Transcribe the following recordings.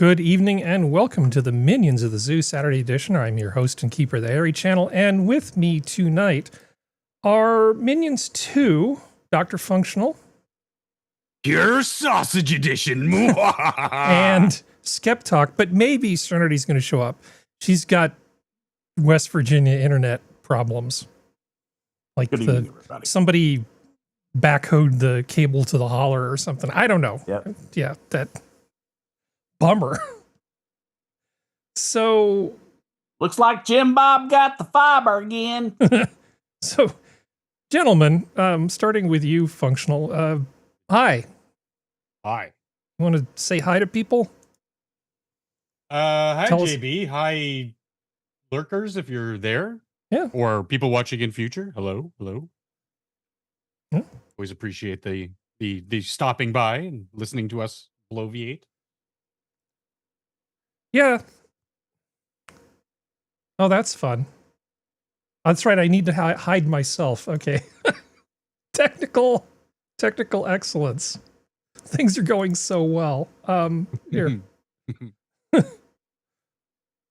Good evening and welcome to the Minions of the Zoo Saturday edition. I'm your host and keeper of the Harry channel, and with me tonight are Minions 2, DrFunctional, Pure Sausage Edition, and SkepTok, but maybe Serenity's going to show up. She's got West Virginia internet problems. Like somebody backhoed the cable to the holler or something. I don't know. Yep. Yeah, that bummer. So looks like Jim Bob got the fiber again. So, gentlemen, starting with you, Functional. Hi. Hi. You want to say hi to people? Hi, Tell JB. Hi, lurkers, if you're there. Yeah. Or people watching in future. Hello. Hello. Yeah. Always appreciate the stopping by and listening to us below V8. Yeah. Oh, that's fun. That's right. I need to hide myself. Okay. Technical excellence. Things are going so well. Here.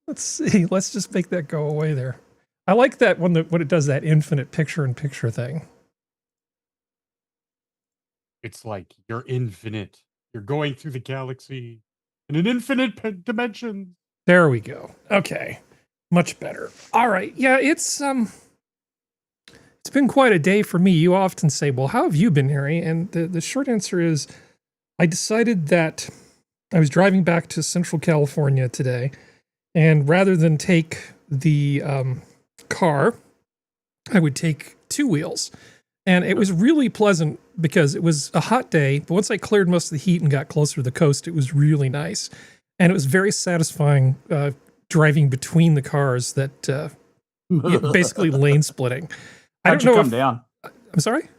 Let's see. Let's just make that go away there. I like that when it does that infinite picture-in-picture thing. It's like you're infinite. You're going through the galaxy in an infinite dimension. There we go. Okay. Much better. All right. Yeah, it's been quite a day for me. You often say, well, how have you been, Harry? And the short answer is I decided that I was driving back to Central California today, and rather than take the car, I would take two wheels. And it was really pleasant because it was a hot day, but once I cleared most of the heat and got closer to the coast, it was really nice. And it was very satisfying driving between the cars that basically lane splitting. How'd you come down? I'm sorry?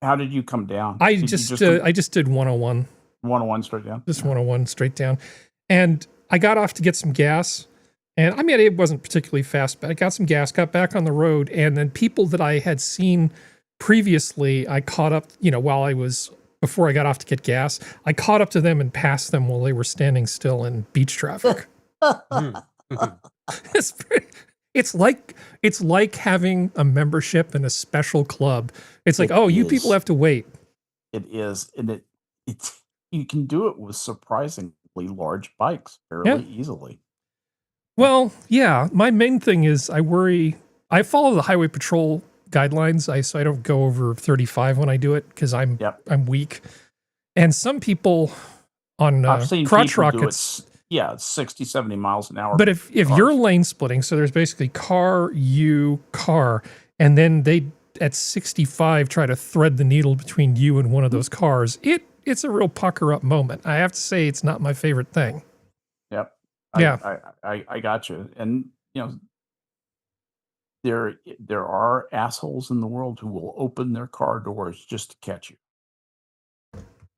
How did you come down? I just did 101. 101 straight down? Just 101 straight down. And I got off to get some gas. And I mean, it wasn't particularly fast, but I got some gas, got back on the road. And then people that I had seen previously, I caught up, before I got off to get gas, I caught up to them and passed them while they were standing still in beach traffic. It's like having a membership in a special club. It's like, you people have to wait. It is. And you can do it with surprisingly large bikes fairly easily. Well, yeah. My main thing is I follow the highway patrol guidelines. So I don't go over 35 when I do it because I'm weak. And some people on crotch rockets, it's 60, 70 miles an hour. But if you're lane splitting, so there's basically car, and then they at 65 try to thread the needle between you and one of those cars, it's a real pucker up moment. I have to say it's not my favorite thing. Yep. I got you. And there are assholes in the world who will open their car doors just to catch you.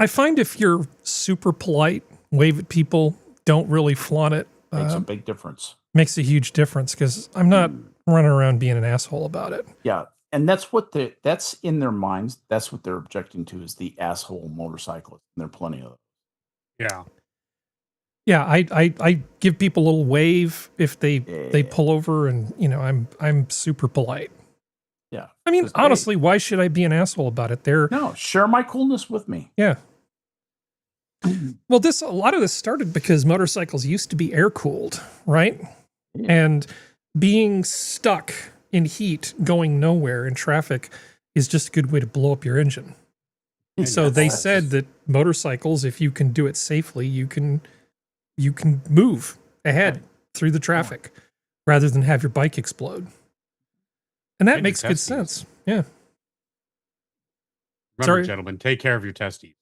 I find if you're super polite, wave at people, don't really flaunt it. Makes a big difference. Makes a huge difference because I'm not running around being an asshole about it. Yeah. And that's in their minds. That's what they're objecting to is the asshole motorcyclist. And there are plenty of them. Yeah. Yeah, I give people a little wave if they pull over, and I'm super polite. Yeah. I mean, honestly, why should I be an asshole about it? Share my coolness with me. Yeah. Well, a lot of this started because motorcycles used to be air cooled, right? Yeah. And being stuck in heat, going nowhere in traffic is just a good way to blow up your engine. And so they said that motorcycles, if you can do it safely, you can move ahead through the traffic rather than have your bike explode. And that makes good sense. Yeah. Remember, gentlemen, take care of your testes.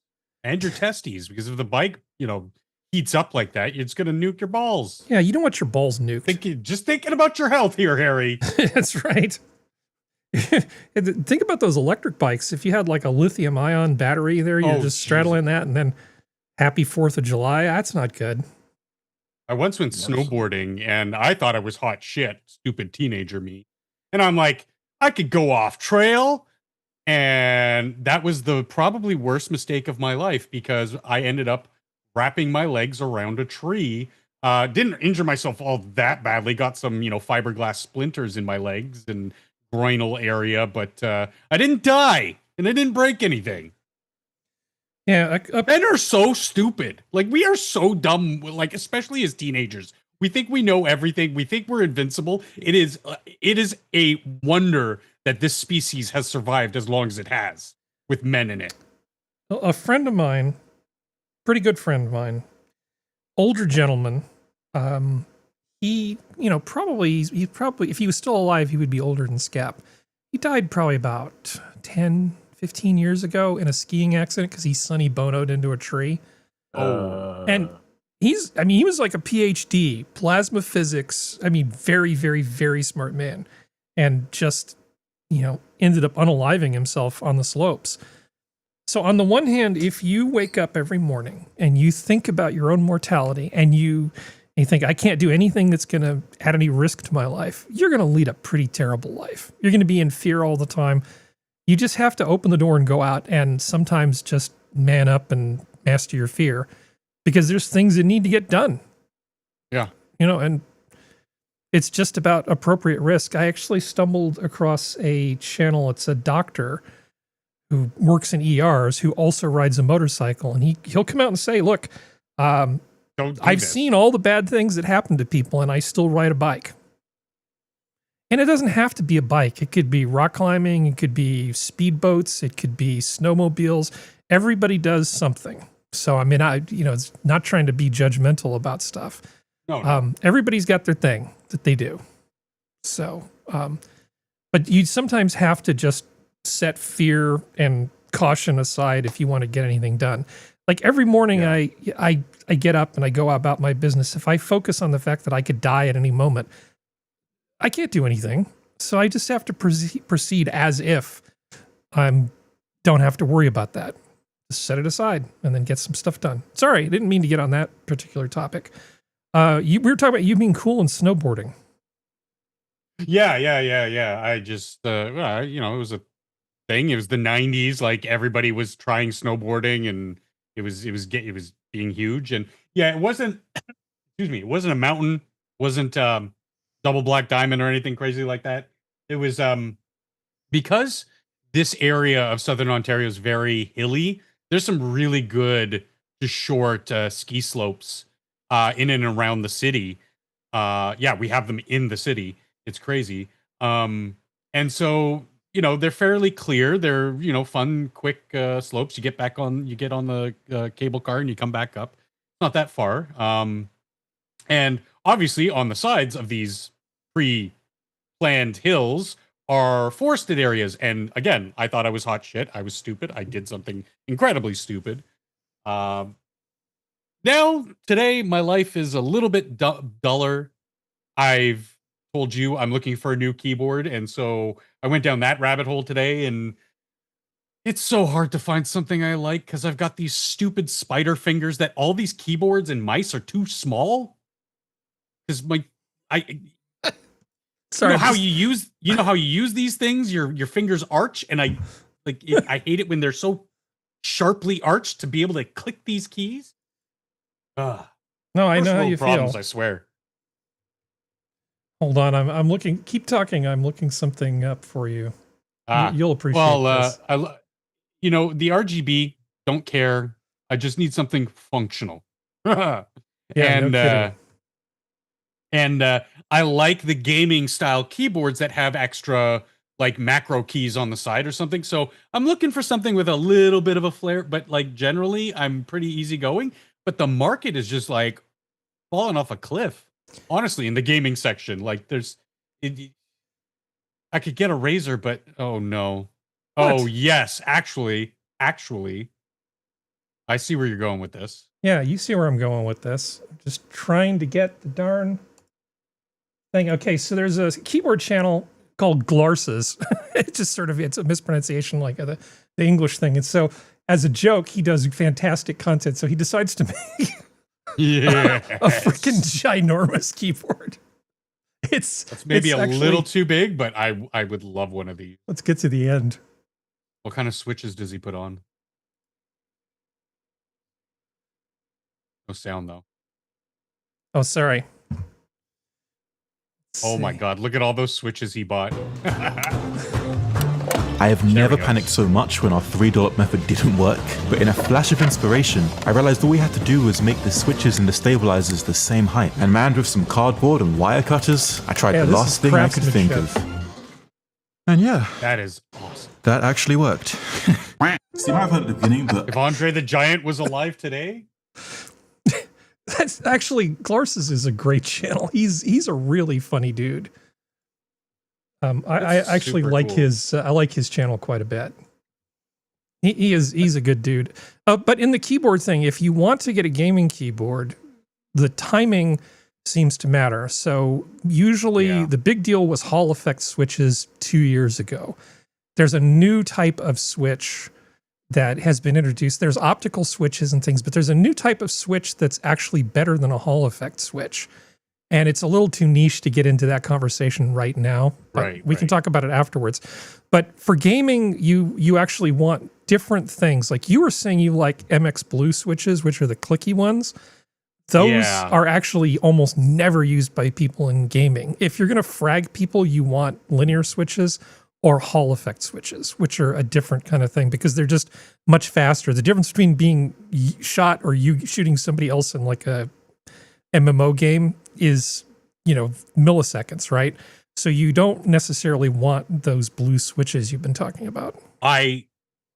And your testes, because if the bike, heats up like that, it's going to nuke your balls. Yeah, you don't want your balls nuked. Just thinking about your health here, Harry. That's right. Think about those electric bikes. If you had like a lithium-ion battery there, you're just straddling that, and then happy 4th of July. That's not good. I once went snowboarding, and I thought I was hot shit, stupid teenager me. And I'm like, I could go off trail. And that was the probably worst mistake of my life because I ended up wrapping my legs around a tree Didn't injure myself all that badly. Got some, fiberglass splinters in my legs and groinal area, but I didn't die and I didn't break anything. Yeah, Men are so stupid. Like, we are so dumb, like, especially as teenagers. We think we know everything. We think we're invincible. It is a wonder that this species has survived as long as it has with men in it. a friend of mine, pretty good friend of mine, older gentleman. He, probably if he was still alive, he would be older than Scap. He died probably about 10, 15 years ago in a skiing accident because he Sonny Bono'd into a tree. And he was like a PhD, plasma physics. I mean, very, very, very smart man. And just, ended up unaliving himself on the slopes. So on the one hand, if you wake up every morning and you think about your own mortality and you think, I can't do anything that's going to add any risk to my life, you're going to lead a pretty terrible life. You're going to be in fear all the time. You just have to open the door and go out and sometimes just man up and master your fear because there's things that need to get done. Yeah. And it's just about appropriate risk. I actually stumbled across a channel. It's a doctor who works in ERs who also rides a motorcycle. And he'll come out and say, look, I've seen all the bad things that happen to people and I still ride a bike. And it doesn't have to be a bike. It could be rock climbing. It could be speedboats. It could be snowmobiles. Everybody does something. So, I mean, it's not trying to be judgmental about stuff. No. Everybody's got their thing that they do. So, but you sometimes have to just set fear and caution aside if you want to get anything done. Like every morning I get up and I go about my business. If I focus on the fact that I could die at any moment, I can't do anything. So I just have to proceed as if I don't have to worry about that. Just set it aside and then get some stuff done. Sorry, I didn't mean to get on that particular topic. We were talking about you being cool in snowboarding. Yeah. I just, it was a thing. It was the 90s. Like, everybody was trying snowboarding and it was being huge. And yeah, it wasn't, excuse me, it wasn't a mountain, wasn't double black diamond or anything crazy like that. It was because this area of southern Ontario is very hilly. There's some really good to short ski slopes in and around the city. We have them in the city. It's crazy. And so, they're fairly clear. They're, fun, quick slopes. You get on the cable car and you come back up. Not that far. And obviously on the sides of these pre-planned hills are forested areas. And again, I thought I was hot shit. I was stupid. I did something incredibly stupid. Now, today, my life is a little bit duller. I've told you I'm looking for a new keyboard. And so I went down that rabbit hole today. And it's so hard to find something I like because I've got these stupid spider fingers that all these keyboards and mice are too small. Because Sorry, you know how you use these things. Your fingers arch, and I hate it when they're so sharply arched to be able to click these keys. No, I know how you problems, feel. I swear. Hold on, I'm looking. Keep talking. I'm looking something up for you. You'll appreciate this. The RGB, don't care. I just need something functional. Yeah, no kidding. And I like the gaming style keyboards that have extra like macro keys on the side or something. So I'm looking for something with a little bit of a flair, but like generally I'm pretty easygoing. But the market is just like falling off a cliff. Honestly, in the gaming section, like I could get a Razer, but oh no. What? Oh yes, actually, I see where you're going with this. Yeah, you see where I'm going with this. I'm just trying to get the darn thing. Okay, so there's a keyboard channel called Glarses. It's a mispronunciation like the English thing. And so as a joke, he does fantastic content. So he decides to make a freaking ginormous keyboard. That's maybe a little too big, but I would love one of these. Let's get to the end. What kind of switches does he put on? No sound though. Oh, sorry. Oh my God, look at all those switches he bought. I have never panicked so much when our 3 dollop method didn't work, but in a flash of inspiration, I realized all we had to do was make the switches and the stabilizers the same height. And manned with some cardboard and wire cutters, I tried the last thing I could think of. And yeah. That is awesome. That actually worked. See, I've heard at the beginning, but if Andre the Giant was alive today... That's actually, Glarsis is a great channel. He's a really funny dude. I actually like cool. his I like his channel quite a bit. He's a good dude. But in the keyboard thing, if you want to get a gaming keyboard, the timing seems to matter. So usually the big deal was Hall effect switches 2 years ago. There's a new type of switch that has been introduced. There's optical switches and things, but there's a new type of switch that's actually better than a Hall effect switch. And it's a little too niche to get into that conversation right now. But we can talk about it afterwards. But for gaming, you actually want different things. Like you were saying you like MX Blue switches, which are the clicky ones. Those are actually almost never used by people in gaming. If you're going to frag people, you want linear switches or Hall effect switches, which are a different kind of thing because they're just much faster. The difference between being shot or you shooting somebody else in like a MMO game is, milliseconds, right? So you don't necessarily want those blue switches you've been talking about. I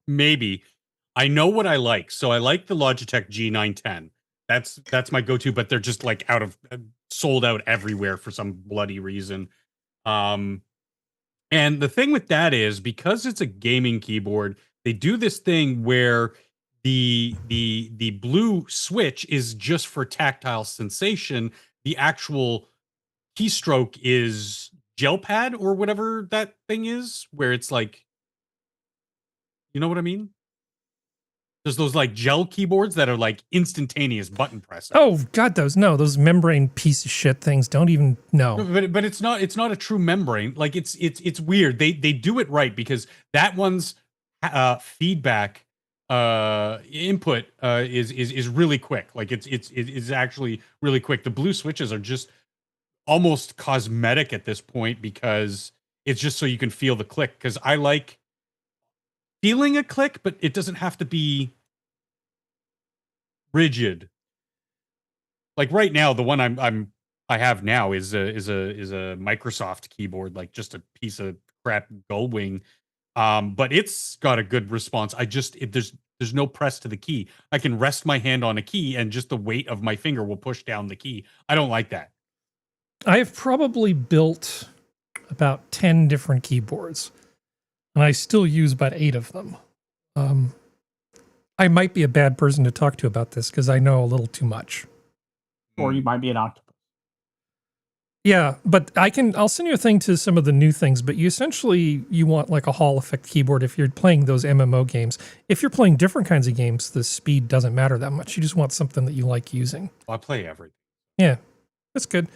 know what I like. So I like the Logitech G910. That's my go-to, but they're just like sold out everywhere for some bloody reason. And the thing with that is because it's a gaming keyboard, they do this thing where the blue switch is just for tactile sensation. The actual keystroke is gel pad or whatever that thing is, where it's like, you know what I mean? There's those like gel keyboards that are like instantaneous button pressing. Oh God, those membrane piece of shit things. Don't even know. But it's not a true membrane. Like it's weird. They do it right because that one's feedback input is really quick. Like it's actually really quick. The blue switches are just almost cosmetic at this point because it's just so you can feel the click. Because I like feeling a click, but it doesn't have to be rigid. Like right now, the one I have now is a Microsoft keyboard, like just a piece of crap Gullwing. But it's got a good response. There's no press to the key. I can rest my hand on a key and just the weight of my finger will push down the key. I don't like that. I have probably built about 10 different keyboards, and I still use about 8 of them. I might be a bad person to talk to about this because I know a little too much. Or you might be an octopus. Yeah, but I'll send you a thing to some of the new things, but you want like a Hall effect keyboard if you're playing those MMO games. If you're playing different kinds of games, the speed doesn't matter that much. You just want something that you like using. I play everything. Yeah, that's good.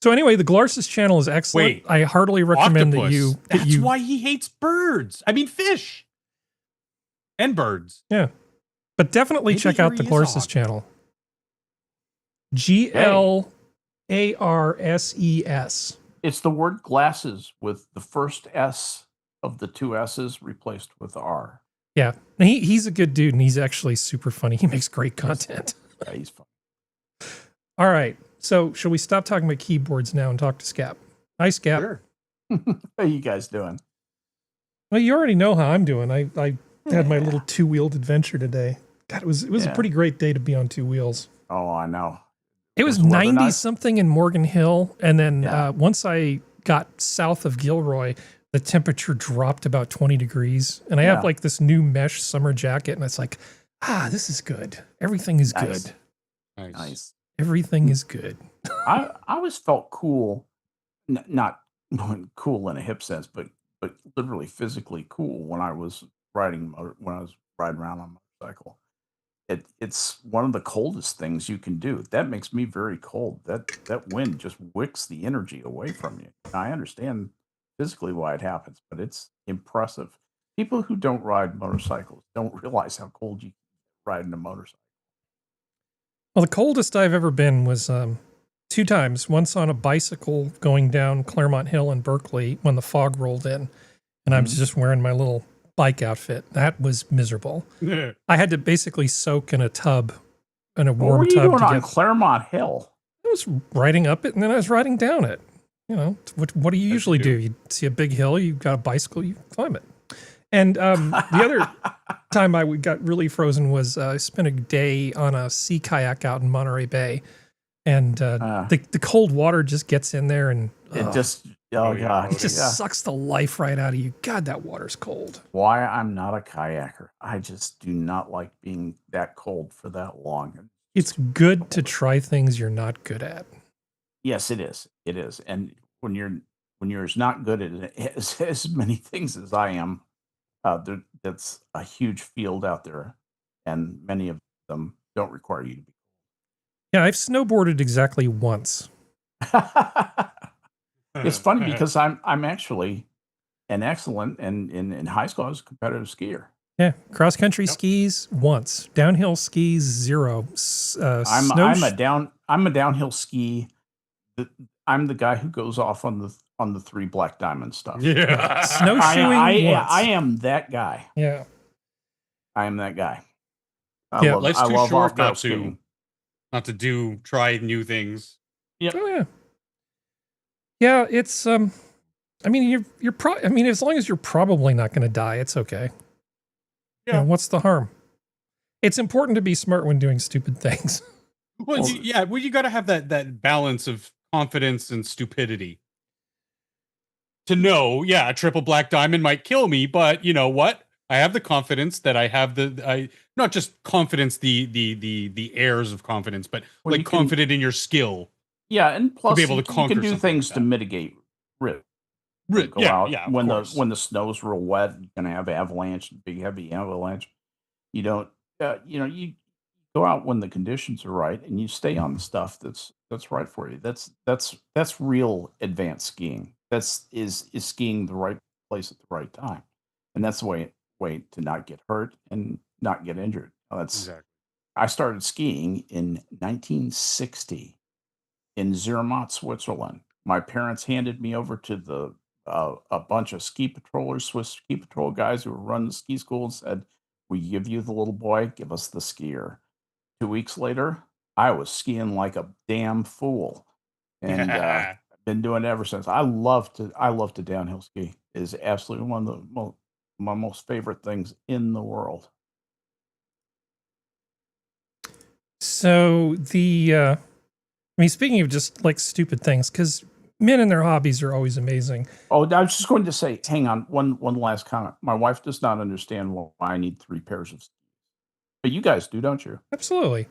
So anyway, the Glarsis channel is excellent. Wait, I heartily recommend octopus. That's why he hates birds. I mean, fish. And birds. Yeah. But definitely check out the Glarsis channel. GLARSES. It's the word glasses with the first S of the 2 S's replaced with R. Yeah. He's a good dude, and he's actually super funny. He makes great content. Yeah, he's fun. All right. So, shall we stop talking about keyboards now and talk to Scap? Hi, Scap. Sure. How are you guys doing? Well, you already know how I'm doing. I had my little 2-wheeled adventure today. God, it was a pretty great day to be on 2 wheels. Oh, I know. It was 90 something in Morgan Hill, and then once I got south of Gilroy, the temperature dropped about 20 degrees, and I have like this new mesh summer jacket, and it's like, this is good. Everything is good. Nice. Everything is good. I always felt cool, not cool in a hip sense, but literally physically cool when I was riding around on a motorcycle. It's one of the coldest things you can do. That makes me very cold. That wind just wicks the energy away from you. I understand physically why it happens, but it's impressive. People who don't ride motorcycles don't realize how cold you can ride in a motorcycle. Well, the coldest I've ever been was 2 times. Once on a bicycle going down Claremont Hill in Berkeley when the fog rolled in, and I was just wearing my little bike outfit. That was miserable. I had to basically soak in a tub, in a What warm were you tub doing to on get. Claremont Hill? I was riding up it, and then I was riding down it. You know, what do you usually do? You see a big hill, you got a bicycle, you climb it. And the other time I got really frozen was I spent a day on a sea kayak out in Monterey Bay, and the cold water just gets in there, and It just, oh God, it just sucks the life right out of you. God, that water's cold. Why I'm not a kayaker. I just do not like being that cold for that long. It's good to try things you're not good at. Yes, it is. It is. And when you're as not good at it as many things as I am, that's a huge field out there, and many of them don't require you to be. Yeah, I've snowboarded exactly once. It's funny because I'm actually an excellent, and in high school I was a competitive skier. Yeah, cross country skis once, downhill skis 0. I'm a downhill ski. I'm the guy who goes off on the 3 Black Diamond stuff. Yeah. Snowshoeing once. I am that guy. Yeah. I am that guy. Life's I too love short off-road not skiing. to try new things. Yep. Oh yeah. Yeah, it's I mean I mean as long as you're probably not going to die, it's okay. Yeah. What's the harm? It's important to be smart when doing stupid things. Well, you got to have that balance of confidence and stupidity. To know, a triple Black Diamond might kill me, but you know what? I have the confidence that I have not just confidence, the airs of confidence, but Well, like confident in your skill. Yeah, and plus be able to you conquer can do something things like to that. mitigate risk. Go out when the snow's real wet. You're gonna have avalanche, big heavy avalanche. You don't, you go out when the conditions are right, and you stay on the stuff that's right for you. That's real advanced skiing. Is skiing the right place at the right time, and that's the way to not get hurt and not get injured. Exactly. I started skiing in 1960 in Zermatt, Switzerland. My parents handed me over to a bunch of ski patrollers, Swiss ski patrol guys who were running the ski school, and said, "We give you the little boy, give us the skier." 2 weeks later, I was skiing like a damn fool, and I've been doing it ever since. I love to downhill ski. It is absolutely one of my most favorite things in the world. So I mean, speaking of just like stupid things, because men and their hobbies are always amazing. Oh, I was just going to say, hang on, one last comment. My wife does not understand why I need 3 pairs of skis. But you guys do, don't you? Absolutely.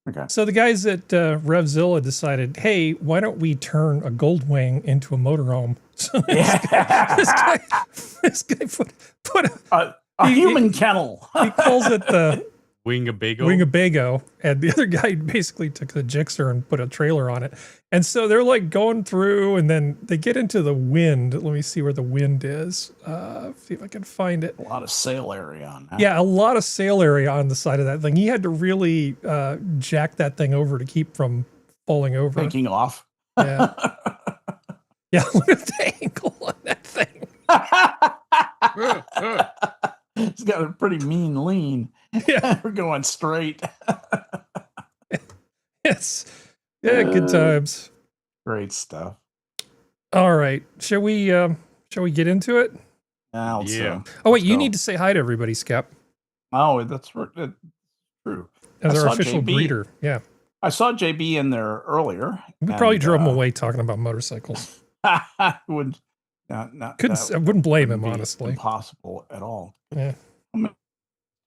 Okay. So the guys at RevZilla decided, hey, why don't we turn a Goldwing into a motorhome? So this guy put a human kennel. He calls it the Winnebago, and the other guy basically took the Gixxer and put a trailer on it. And so they're like going through, and then they get into the wind. Let me see where the wind is. See if I can find it. A lot of sail area on that. Yeah, a lot of sail area on the side of that thing. He had to really jack that thing over to keep from falling over. Taking off. Yeah. Yeah, look at the angle on that thing. It's got a pretty mean lean. Yeah. We're going straight. Yes. Yeah, good times. Great stuff. All right. Shall we get into it? Oh wait, you need to say hi to everybody, Skep. Oh, that's true. As our official greeter. Yeah. I saw JB in there earlier. We probably drove him away talking about motorcycles. I wouldn't blame him, honestly. Impossible at all. Yeah. How many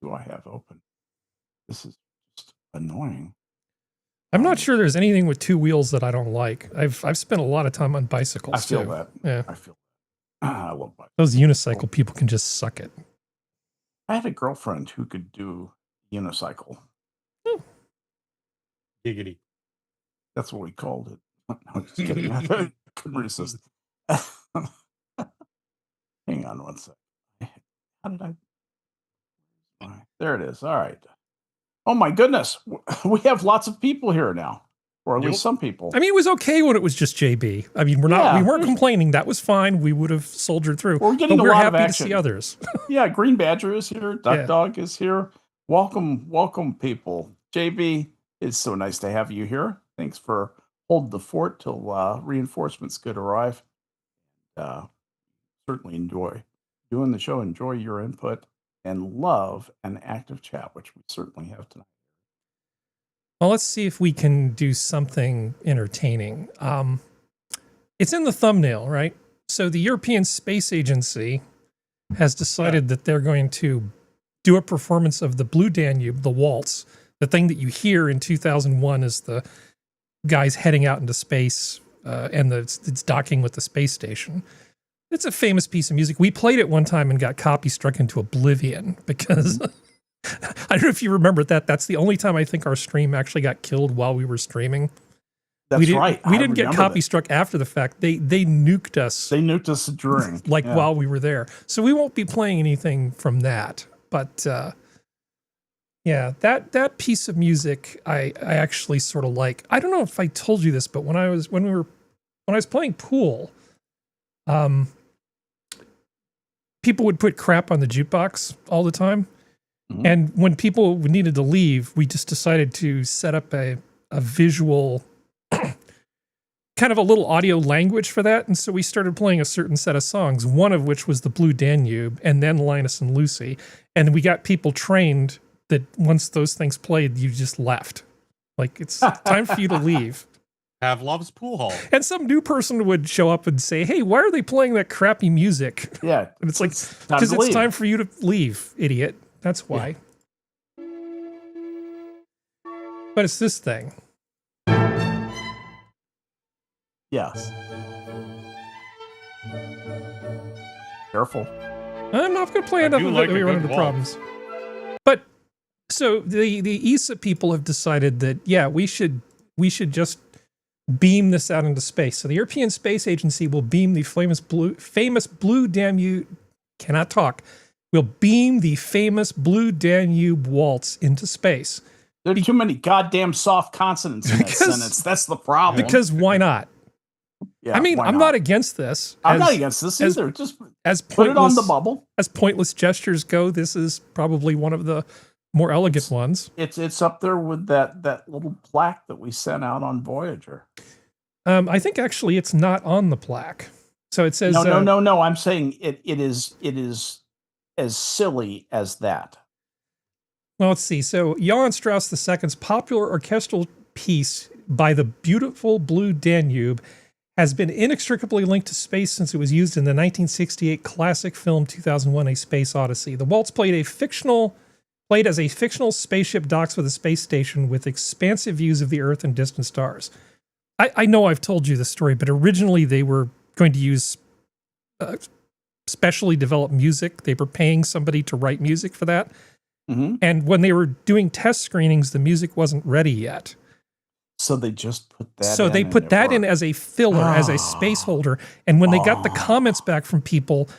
do I have open? This is just annoying. I'm not sure there's anything with 2 wheels that I don't like. I've spent a lot of time on bicycles. I feel too. that. Yeah. I feel that. I love bicycles. Those unicycle people can just suck it. I had a girlfriend who could do unicycle. Giggity. That's what we called it. I'm just kidding. I couldn't resist. Hang on one sec. How did I? There it is. All right. Oh my goodness. We have lots of people here now. or at least some people. I mean, it was okay when it was just JB. I mean, we weren't complaining. That was fine. We would have soldiered through. We're getting but a we're lot of happy to action. see others. Yeah, Green Badger is here. Duck Yeah. Dog is here. Welcome, people. JB, it's so nice to have you here. Thanks for holding the fort till reinforcements could arrive. Certainly enjoy doing the show. Enjoy your input and love an active chat, which we certainly have tonight. Well, let's see if we can do something entertaining. It's in the thumbnail, right? So the European Space Agency has decided that they're going to do a performance of the Blue Danube, the waltz, the thing that you hear in 2001 is the guys heading out into space and it's docking with the space station. It's a famous piece of music. We played it one time and got copy struck into oblivion because I don't know if you remember that. That's the only time I think our stream actually got killed while we were streaming. That's right. We didn't get copy struck after the fact. They nuked us. They nuked us during. While we were there. So we won't be playing anything from that. But yeah, that piece of music I actually sort of like. I don't know if I told you this, but when I was playing pool, people would put crap on the jukebox all the time. Mm-hmm. And when people needed to leave, we just decided to set up a visual kind of a little audio language for that. And so we started playing a certain set of songs, one of which was the Blue Danube and then Linus and Lucy. And we got people trained that once those things played, you just left. Like, it's time for you to leave. Pavlov's pool hall. And some new person would show up and say, hey, why are they playing that crappy music? Yeah. And it's like, because it's time for you to leave, idiot. That's why. Yeah. But it's this thing. Yes. Careful. I'm not going to play enough of it that we run into problems. But so the ESA people have decided that, yeah, we should just beam this out into space. So the European Space Agency will beam the famous Blue Danube. Cannot talk. Will beam the famous Blue Danube waltz into space. There are too many goddamn soft consonants in that sentence. That's the problem. Because why not? Yeah, I mean, I'm not against this. I'm not against this either. Just as put it on the bubble. As pointless gestures go, this is probably one of the more elegant ones. It's up there with that little plaque that we sent out on Voyager. I think actually it's not on the plaque. So it says no. I'm saying it is as silly as that. Well, let's see. So Johann Strauss II's popular orchestral piece by the beautiful Blue Danube has been inextricably linked to space since it was used in the 1968 classic film 2001: A Space Odyssey. The waltz played as a fictional spaceship docks with a space station with expansive views of the Earth and distant stars. I know I've told you the story, but originally they were going to use specially developed music. They were paying somebody to write music for that. Mm-hmm. And when they were doing test screenings, the music wasn't ready yet. So they just put that in. So they put that in as a filler, as a space holder. And when they got the comments back from people,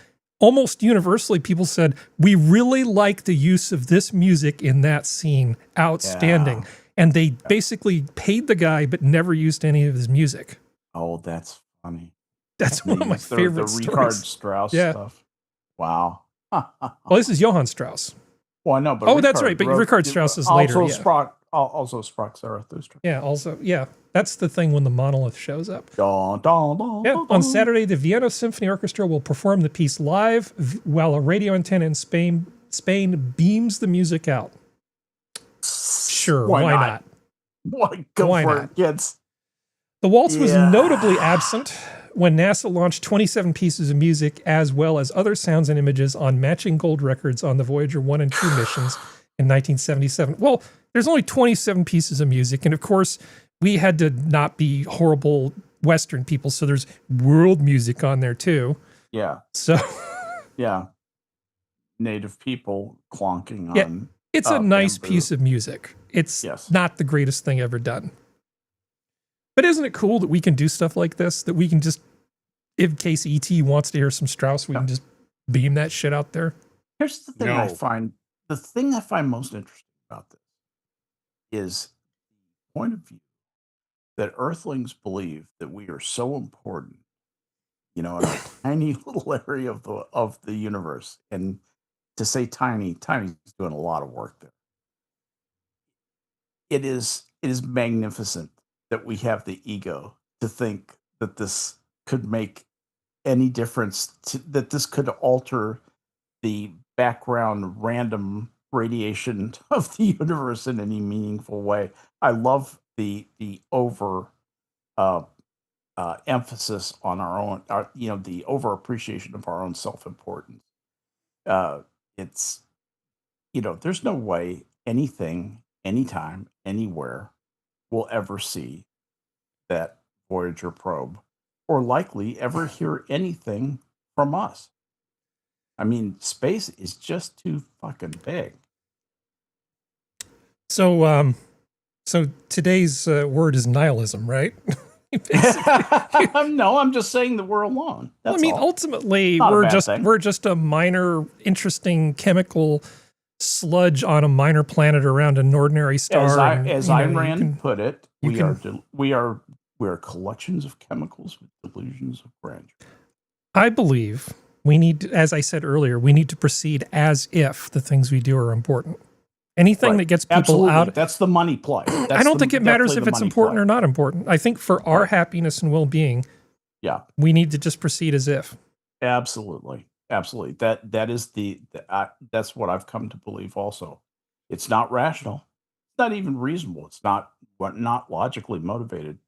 almost universally, people said, we really like the use of this music in that scene. Outstanding. Yeah. And they basically paid the guy, but never used any of his music. Oh, that's funny. That's one of my favorite stories. The Richard Strauss stuff. Wow. Well, this is Johann Strauss. Well, I know, but that's right. But Richard Strauss is later. Also Sprach Zarathustra. Yeah, that's the thing when the monolith shows up. On Saturday, the Vienna Symphony Orchestra will perform the piece live while a radio antenna in Spain beams the music out. Sure, why not? Why for it, kids? The waltz was notably absent when NASA launched 27 pieces of music as well as other sounds and images on matching gold records on the Voyager 1 and 2 missions in 1977. Well, there's only 27 pieces of music, and of course, we had to not be horrible Western people, so there's world music on there too. Yeah. So, yeah. Native people clonking on. It's a nice piece of music. It's not the greatest thing ever done. But isn't it cool that we can do stuff like this? That we can just, in case E.T. wants to hear some Strauss, we can just beam that shit out there. Here's the thing I find most interesting about this is point of view that Earthlings believe that we are so important, in a tiny little area of the universe. And to say tiny's doing a lot of work there. It is magnificent that we have the ego to think that this could make any difference, that this could alter the background random radiation of the universe in any meaningful way. I love the over emphasis on our own, the over appreciation of our own self-importance. It's, there's no way anything, anytime, anywhere will ever see that Voyager probe, or likely ever hear anything from us. I mean, space is just too fucking big. So, so today's word is nihilism, right? No, I'm just saying that we're alone. That's I mean, all. ultimately, Not a we're bad thing. just a minor, interesting chemical sludge on a minor planet around an ordinary star. As and, Ayn Rand put it, we are collections of chemicals with delusions of grandeur. I believe we need, as I said earlier, we need to proceed as if the things we do are important. Anything that gets people Absolutely. out. That's the money play. I don't think it matters if it's important or not important. I think for our happiness and well-being, we need to just proceed as if. Absolutely. That is that's what I've come to believe also. It's not rational. It's not even reasonable. It's not logically motivated,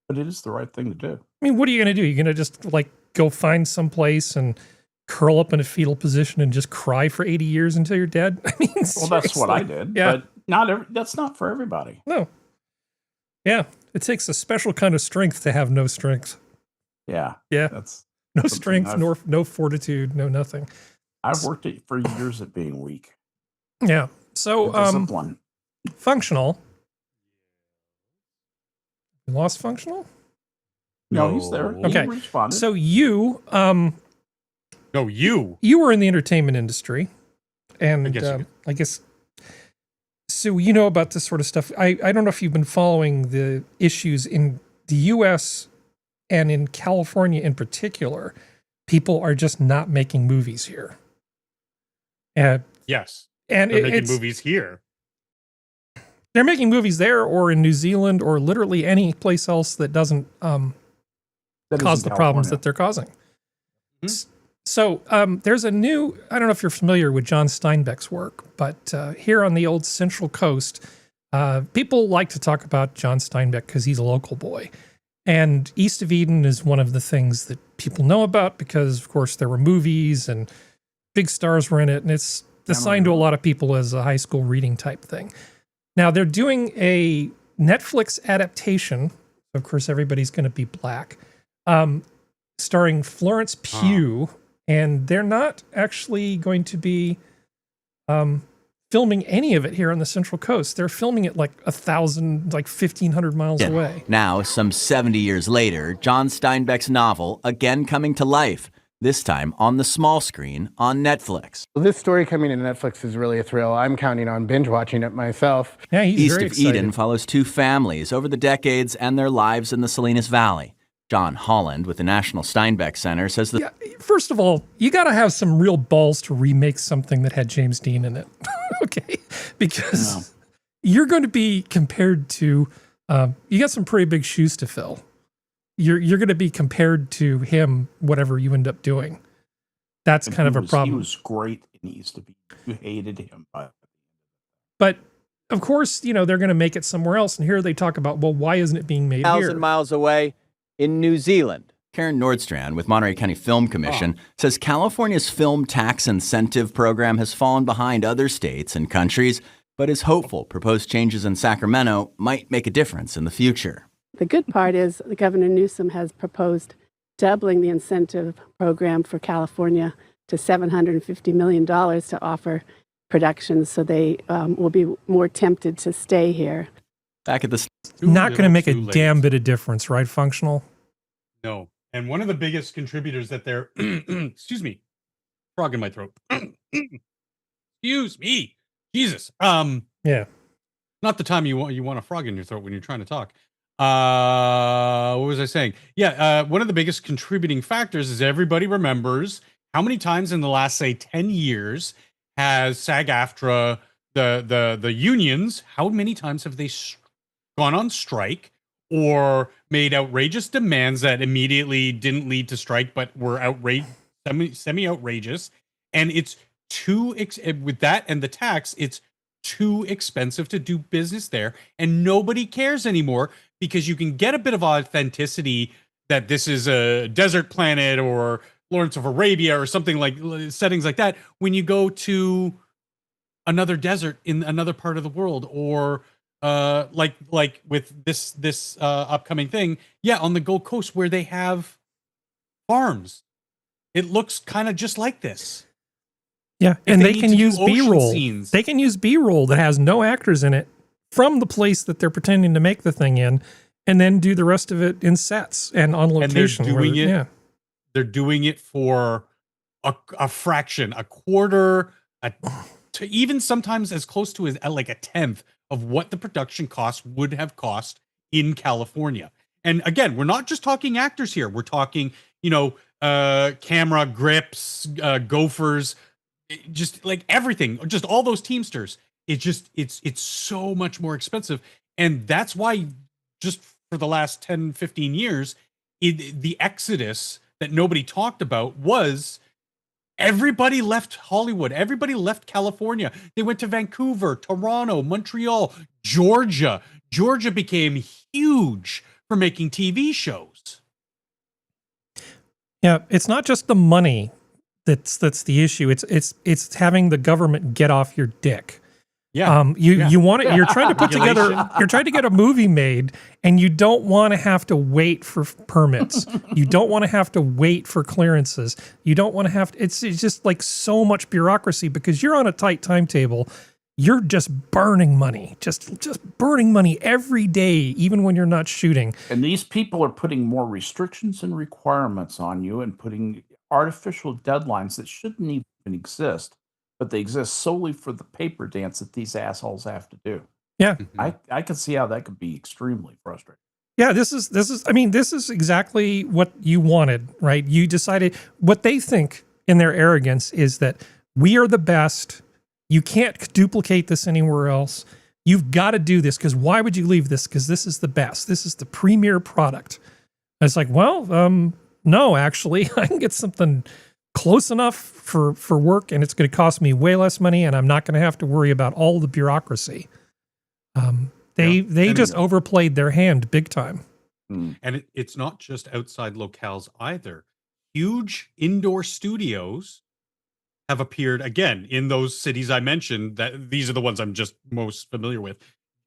but it is the right thing to do. I mean, what are you going to do? You're going to just go find some place and curl up in a fetal position and just cry for 80 years until you're dead? I mean, well, that's what I did. Yeah. But that's not for everybody. No. Yeah. It takes a special kind of strength to have no strength. Yeah. Yeah. That's no strength, nor no fortitude, no nothing. I've worked for years at being weak. Yeah. So, discipline. Functional. You lost Functional? No, he's there. Okay. He responded. So you, you were in the entertainment industry, and I guess so. You know about this sort of stuff. I don't know if you've been following the issues in the U.S. and in California in particular. People are just not making movies here. Yes, and they're making movies here. They're making movies there, or in New Zealand, or literally any place else that doesn't cause the problems that they're causing. Mm-hmm. So there's a new, I don't know if you're familiar with John Steinbeck's work, but here on the old Central Coast, people like to talk about John Steinbeck because he's a local boy. And East of Eden is one of the things that people know about because, of course, there were movies and big stars were in it. And it's assigned to a lot of people as a high school reading type thing. Now, they're doing a Netflix adaptation. Of course, everybody's going to be black. Starring Florence Pugh, and they're not actually going to be filming any of it here on the Central Coast. They're filming it 1,500 miles away. Now, some 70 years later, John Steinbeck's novel again coming to life, this time on the small screen on Netflix. Well, this story coming to Netflix is really a thrill. I'm counting on binge watching it myself. Yeah, he's East very of excited. Eden follows two families over the decades and their lives in the Salinas Valley. John Holland with the National Steinbeck Center says that... Yeah, first of all, you got to have some real balls to remake something that had James Dean in it, okay? Because you're going to be compared to... you got some pretty big shoes to fill. You're going to be compared to him, whatever you end up doing. That's kind of a problem. He was great in East of Eden. You hated him. But, of course, they're going to make it somewhere else. And here they talk about, well, why isn't it being made here? 1,000 miles away in New Zealand. Karen Nordstrand with Monterey County Film Commission says California's film tax incentive program has fallen behind other states and countries, but is hopeful proposed changes in Sacramento might make a difference in the future. The good part is the Governor Newsom has proposed doubling the incentive program for California to $750 million to offer productions, so they will be more tempted to stay here. Back at the... Not going to make a damn bit of difference, right, Functional? No. And one of the biggest contributors that they're... excuse me. Frog in my throat. Excuse me. Jesus. Yeah. Not the time you want a frog in your throat when you're trying to talk. What was I saying? Yeah, one of the biggest contributing factors is everybody remembers how many times in the last, say, 10 years has SAG-AFTRA, the unions, how many times have they gone on strike or made outrageous demands that immediately didn't lead to strike but were semi-outrageous? And it's with that and the tax, it's too expensive to do business there, and nobody cares anymore because you can get a bit of authenticity that this is a desert planet or Lawrence of Arabia or something like settings like that when you go to another desert in another part of the world, or like with this upcoming thing, on the Gold Coast where they have farms. It looks kind of just like this. Yeah, and they can use ocean B-roll. scenes. They can use B-roll that has no actors in it from the place that they're pretending to make the thing in, and then do the rest of it in sets and on location. And they're doing it. Yeah. They're doing it for a fraction, a quarter, to even sometimes as close to like a tenth of what the production cost would have cost in California. And again, we're not just talking actors here. We're talking, camera grips, gophers, just like everything, just all those Teamsters. It's so much more expensive. And that's why just for the last 10, 15 years, the exodus that nobody talked about was everybody left Hollywood. Everybody left California. They went to Vancouver, Toronto, Montreal, Georgia. Georgia became huge for making TV shows. Yeah, it's not just the money that's the issue. It's having the government get off your dick. Yeah. You want it. You're trying to put together. You're trying to get a movie made, and you don't want to have to wait for permits. You don't want to have to wait for clearances. You don't want to have. It's just like so much bureaucracy because you're on a tight timetable. You're just burning money, just burning money every day, even when you're not shooting. And these people are putting more restrictions and requirements on you and putting artificial deadlines that shouldn't even exist, but they exist solely for the paper dance that these assholes have to do. Yeah. I can see how that could be extremely frustrating. Yeah, this is exactly what you wanted, right? You decided what they think in their arrogance is that we are the best. You can't duplicate this anywhere else. You've got to do this because why would you leave this? Because this is the best. This is the premier product. And it's like, well, no, actually, I can get something close enough for work, and it's going to cost me way less money, and I'm not going to have to worry about all the bureaucracy. They just overplayed their hand big time. And it's not just outside locales either. Huge indoor studios have appeared again in those cities I mentioned. That these are the ones I'm just most familiar with.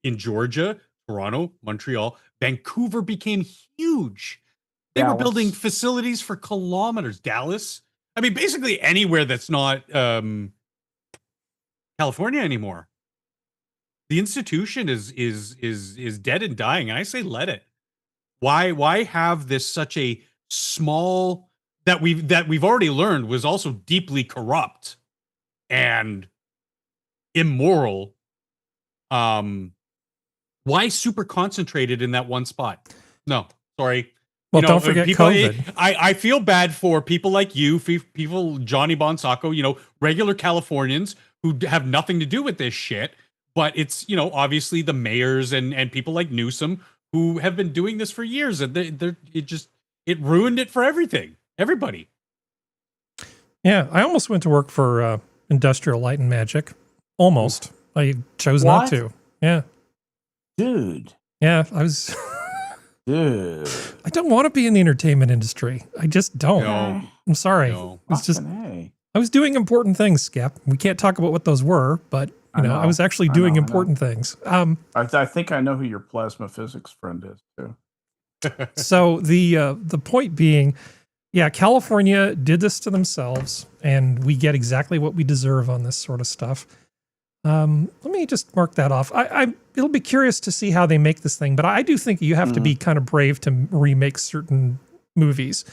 In Georgia, Toronto, Montreal, Vancouver became huge. They were building facilities for kilometers. Dallas. I mean, basically anywhere that's not California anymore. The institution is dead and dying, and I say let it. Why have this such a small that we've already learned was also deeply corrupt and immoral? Why super concentrated in that one spot? No, sorry. Well, don't forget COVID. I feel bad for people like you, people Johnny Bonsacco, regular Californians who have nothing to do with this shit. But it's, obviously the mayors and people like Newsom who have been doing this for years, and it ruined it for everybody. Yeah, I almost went to work for Industrial Light and Magic. Almost. I chose not to. Yeah. Dude. Yeah, I was... Dude. I don't want to be in the entertainment industry. I just don't. No. I'm sorry. No. It's just... I was doing important things, Skep. We can't talk about what those were, but... I was actually doing important things. I think I know who your plasma physics friend is too. So the point being, California did this to themselves, and we get exactly what we deserve on this sort of stuff. Let me just mark that off. It'll be curious to see how they make this thing, but I do think you have to be kind of brave to remake certain movies.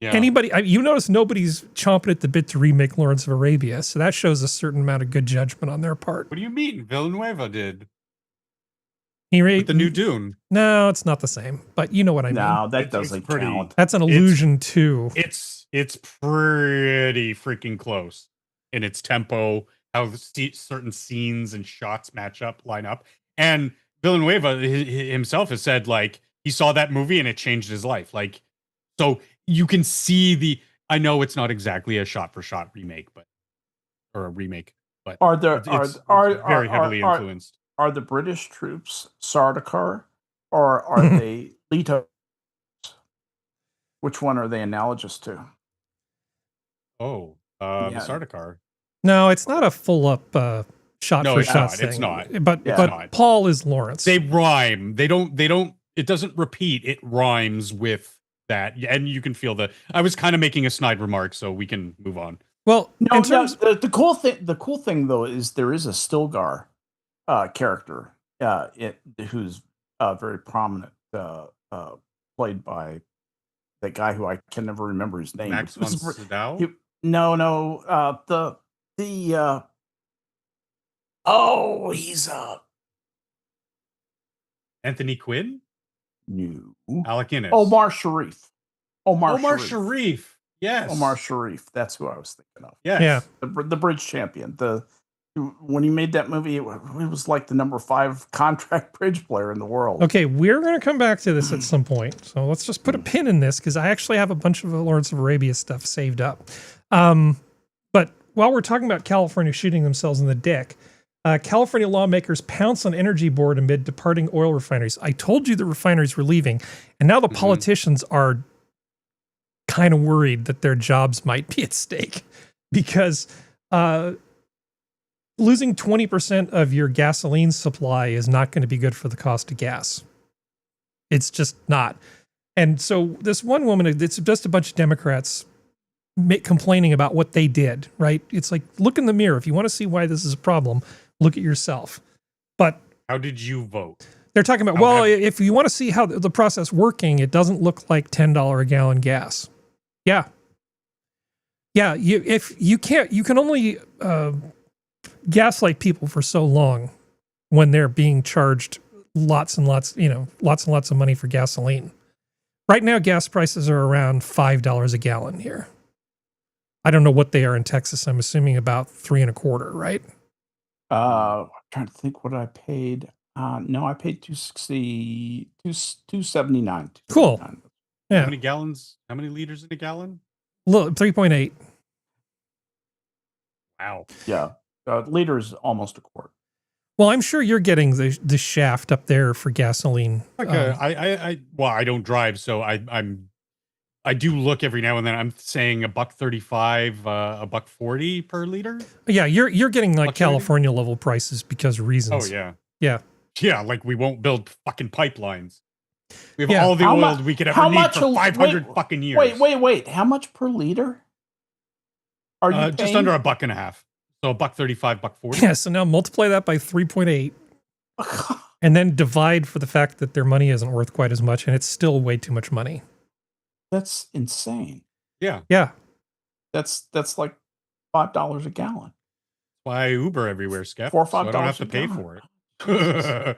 Yeah. Anybody, you notice nobody's chomping at the bit to remake Lawrence of Arabia, so that shows a certain amount of good judgment on their part. What do you mean? Villanueva did. With the new Dune. No, it's not the same. But you know what I mean. No, that It's doesn't pretty- count. That's an illusion too. It's pretty freaking close in its tempo, how certain scenes and shots line up. And Villanueva himself has said, like, he saw that movie and it changed his life. Like, so you can see I know it's not exactly a shot-for-shot remake, but Are it's very heavily influenced. Are the British troops Sardaukar or are they Leto? Which one are they analogous to? The Sardaukar. No, it's not a full up shot No, for it's shot not. thing. It's not. But Yeah. but It's not. Paul is Lawrence. They rhyme. They don't. It doesn't repeat. It rhymes with that, and you can feel I was kind of making a snide remark, so we can move on. well, No, in terms, the cool thing. The cool thing though is there is a Stilgar character who's very prominent, played by that guy who I can never remember his name. Max von Sydow? He's Anthony Quinn, new Alec Guinness, Omar Sharif. Omar Sharif. Yes, Omar Sharif. That's who I was thinking of. Yes. yeah. The bridge champion. When he made that movie, it was like the number 5 contract bridge player in the world. Okay, we're going to come back to this at some point. So let's just put a pin in this because I actually have a bunch of Lawrence of Arabia stuff saved up. But while we're talking about California shooting themselves in the dick, California lawmakers pounce on energy board amid departing oil refineries. I told you the refineries were leaving, and now the politicians are kind of worried that their jobs might be at stake because losing 20% of your gasoline supply is not going to be good for the cost of gas. It's just not. And so this one woman, it's just a bunch of Democrats complaining about what they did, right? It's like, look in the mirror. If you want to see why this is a problem, look at yourself. But how did you vote? They're talking about, if you want to see how the process working, it doesn't look like $10 a gallon gas. Yeah. Yeah. You can only gaslight people for so long when they're being charged lots and lots of money for gasoline. Right now, gas prices are around $5 a gallon here. I don't know what they are in Texas. I'm assuming about $3.25, right? I'm trying to think what I paid. No, I paid $2.60, $2.79. Cool. Yeah. How many gallons? How many liters in a gallon? 3.8. Wow. Yeah. Liter is almost a quart. Well, I'm sure you're getting the shaft up there for gasoline. Like I don't drive, so I do look every now and then. I'm saying $1.35, $1.40 per liter. Yeah, you're getting like $1.30? California level prices because of reasons. Oh yeah. Yeah. Yeah, like we won't build fucking pipelines. We have Yeah. all the oil we could ever need for 500 wait, fucking years. Wait. How much per liter? Are you just under $1.50? So $1.35, $1.40. Yeah, so now multiply that by 3.8 and then divide for the fact that their money isn't worth quite as much, and it's still way too much money. That's insane. Yeah. Yeah. That's like $5 a gallon. Why I Uber everywhere, Skep? $4 or $5 so I don't have to a pay gallon. for it.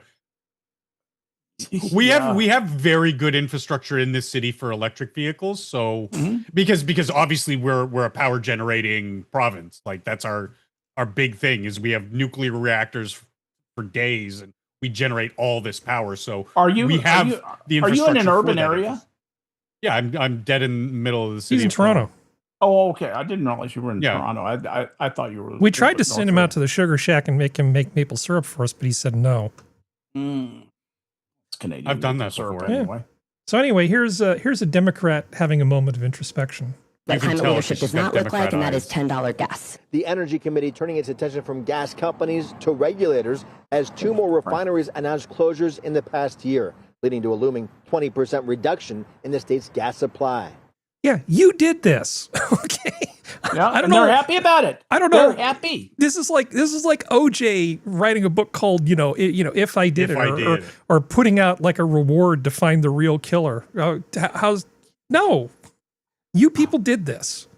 We have very good infrastructure in this city for electric vehicles. So because obviously we're a power generating province. Like that's our big thing is we have nuclear reactors for days and we generate all this power. So we have the infrastructure. Are you in an for urban that. area? Yeah, I'm dead in the middle of the city. He's in Toronto. Oh, okay. I didn't realize you were in Toronto. I thought you were. We tried to send him out to the sugar shack and make him make maple syrup for us, but he said no. It's Canadian. I've done that syrup before. anyway. So anyway, here's a Democrat having a moment of introspection. That climate leadership does not look like, and that is $10 gas. The Energy Committee turning its attention from gas companies to regulators as 2 more refineries announced closures in the past year, leading to a looming 20% reduction in the state's gas supply. Yeah, you did this. Okay. Yeah, I don't know. They're happy about it. I don't know. They're happy. This is like OJ writing a book called, If I Did It, or putting out like a reward to find the real killer. No. You people did this.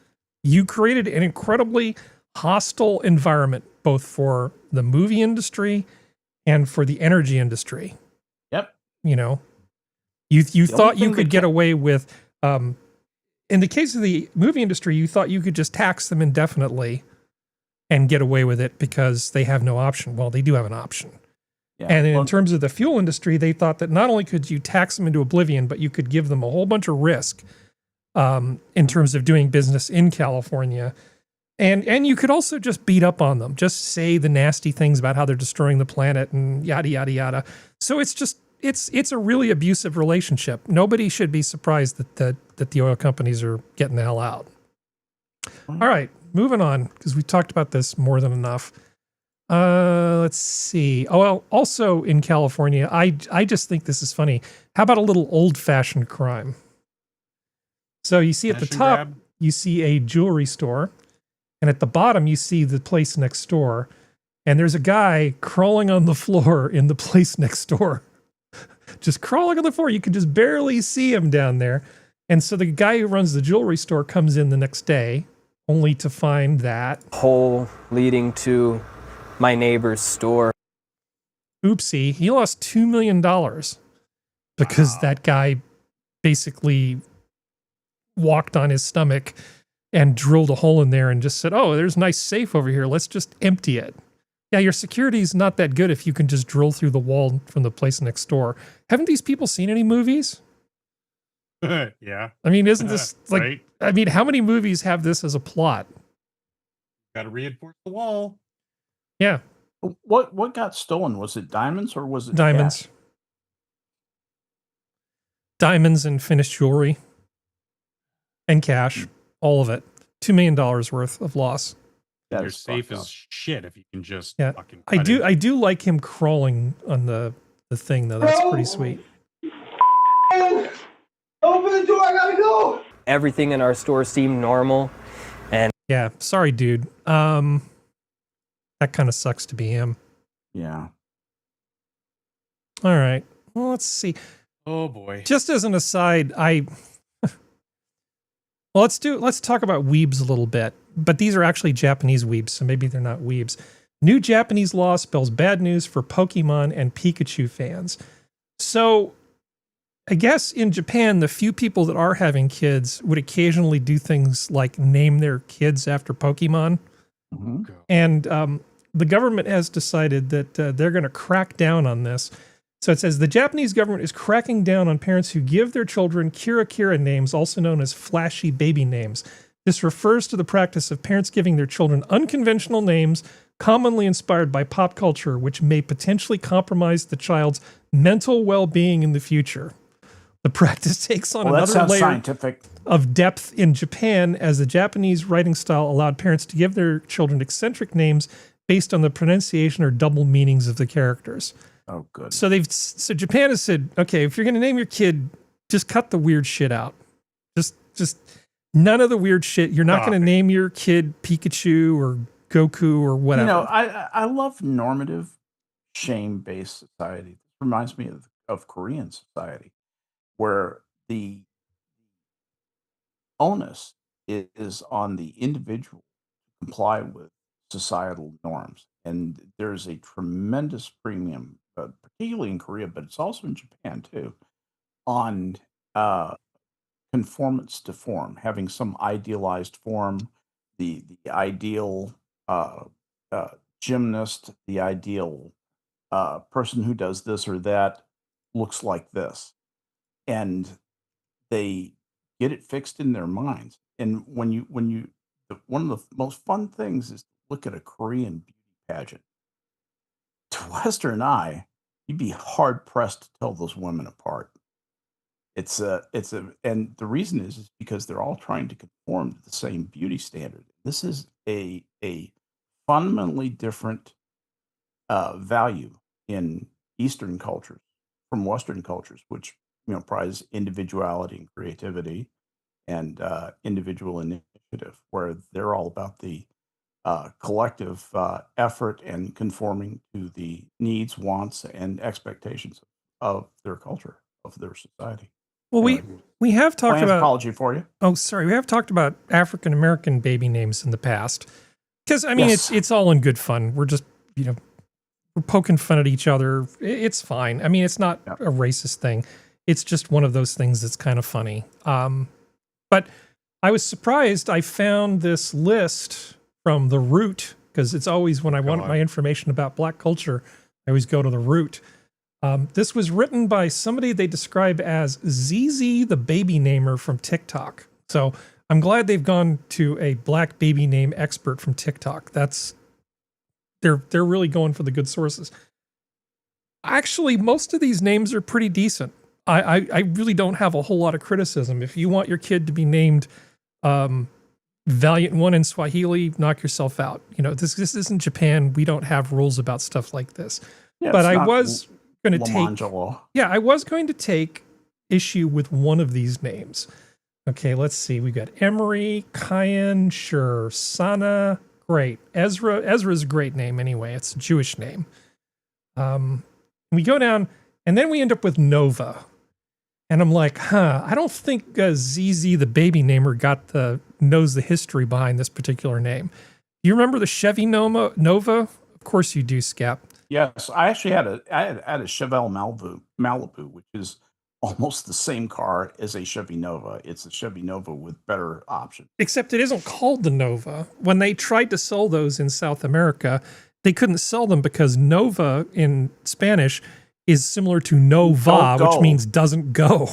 You created an incredibly hostile environment, both for the movie industry and for the energy industry. You know, you The thought only you thing they could get can't- away with. In the case of the movie industry, you thought you could just tax them indefinitely and get away with it because they have no option. Well, they do have an option. Yeah, And in well, terms of the fuel industry, they thought that not only could you tax them into oblivion, but you could give them a whole bunch of risk in terms of doing business in California. And you could also just beat up on them, just say the nasty things about how they're destroying the planet and yada, yada, yada. So it's just, it's a really abusive relationship. Nobody should be surprised that the oil companies are getting the hell out. All right, moving on, because we talked about this more than enough. Let's see. Oh, well, also in California, I just think this is funny. How about a little old-fashioned crime? So you see at the Smash and top, grab? you see a jewelry store, and at the bottom, you see the place next door, and there's a guy crawling on the floor in the place next door. Just crawling on the floor. You can just barely see him down there. And so the guy who runs the jewelry store comes in the next day, only to find that hole leading to my neighbor's store. oopsie, he lost $2 million because that guy basically walked on his stomach and drilled a hole in there and just said, oh, there's a nice safe over here. Let's just empty it. Yeah, your security is not that good if you can just drill through the wall from the place next door. Haven't these people seen any movies? Yeah. I mean, isn't this like, right? I mean, how many movies have this as a plot? Got to reinforce the wall. Yeah, What got stolen? Was it diamonds or was it diamonds. cash? Diamonds and finished jewelry and cash, all of it. $2 million worth of loss. That You're is safe fucked as up. shit if you can just Yeah. fucking. I cut do it. I do like him crawling on the thing though. That's pretty sweet. Open the door, I gotta go! Everything in our store seemed normal. Yeah, sorry, dude. That kind of sucks to be him. Yeah. All right. Well, let's see. Oh boy. Just as an aside, well, let's talk about weebs a little bit. But these are actually Japanese weebs, so maybe they're not weebs. New Japanese law spells bad news for Pokemon and Pikachu fans. So I guess in Japan, the few people that are having kids would occasionally do things like name their kids after Pokemon. Mhm. And the government has decided that they're going to crack down on this. So it says the Japanese government is cracking down on parents who give their children Kira names, also known as flashy baby names. This refers to the practice of parents giving their children unconventional names, commonly inspired by pop culture, which may potentially compromise the child's mental well-being in the future. The practice takes on Well, that another sounds layer scientific. of depth in Japan, as the Japanese writing style allowed parents to give their children eccentric names based on the pronunciation or double meanings of the characters. Oh, good. So Japan has said, okay, if you're going to name your kid, just cut the weird shit out. Just none of the weird shit. You're not going to name your kid Pikachu or Goku or whatever. You know, I love normative, shame-based society. It reminds me of Korean society, where the onus is on the individual to comply with societal norms. And there's a tremendous premium, particularly in Korea, but it's also in Japan too, on conformance to form, having some idealized form, the ideal gymnast, the ideal person who does this or that looks like this. And they get it fixed in their minds. And when you one of the most fun things is to look at a Korean beauty pageant. To Western eye, you'd be hard pressed to tell those women apart. And the reason is because they're all trying to conform to the same beauty standard. This is a fundamentally different value in Eastern cultures from Western cultures, which prize individuality and creativity and individual initiative, where they're all about the collective effort and conforming to the needs, wants, and expectations of their culture, of their society. Well, Anyway, we have talked plans about apology for you. Oh, sorry. We have talked about African American baby names in the past. Because I mean, Yes. it's all in good fun. We're just we're we're poking fun at each other. It's fine. I mean, it's not a racist thing. It's just one of those things that's kind of funny. But I was surprised. I found this list from The Root, because it's always when I want my information about black culture, I always go to The Root. This was written by somebody they describe as ZZ, the baby namer from TikTok. So I'm glad they've gone to a black baby name expert from TikTok. They're really going for the good sources. Actually, most of these names are pretty decent. I really don't have a whole lot of criticism. If you want your kid to be named Valiant One in Swahili, knock yourself out. You know, this isn't Japan. We don't have rules about stuff like this. Yeah, but I was going to take issue with one of these names. Okay, let's see. We got Emery, Cayenne, sure. Sana, great. Ezra's a great name anyway. It's a Jewish name. We go down, and then we end up with Nova. And I'm like, I don't think ZZ, the baby namer, knows the history behind this particular name. You remember the Chevy Nova? Of course you do, Skep. Yes, I actually had a Chevelle Malibu, which is almost the same car as a Chevy Nova. It's a Chevy Nova with better options. Except it isn't called the Nova. When they tried to sell those in South America, they couldn't sell them because Nova in Spanish is similar to Nova, which means doesn't go.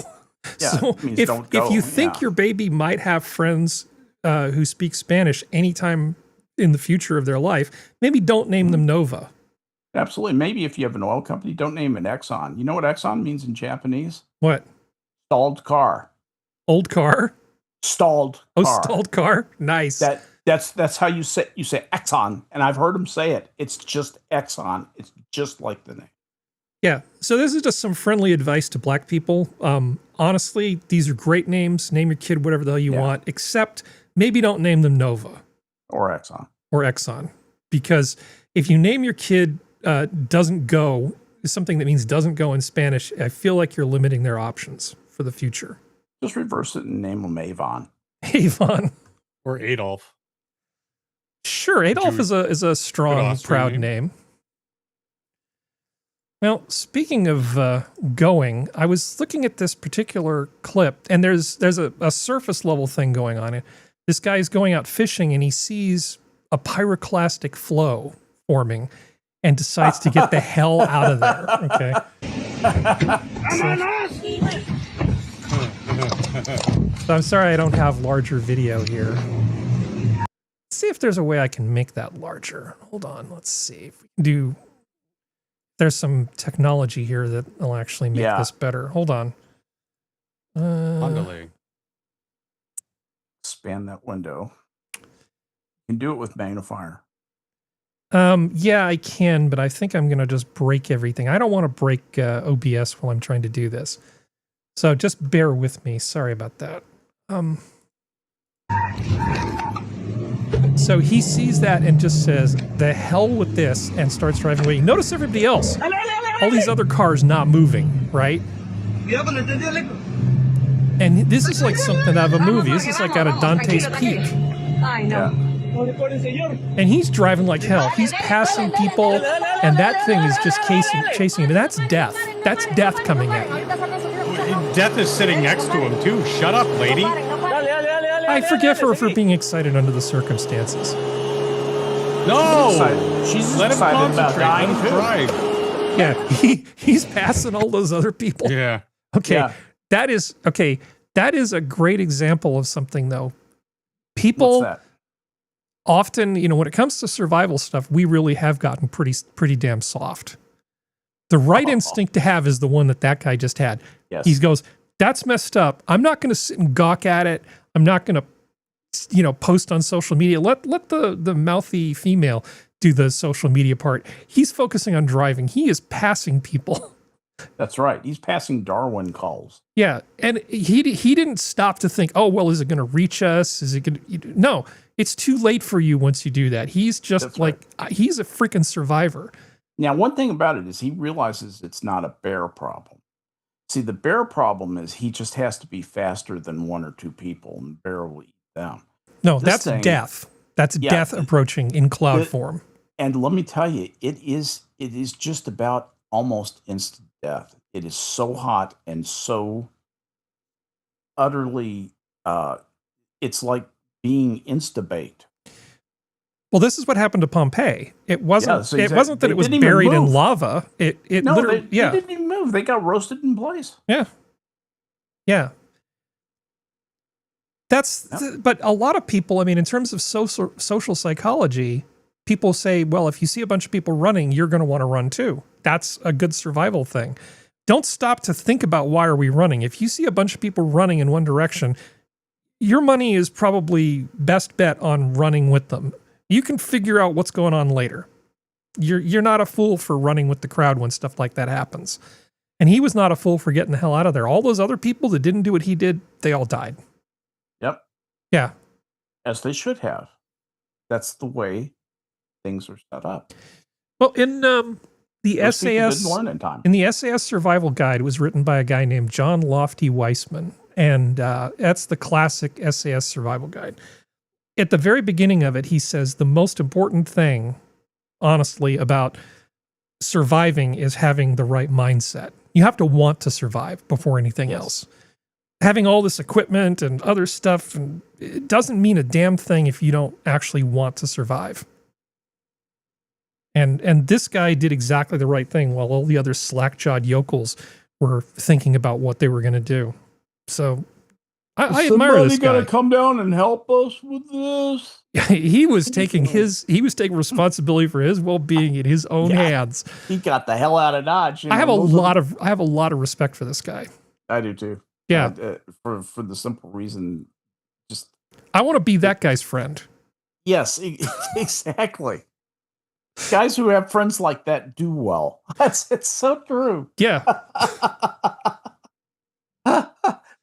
Yeah, so if you think your baby might have friends who speak Spanish anytime in the future of their life, maybe don't name them Nova. Absolutely. Maybe if you have an oil company, don't name it Exxon. You know what Exxon means in Japanese? What? Stalled car. Old car? Stalled car. Oh, stalled car? Nice. That's how you say Exxon, and I've heard them say it. It's just Exxon. It's just like the name. Yeah. So this is just some friendly advice to black people. Honestly, these are great names. Name your kid whatever the hell you want, except maybe don't name them Nova. Or Exxon. Because if you name your kid doesn't go, is something that means doesn't go in Spanish, I feel like you're limiting their options for the future. Just reverse it and name them Avon. Avon. Or Adolf. Sure, Adolf is a strong, proud name. Well, speaking of going, I was looking at this particular clip, and there's a surface level thing going on. This guy's going out fishing, and he sees a pyroclastic flow forming, and decides to get the hell out of there. Okay. So I'm sorry I don't have larger video here. Let's see if there's a way I can make that larger. Hold on. Let's see if we can do. There's some technology here that will actually make this better. Hold on. Expand that window. You can do it with magnifier. Yeah, I can, but I think I'm going to just break everything. I don't want to break OBS while I'm trying to do this. So just bear with me. Sorry about that. So he sees that and just says, the hell with this, and starts driving away. Notice everybody else. All these other cars not moving, right? And this is like something out of a movie. This is like out of Dante's Peak. I know. And he's driving like hell. He's passing people, and that thing is just chasing him. And that's death. That's death coming at you. Death is sitting next to him, too. Shut up, lady. I forgive her for being excited under the circumstances. No! She's Let him concentrate. Let him drive. Yeah, he's passing all those other people. Yeah. Okay, Yeah. that is a great example of something, though. People What's that? often, when it comes to survival stuff, we really have gotten pretty damn soft. The right instinct to have is the one that guy just had. Yes. He goes, that's messed up. I'm not going to sit and gawk at it. I'm not going to, post on social media. Let the mouthy female do the social media part. He's focusing on driving. He is passing people. That's right. He's passing Darwin calls. Yeah, and he didn't stop to think, oh, well, is it going to reach us? Is it going to... No, it's too late for you once you do that. He's just he's a freaking survivor. Now, one thing about it is he realizes it's not a bear problem. See, the bear problem is he just has to be faster than one or two people, and the bear will eat them. No, that's death. That's death approaching in cloud form. And let me tell you, it is just about almost instant death. It is so hot and so utterly, it's like being insta-baked. Well, this is what happened to Pompeii. It wasn't. so It wasn't that they it was didn't even buried in move. lava. It No, literally. they didn't even move. They got roasted in place. Yeah. But a lot of people, I mean, in terms of social psychology, people say, well, if you see a bunch of people running, you're going to want to run too. That's a good survival thing. Don't stop to think about why are we running. If you see a bunch of people running in one direction, your money is probably best bet on running with them. You can figure out what's going on later. You're not a fool for running with the crowd when stuff like that happens. And he was not a fool for getting the hell out of there. All those other people that didn't do what he did, they all died. Yep. Yeah. As they should have. That's the way things are set up. Well, in the Those people SAS, didn't learn in time. in the SAS Survival Guide, it was written by a guy named John Lofty Weissman, and that's the classic SAS Survival Guide. At the very beginning of it, he says the most important thing, honestly, about surviving is having the right mindset. You have to want to survive before anything else. Having all this equipment and other stuff, and it doesn't mean a damn thing if you don't actually want to survive. And this guy did exactly the right thing while all the other slack-jawed yokels were thinking about what they were going to do. So I admire this guy. Somebody got to come down and help us with this. He was taking responsibility for his well-being in his own hands. He got the hell out of Dodge. I have a lot of respect for this guy. I do too. Yeah. For the simple reason, just I want to be that guy's friend. yes, exactly. Guys who have friends like that do well. It's so true. Yeah.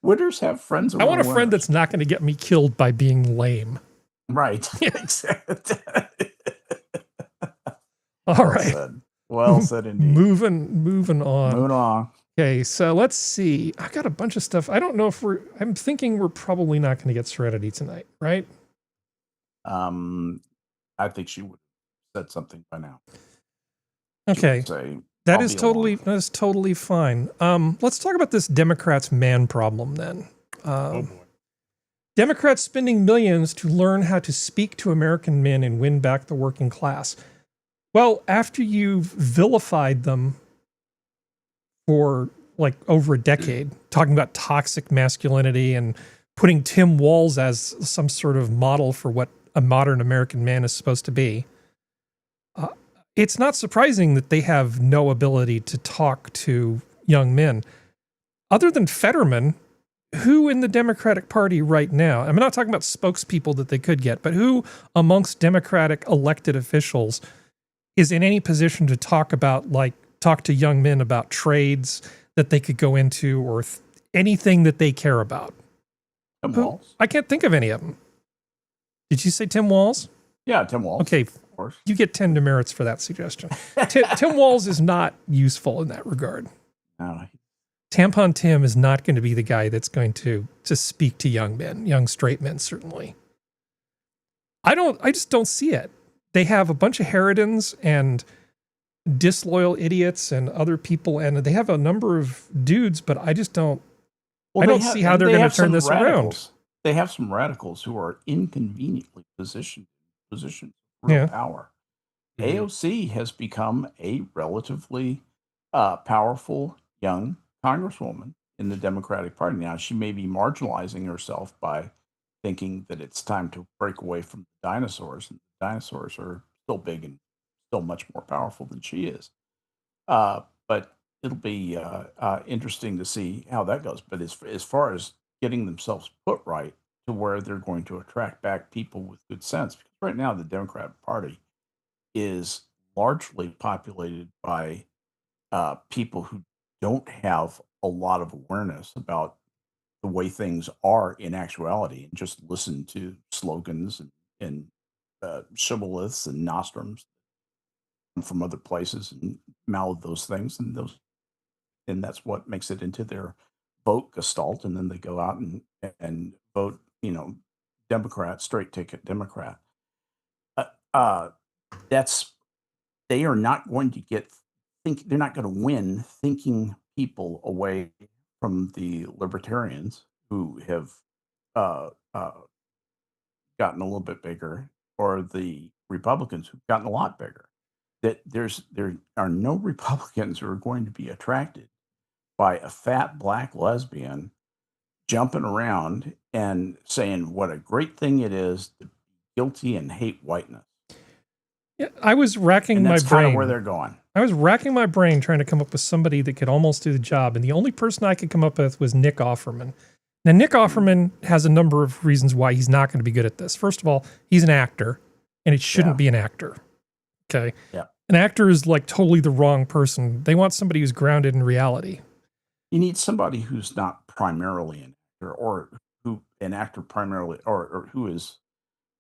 Winners have friends. I want a friend that's not going to get me killed by being lame. Right. All right. Well said indeed. Moving on. Moving on. Okay, so let's see. I got a bunch of stuff. I don't know if I'm thinking we're probably not going to get Serenity tonight, right? I think she would have said something by now. Okay. Say, that is totally fine. Let's talk about this Democrats' man problem then. Oh boy. Democrats spending millions to learn how to speak to American men and win back the working class. Well, after you've vilified them for like over a decade, talking about toxic masculinity and putting Tim Walz as some sort of model for what a modern American man is supposed to be, it's not surprising that they have no ability to talk to young men. Other than Fetterman, who in the Democratic Party right now, I'm not talking about spokespeople that they could get, but who amongst Democratic elected officials is in any position to talk to young men about trades that they could go into or anything that they care about? Tim Walz. I can't think of any of them. Did you say Tim Walz? Yeah, Tim Walz. Okay, of course. You get 10 demerits for that suggestion. Tim Walz is not useful in that regard. No. Tampon Tim is not going to be the guy that's going to speak to young men, young straight men, certainly. I just don't see it. They have a bunch of harridans and disloyal idiots and other people, and they have a number of dudes, but I just don't. I don't see how they're going to turn this around. They have some radicals who are inconveniently positioned for power. Mm-hmm. AOC has become a relatively powerful young congresswoman in the Democratic Party. Now, she may be marginalizing herself by thinking that it's time to break away from the dinosaurs, and the dinosaurs are still big and still much more powerful than she is. But it'll be interesting to see how that goes. But as far as getting themselves put right to where they're going to attract back people with good sense, because right now the Democratic Party is largely populated by people who don't have a lot of awareness about the way things are in actuality, and just listen to slogans and shibboleths and nostrums from other places and mouth those things, and that's what makes it into their vote gestalt, and then they go out and vote, Democrat, straight ticket Democrat. That's they are not going to they're not going to win thinking people away from the libertarians who have uh, uh, gotten a little bit bigger, or the Republicans who've gotten a lot bigger. That there are no Republicans who are going to be attracted by a fat black lesbian jumping around and saying what a great thing it is to be guilty and hate whiteness. Yeah, I was racking And my that's kind brain. of where they're going. I was racking my brain trying to come up with somebody that could almost do the job, and the only person I could come up with was Nick Offerman. Now, Nick Offerman has a number of reasons why he's not going to be good at this. First of all, he's an actor, and it shouldn't be an actor. Okay? Yeah. An actor is like totally the wrong person. They want somebody who's grounded in reality. You need somebody who's not primarily an actor, or primarily, or who has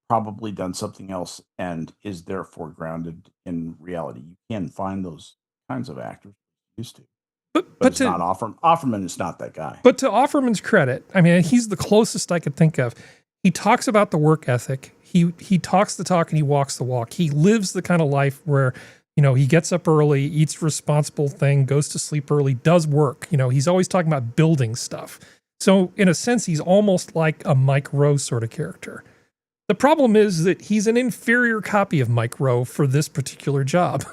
probably done something else and is therefore grounded in reality. You can find those kinds of actors used to. But it's not Offerman. Offerman is not that guy. But to Offerman's credit, I mean, he's the closest I could think of. He talks about the work ethic. He talks the talk and he walks the walk. He lives the kind of life where, you know, he gets up early, eats responsible thing, goes to sleep early, does work. You know, he's always talking about building stuff. So in a sense, he's almost like a Mike Rowe sort of character. The problem is that he's an inferior copy of Mike Rowe for this particular job.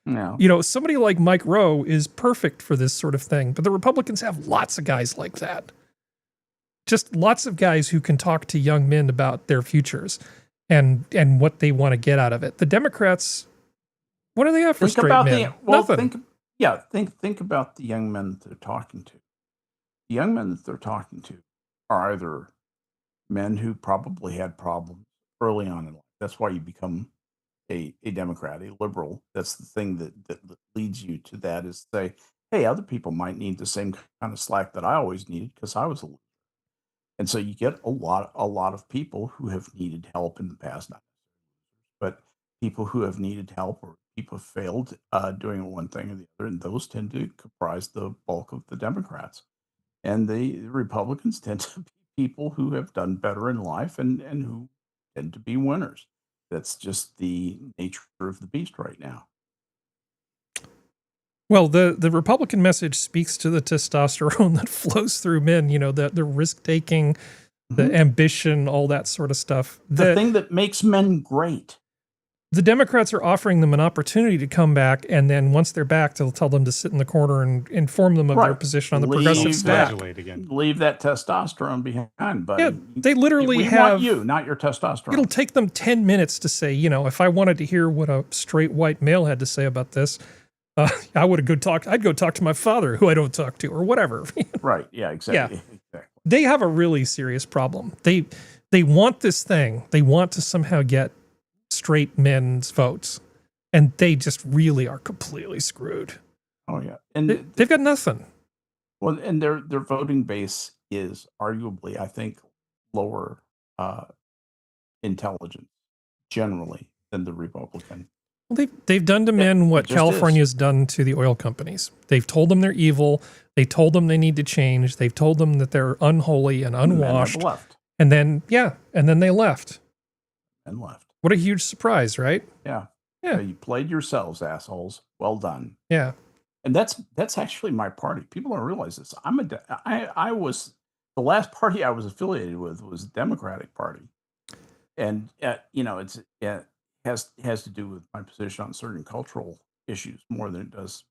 No. You know, somebody like Mike Rowe is perfect for this sort of thing, but the Republicans have lots of guys like that. Just lots of guys who can talk to young men about their futures and what they want to get out of it. The Democrats, what do they have for straight men? Nothing. Think about the young men that they're talking to. The young men that they're talking to are either men who probably had problems early on in life. That's why you become a Democrat, a liberal. That's the thing that leads you to that, is say, hey, other people might need the same kind of slack that I always needed because I was a loser. And so you get a lot of people who have needed help in the past, not but people who have needed help, or people have failed doing one thing or the other, and those tend to comprise the bulk of the Democrats. And the Republicans tend to be people who have done better in life and who tend to be winners. That's just the nature of the beast right now. Well, the Republican message speaks to the testosterone that flows through men, you know, the risk-taking, the ambition, all that sort of stuff. The thing that makes men great. The Democrats are offering them an opportunity to come back, and then once they're back, they'll tell them to sit in the corner and inform them of their position on the progressive stack. Leave that testosterone behind, buddy. Yeah, they literally we have... want you, not your testosterone. It'll take them 10 minutes to say, you know, if I wanted to hear what a straight white male had to say about this, I'd go talk to my father, who I don't talk to, or whatever. Right, yeah, exactly. Yeah. Exactly. They have a really serious problem. They want this thing. They want to somehow get straight men's votes, and they just really are completely screwed. Oh yeah, and they've got nothing. Well, and their voting base is arguably, I think, lower intelligence generally than the Republican. Well, they've done to men what California's done to the oil companies. They've told them they're evil. They told them they need to change. They've told them that they're unholy and unwashed. And then they left. And left. What a huge surprise, right? Yeah. Yeah. You played yourselves, assholes. Well done. Yeah. And that's actually my party. People don't realize this. I was the last party I was affiliated with was the Democratic Party, and you know, it has to do with my position on certain cultural issues more than it does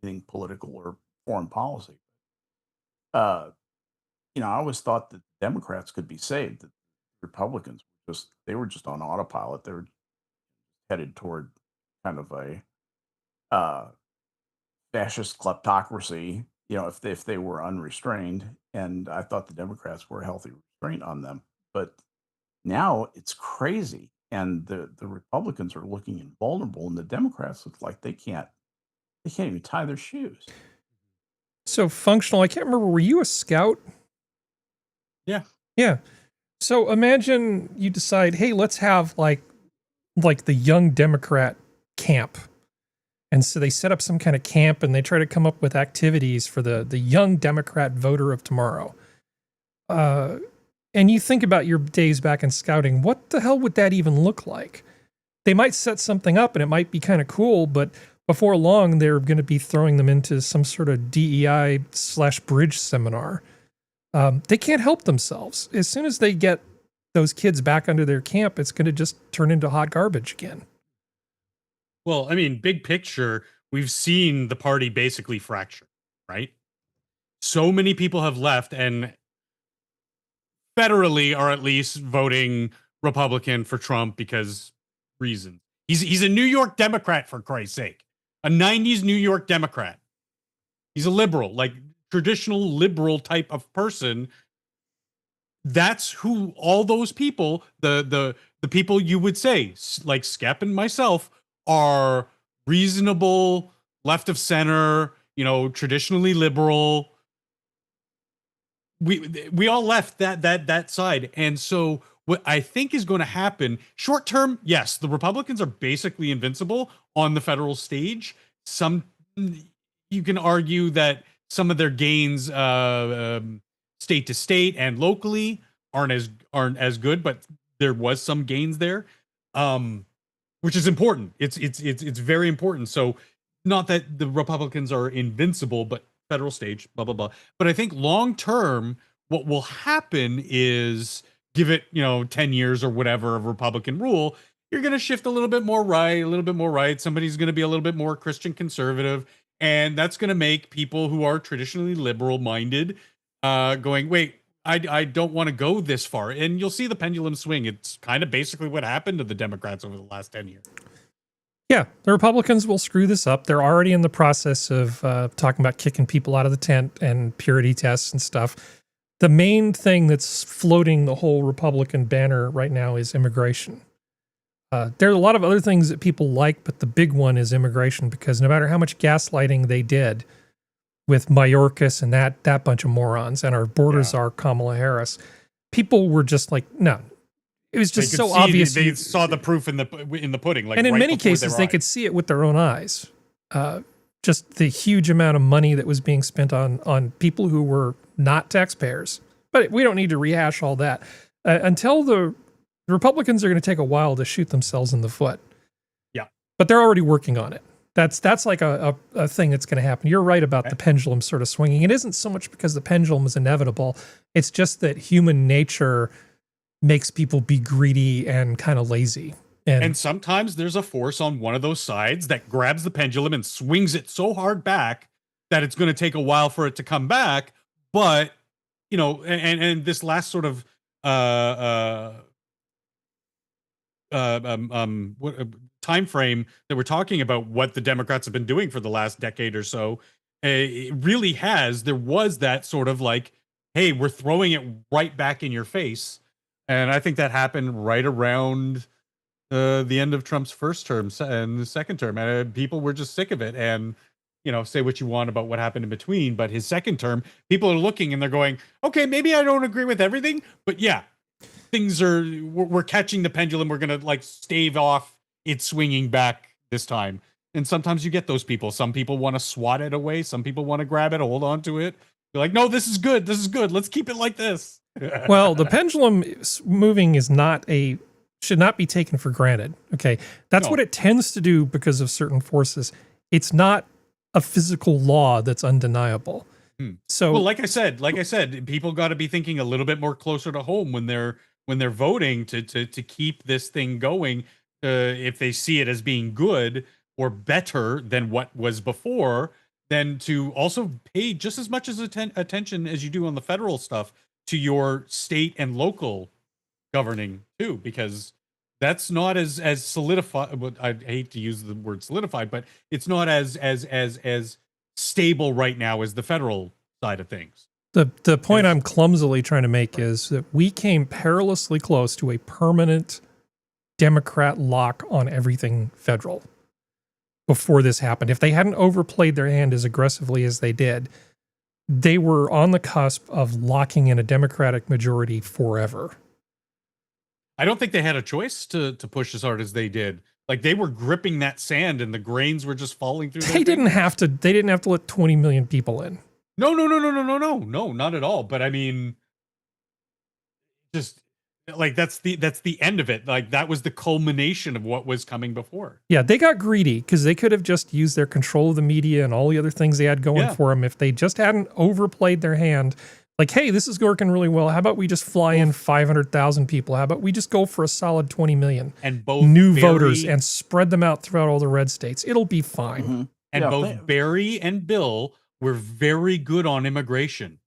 anything political or foreign policy. You know, I always thought that Democrats could be saved. That Republicans they were just on autopilot. They were headed toward kind of a fascist kleptocracy, you know, if they were unrestrained. And I thought the Democrats were a healthy restraint on them. But now it's crazy. And the Republicans are looking invulnerable, and the Democrats look like they can't even tie their shoes. So functional, I can't remember, were you a scout? Yeah. Yeah. So imagine you decide, hey, let's have like the young Democrat camp. And so they set up some kind of camp and they try to come up with activities for the young Democrat voter of tomorrow. And you think about your days back in scouting, what the hell would that even look like? they might set something up and it might be kind of cool, but before long, they're going to be throwing them into some sort of DEI/bridge seminar. They can't help themselves. As soon as they get those kids back under their camp, it's going to just turn into hot garbage again. Well, I mean, big picture, we've seen the party basically fracture, right? So many people have left and federally are at least voting Republican for Trump because reasons. He's a New York Democrat, for Christ's sake. A 90s New York Democrat. He's a liberal, like traditional liberal type of person. That's who all those people, the people you would say, like Skep and myself, are reasonable, left of center, traditionally liberal. We all left that side. And so what I think is going to happen short term, yes, the Republicans are basically invincible on the federal stage. You can argue that some of their gains state to state and locally aren't as good, but there was some gains there, which is important. It's very important. So not that the Republicans are invincible, but federal stage, blah, blah, blah. But I think long term, what will happen is give it, 10 years or whatever of Republican rule, you're going to shift a little bit more right. Somebody's going to be a little bit more Christian conservative. And that's going to make people who are traditionally liberal minded going, wait, I don't want to go this far. And you'll see the pendulum swing. It's kind of basically what happened to the Democrats over the last 10 years. Yeah, the Republicans will screw this up. They're already in the process of talking about kicking people out of the tent and purity tests and stuff. The main thing that's floating the whole Republican banner right now is immigration. There are a lot of other things that people like, but the big one is immigration, because no matter how much gaslighting they did with Mayorkas and that bunch of morons and our borders are Kamala Harris, people were just like, no. It was just so obvious. They saw the proof in the pudding. Like, and in right many cases, they could see it with their own eyes. Just the huge amount of money that was being spent on people who were not taxpayers. But we don't need to rehash all that. Until the Republicans are going to take a while to shoot themselves in the foot. Yeah. But they're already working on it. That's like a thing that's going to happen. You're right about the pendulum sort of swinging. It isn't so much because the pendulum is inevitable. It's just that human nature makes people be greedy and kind of lazy. And sometimes there's a force on one of those sides that grabs the pendulum and swings it so hard back that it's going to take a while for it to come back. But, and this last sort of time frame that we're talking about, what the Democrats have been doing for the last decade or so, it really there was that sort of like, hey, we're throwing it right back in your face. And I think that happened right around the end of Trump's first term and the second term. And people were just sick of it. And, say what you want about what happened in between. But his second term, people are looking and they're going, okay, maybe I don't agree with everything. But yeah, we're catching the pendulum. We're going to stave off it swinging back this time. And sometimes you get those people. Some people want to swat it away. Some people want to grab it, hold on to it. They're like, no, this is good. This is good. Let's keep it like this. Well, the pendulum moving should not be taken for granted. Okay. That's what it tends to do because of certain forces. It's not a physical law that's undeniable. So, well, like I said, people got to be thinking a little bit more closer to home when they're voting to keep this thing going. If they see it as being good or better than what was before, then to also pay just as much attention as you do on the federal stuff to your state and local governing too, because that's not as solidified. I hate to use the word solidified, but it's not as stable right now as the federal side of things. The point I'm clumsily trying to make is that we came perilously close to a permanent Democrat lock on everything federal before this happened. If they hadn't overplayed their hand as aggressively as they did, they were on the cusp of locking in a Democratic majority forever. I don't think they had a choice to push as hard as they did. Like, they were gripping that sand and the grains were just falling through. They didn't have to let 20 million people in. No, not at all. But I mean, just Like that's the end of it. Like that was the culmination of what was coming before. Yeah, they got greedy because they could have just used their control of the media and all the other things they had going for them if they just hadn't overplayed their hand. Like, hey, this is working really well. How about we just fly in 500,000 people? How about we just go for a solid 20 million and both new voters and spread them out throughout all the red states? It'll be fine. Mm-hmm. And both Barry and Bill were very good on immigration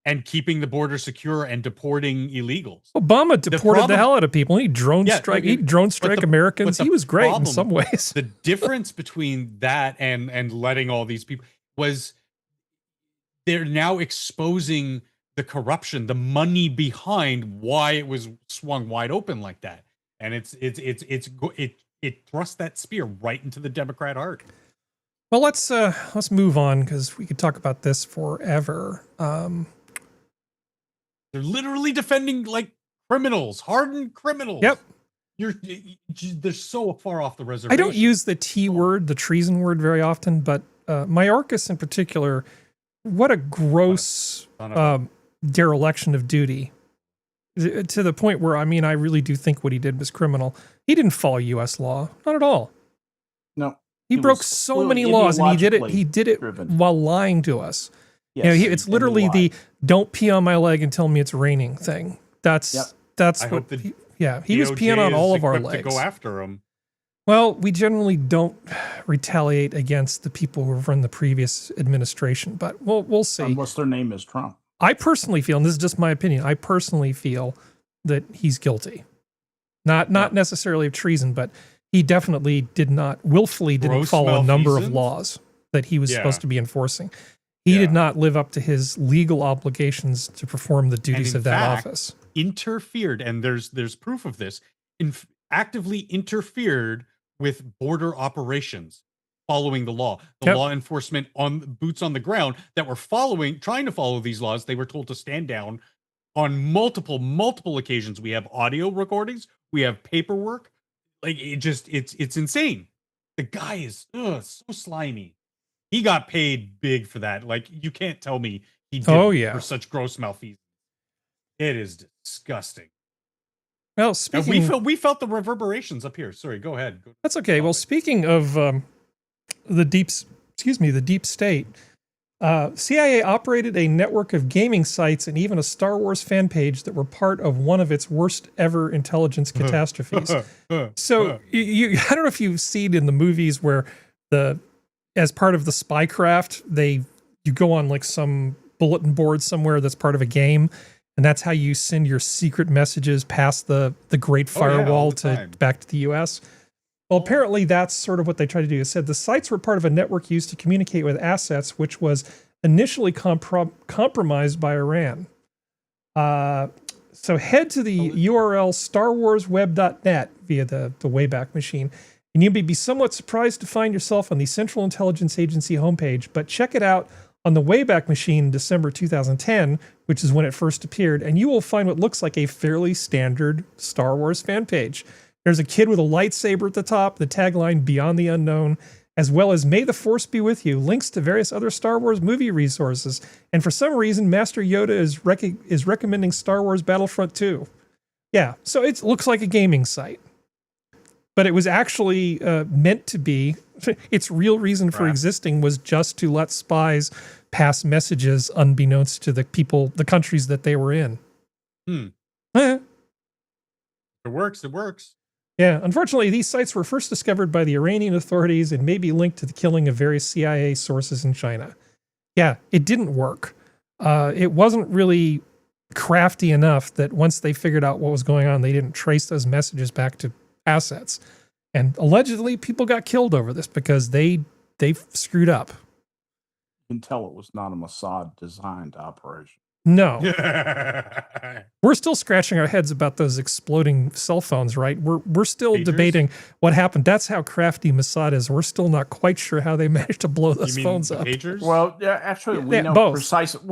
and keeping the border secure and deporting illegals. Obama deported the hell out of people. He drone strike Americans. He was great in some ways. The difference between that and letting all these people was they're now exposing the corruption, the money behind why it was swung wide open like that. And it thrust that spear right into the Democrat heart. Well, let's move on because we could talk about this forever. They're literally defending like criminals, hardened criminals. Yep. They're so far off the reservation. I don't use the T word, the treason word, very often, but Mayorkas in particular, what a gross dereliction of duty. To the point where, I mean, I really do think what he did was criminal. He didn't follow U.S. law, not at all. No, he broke so many laws, and he did it while lying to us. Yes, you know, it's literally the "don't pee on my leg and tell me it's raining" thing. That's what. He was peeing on all of our legs. To go after him. Well, we generally don't retaliate against the people who run the previous administration, but we'll see. Unless their name is Trump. I personally feel, and this is just my opinion, I personally feel that he's guilty. Not necessarily of treason, but he definitely willfully didn't follow a number of laws that he was supposed to be enforcing. He did not live up to his legal obligations to perform the duties of that office. Interfered, and there's proof of this, actively interfered with border operations following the law. The law enforcement on boots on the ground that were trying to follow these laws, they were told to stand down on multiple occasions. We have audio recordings, we have paperwork. Like it's insane. The guy is so slimy. He got paid big for that. Like you can't tell me he did for such gross malfeasance. It is disgusting. Well, we felt the reverberations up here. Sorry, go ahead. That's okay. Well, speaking of the deep state, CIA operated a network of gaming sites and even a Star Wars fan page that were part of one of its worst ever intelligence catastrophes. So I don't know if you've seen in the movies where as part of the spycraft, you go on like some bulletin board somewhere that's part of a game, and that's how you send your secret messages past the Great Firewall back to the US. Well, apparently that's sort of what they tried to do. It said the sites were part of a network used to communicate with assets, which was initially compromised by Iran. So head to the URL starwarsweb.net via the Wayback Machine, and you may be somewhat surprised to find yourself on the Central Intelligence Agency homepage, but check it out on the Wayback Machine in December 2010, which is when it first appeared, and you will find what looks like a fairly standard Star Wars fan page. There's a kid with a lightsaber at the top, the tagline Beyond the Unknown, as well as May the Force Be With You, links to various other Star Wars movie resources, and for some reason, Master Yoda is recommending Star Wars Battlefront 2. Yeah, so it looks like a gaming site. But it was actually meant to be, its real reason for existing was just to let spies pass messages unbeknownst to the countries that they were in. It works. Yeah, unfortunately, these sites were first discovered by the Iranian authorities and may be linked to the killing of various CIA sources in China. Yeah, it didn't work. It wasn't really crafty enough that once they figured out what was going on, they didn't trace those messages back to assets. And allegedly, people got killed over this because they screwed up. You can tell it was not a MotZ designed operation. No. We're still scratching our heads about those exploding cell phones, right? We're still debating what happened. That's how crafty MotZ is. We're still not quite sure how they managed to blow those phones up. Pagers? Well, yeah, actually, we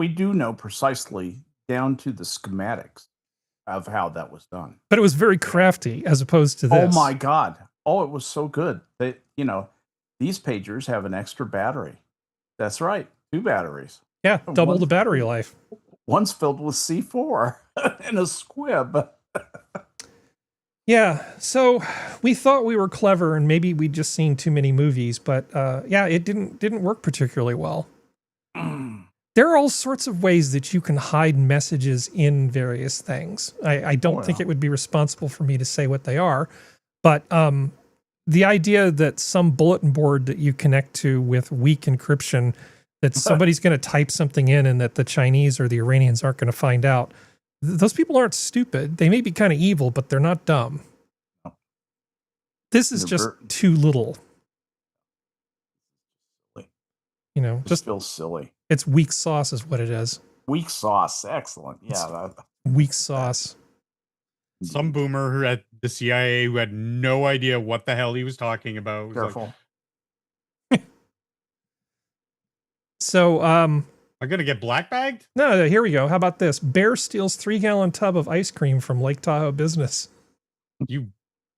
do know precisely down to the schematics of how that was done. But it was very crafty as opposed to this. Oh my God. Oh, it was so good. These pagers have an extra battery. That's right. 2 batteries. Yeah, double the battery life. One's filled with C4. and a squib. Yeah, so we thought we were clever and maybe we'd just seen too many movies, but yeah, it didn't work particularly well. There are all sorts of ways that you can hide messages in various things. I don't think it would be responsible for me to say what they are, but the idea that some bulletin board that you connect to with weak encryption, that somebody's going to type something in and that the Chinese or the Iranians aren't going to find out, those people aren't stupid. They may be kind of evil, but they're not dumb. This is just too little. You know, just feels silly. It's weak sauce is what it is. Weak sauce. Excellent. Yeah. Weak sauce. Some boomer who at the CIA who had no idea what the hell he was talking about. Was Careful. Like, so, I'm going to get black bagged? No, here we go. How about this? Bear steals 3-gallon tub of ice cream from Lake Tahoe business.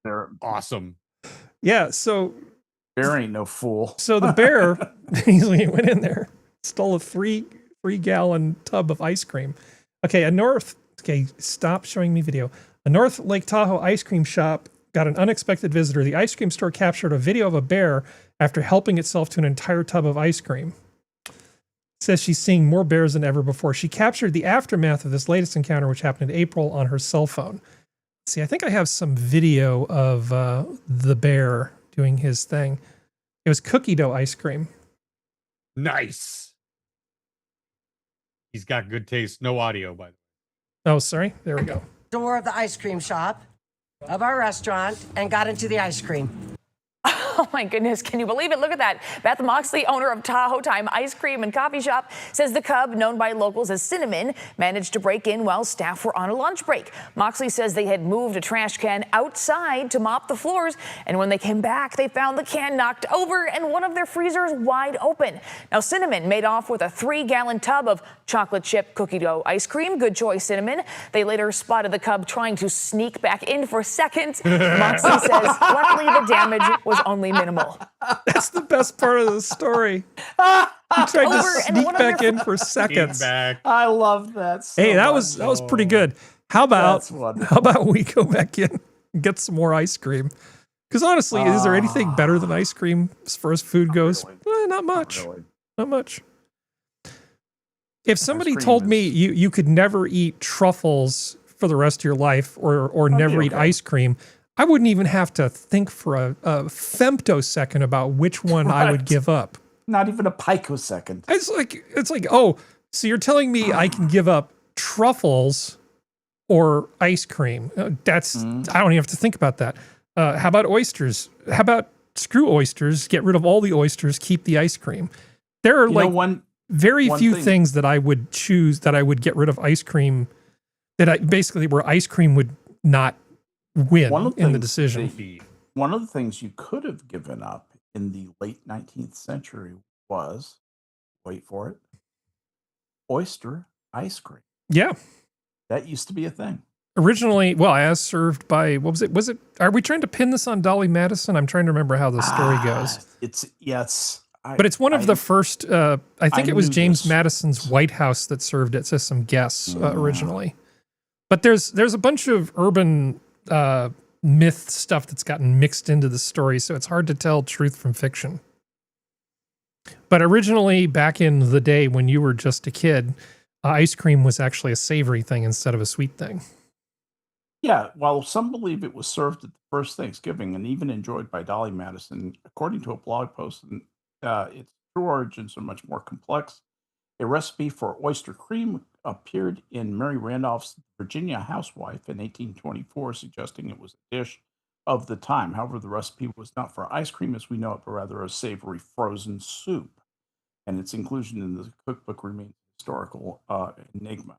They're awesome. Yeah, so... Bear ain't no fool. So the bear easily went in there, stole a 3-gallon tub of ice cream. Okay, stop showing me video. A North Lake Tahoe ice cream shop got an unexpected visitor. The ice cream store captured a video of a bear after helping itself to an entire tub of ice cream. Says she's seeing more bears than ever before. She captured the aftermath of this latest encounter, which happened in April, on her cell phone. See, I think I have some video of the bear doing his thing. It was cookie dough ice cream. Nice. He's got good taste. No audio, by the way. Oh, sorry. There we go. Door of the ice cream shop of our restaurant and got into the ice cream. Oh my goodness, can you believe it? Look at that. Beth Moxley, owner of Tahoe Time Ice Cream and Coffee Shop, says the cub, known by locals as Cinnamon, managed to break in while staff were on a lunch break. Moxley says they had moved a trash can outside to mop the floors, and when they came back, they found the can knocked over and one of their freezers wide open. Now, Cinnamon made off with a 3-gallon tub of chocolate chip cookie dough ice cream. Good choice, Cinnamon. They later spotted the cub trying to sneak back in for a second. Moxley says, luckily the damage was only minimal. That's the best part of the story. He tried to sneak back in for seconds. I love that. So hey, that was pretty good. How about we go back in and get some more ice cream? Because honestly, is there anything better than ice cream as far as food goes? Really. Not much. Not much. If somebody told me you could never eat truffles for the rest of your life or never eat ice cream, I wouldn't even have to think for a femtosecond about which one I would give up. Not even a picosecond. It's like, oh, so you're telling me I can give up truffles or ice cream? I don't even have to think about that. How about oysters? How about screw oysters? Get rid of all the oysters, keep the ice cream. There are very few things that I would choose that I would get rid of ice cream where ice cream would not win in the decision. One of the things you could have given up in the late 19th century was, wait for it, oyster ice cream. Yeah. That used to be a thing. Originally, well, as served by, what was it? Was it, are we trying to pin this on Dolly Madison? I'm trying to remember how the story goes. But it's one of the first, I think it was James Madison's White House that served it to some guests originally. But there's a bunch of urban myth stuff that's gotten mixed into the story, so it's hard to tell truth from fiction. But originally, back in the day when you were just a kid, ice cream was actually a savory thing instead of a sweet thing. Yeah, while some believe it was served at the first Thanksgiving and even enjoyed by Dolly Madison, according to a blog post, its true origins are much more complex. A recipe for oyster cream appeared in Mary Randolph's Virginia Housewife in 1824, suggesting it was a dish of the time. However, the recipe was not for ice cream as we know it, but rather a savory frozen soup. And its inclusion in the cookbook remains a historical enigma.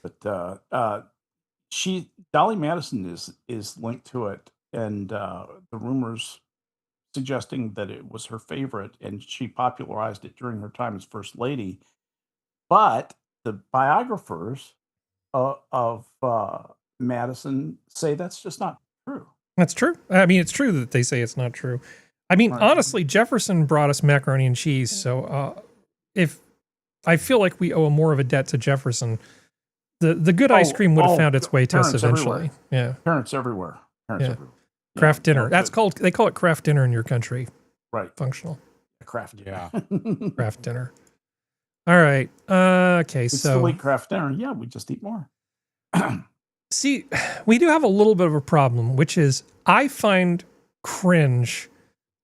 But Dolly Madison is linked to it, and the rumors suggesting that it was her favorite, and she popularized it during her time as First Lady. But the biographers of Madison say that's just not true. That's true. I mean, it's true that they say it's not true. I mean, honestly, Jefferson brought us macaroni and cheese, so if I feel like we owe more of a debt to Jefferson The good ice cream would have found its way to us parents eventually. everywhere. Yeah. Parents everywhere. Parents Yeah. everywhere. Craft dinner. no, That's good. they call it craft dinner in your country. Right. Functional. Craft. Yeah. Craft dinner. All right. Okay. We So still eat craft dinner. Yeah, we just eat more. see, we do have a little bit of a problem, which is I find cringe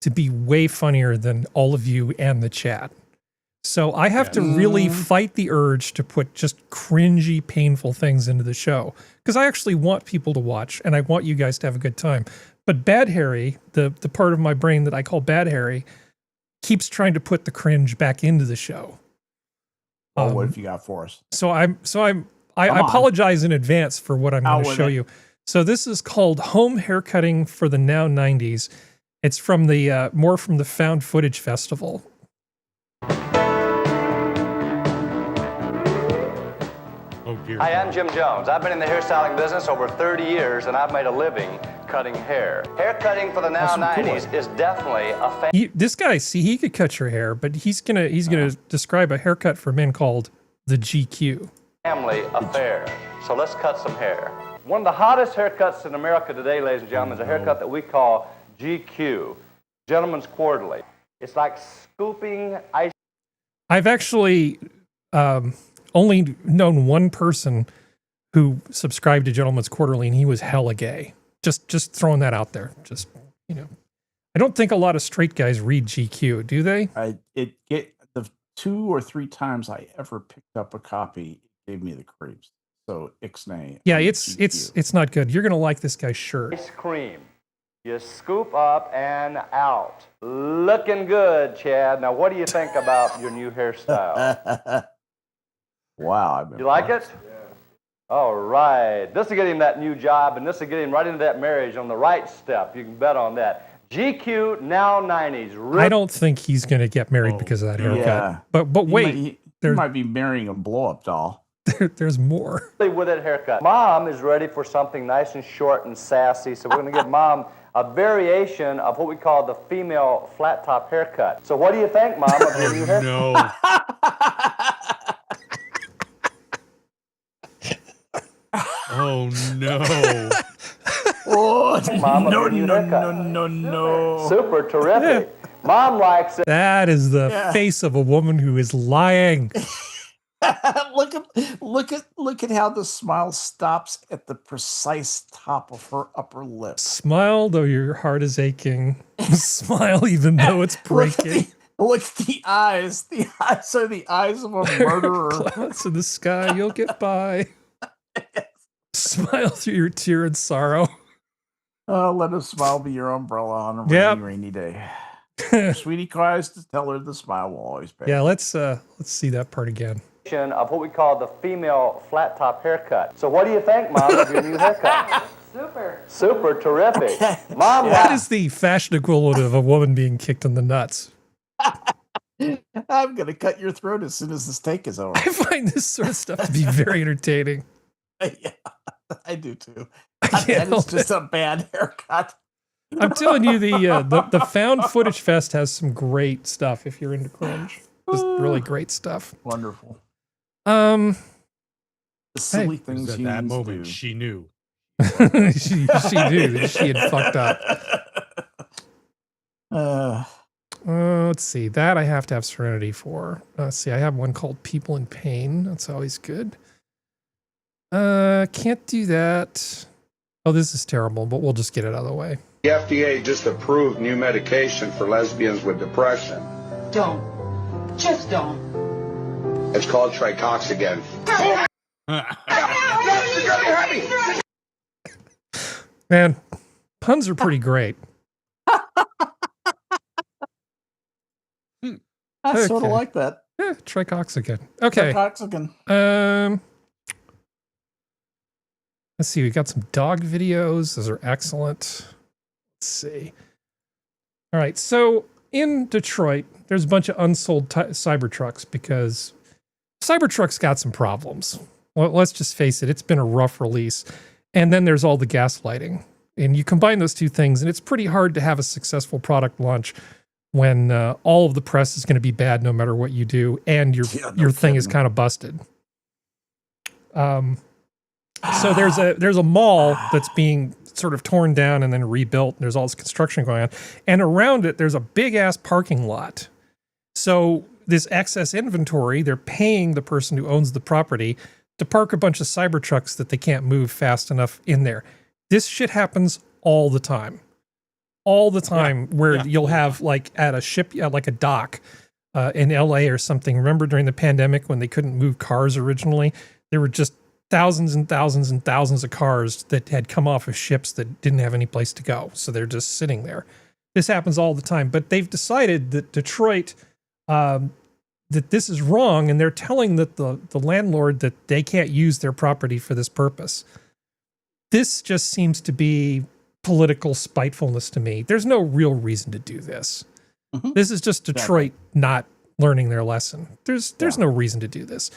to be way funnier than all of you and the chat. So I have to really fight the urge to put just cringy, painful things into the show because I actually want people to watch and I want you guys to have a good time. But Bad Harry, the part of my brain that I call Bad Harry, keeps trying to put the cringe back into the show. Oh, what have you got for us? I apologize in advance for what I'm going to show you. So this is called Home Haircutting for the Now 90s. It's from the more from the Found Footage Festival. Hi, I'm Jim Jones. I've been in the hairstyling business over 30 years, and I've made a living cutting hair. Haircutting for the now 90s is definitely a This guy, see, he could cut your hair, but he's gonna describe a haircut for men called the GQ. family affair. So let's cut some hair. One of the hottest haircuts in America today, ladies and gentlemen, is a haircut that we call GQ, Gentleman's Quarterly. It's like scooping ice. I've actually only known one person who subscribed to Gentleman's Quarterly, and he was hella gay. Just throwing that out there. Just, you know, I don't think a lot of straight guys read GQ, do they? The 2 or 3 times I ever picked up a copy, it gave me the creeps. So ixnay. Yeah, it's not good. You're gonna like this guy's shirt. Ice cream. You scoop up and out. Looking good, Chad. Now, what do you think about your new hairstyle? Wow. You like it? Yeah. All right. This will get him that new job, and this will get him right into that marriage on the right step. You can bet on that. GQ, now 90s. I don't think he's going to get married because of that haircut. Yeah. But wait. He might be marrying a blow-up doll. There's more. With that haircut. Mom is ready for something nice and short and sassy, so we're going to give Mom a variation of what we call the female flat top haircut. So what do you think, Mom, of your new haircut? No. Oh no! Oh, Mom, no. Super terrific. Mom likes it. That is the face of a woman who is lying. Look at how the smile stops at the precise top of her upper lip. Smile though your heart is aching. Smile even though it's breaking. Look at the eyes. The eyes are the eyes of a murderer. Clouds in the sky, you'll get by. Smile through your tear and sorrow. Let a smile be your umbrella on a rainy day. Sweetie cries to tell her the smile will always pay. Yeah, let's see that part again. Of what we call the female flat top haircut. So what do you think, Mom, of your new haircut? Super terrific. Mom, that is the fashion equivalent of a woman being kicked in the nuts. I'm gonna cut your throat as soon as this take is over. I find this sort of stuff to be very entertaining. Yeah, I do too. That is just a bad haircut. I'm telling you, the Found Footage Fest has some great stuff if you're into cringe. Just really great stuff. Wonderful. The silly things at that moment do. She knew. she knew that she had fucked up. Let's see. That I have to have Serenity for. Let's see. I have one called People in Pain. That's always good. Can't do that. Oh, this is terrible, but we'll just get it out of the way. The FDA just approved new medication for lesbians with depression. Just don't. It's called Tricoxagen. Man, puns are pretty great. I sort of like that. Yeah, Tricoxagen. Okay. Tricoxagen. Let's see. We got some dog videos. Those are excellent. Let's see. All right. So in Detroit, there's a bunch of unsold Cybertrucks because Cybertruck's got some problems. Well, let's just face it. It's been a rough release. And then there's all the gaslighting. And you combine those two things, and it's pretty hard to have a successful product launch when all of the press is going to be bad no matter what you do, and your thing is kind of busted. So there's a mall that's being sort of torn down and then rebuilt. There's all this construction going on, and around it there's a big ass parking lot. So this excess inventory, they're paying the person who owns the property to park a bunch of Cybertrucks that they can't move fast enough in there. This shit happens all the time. All the time, where you'll have like at a ship, like a dock in LA or something. Remember during the pandemic when they couldn't move cars originally? There were just thousands and thousands and thousands of cars that had come off of ships that didn't have any place to go. So they're just sitting there. This happens all the time. But they've decided that Detroit, that this is wrong, and they're telling that the landlord that they can't use their property for this purpose. This just seems to be political spitefulness to me. There's no real reason to do this. This is just Detroit not learning their lesson. There's no reason to do this.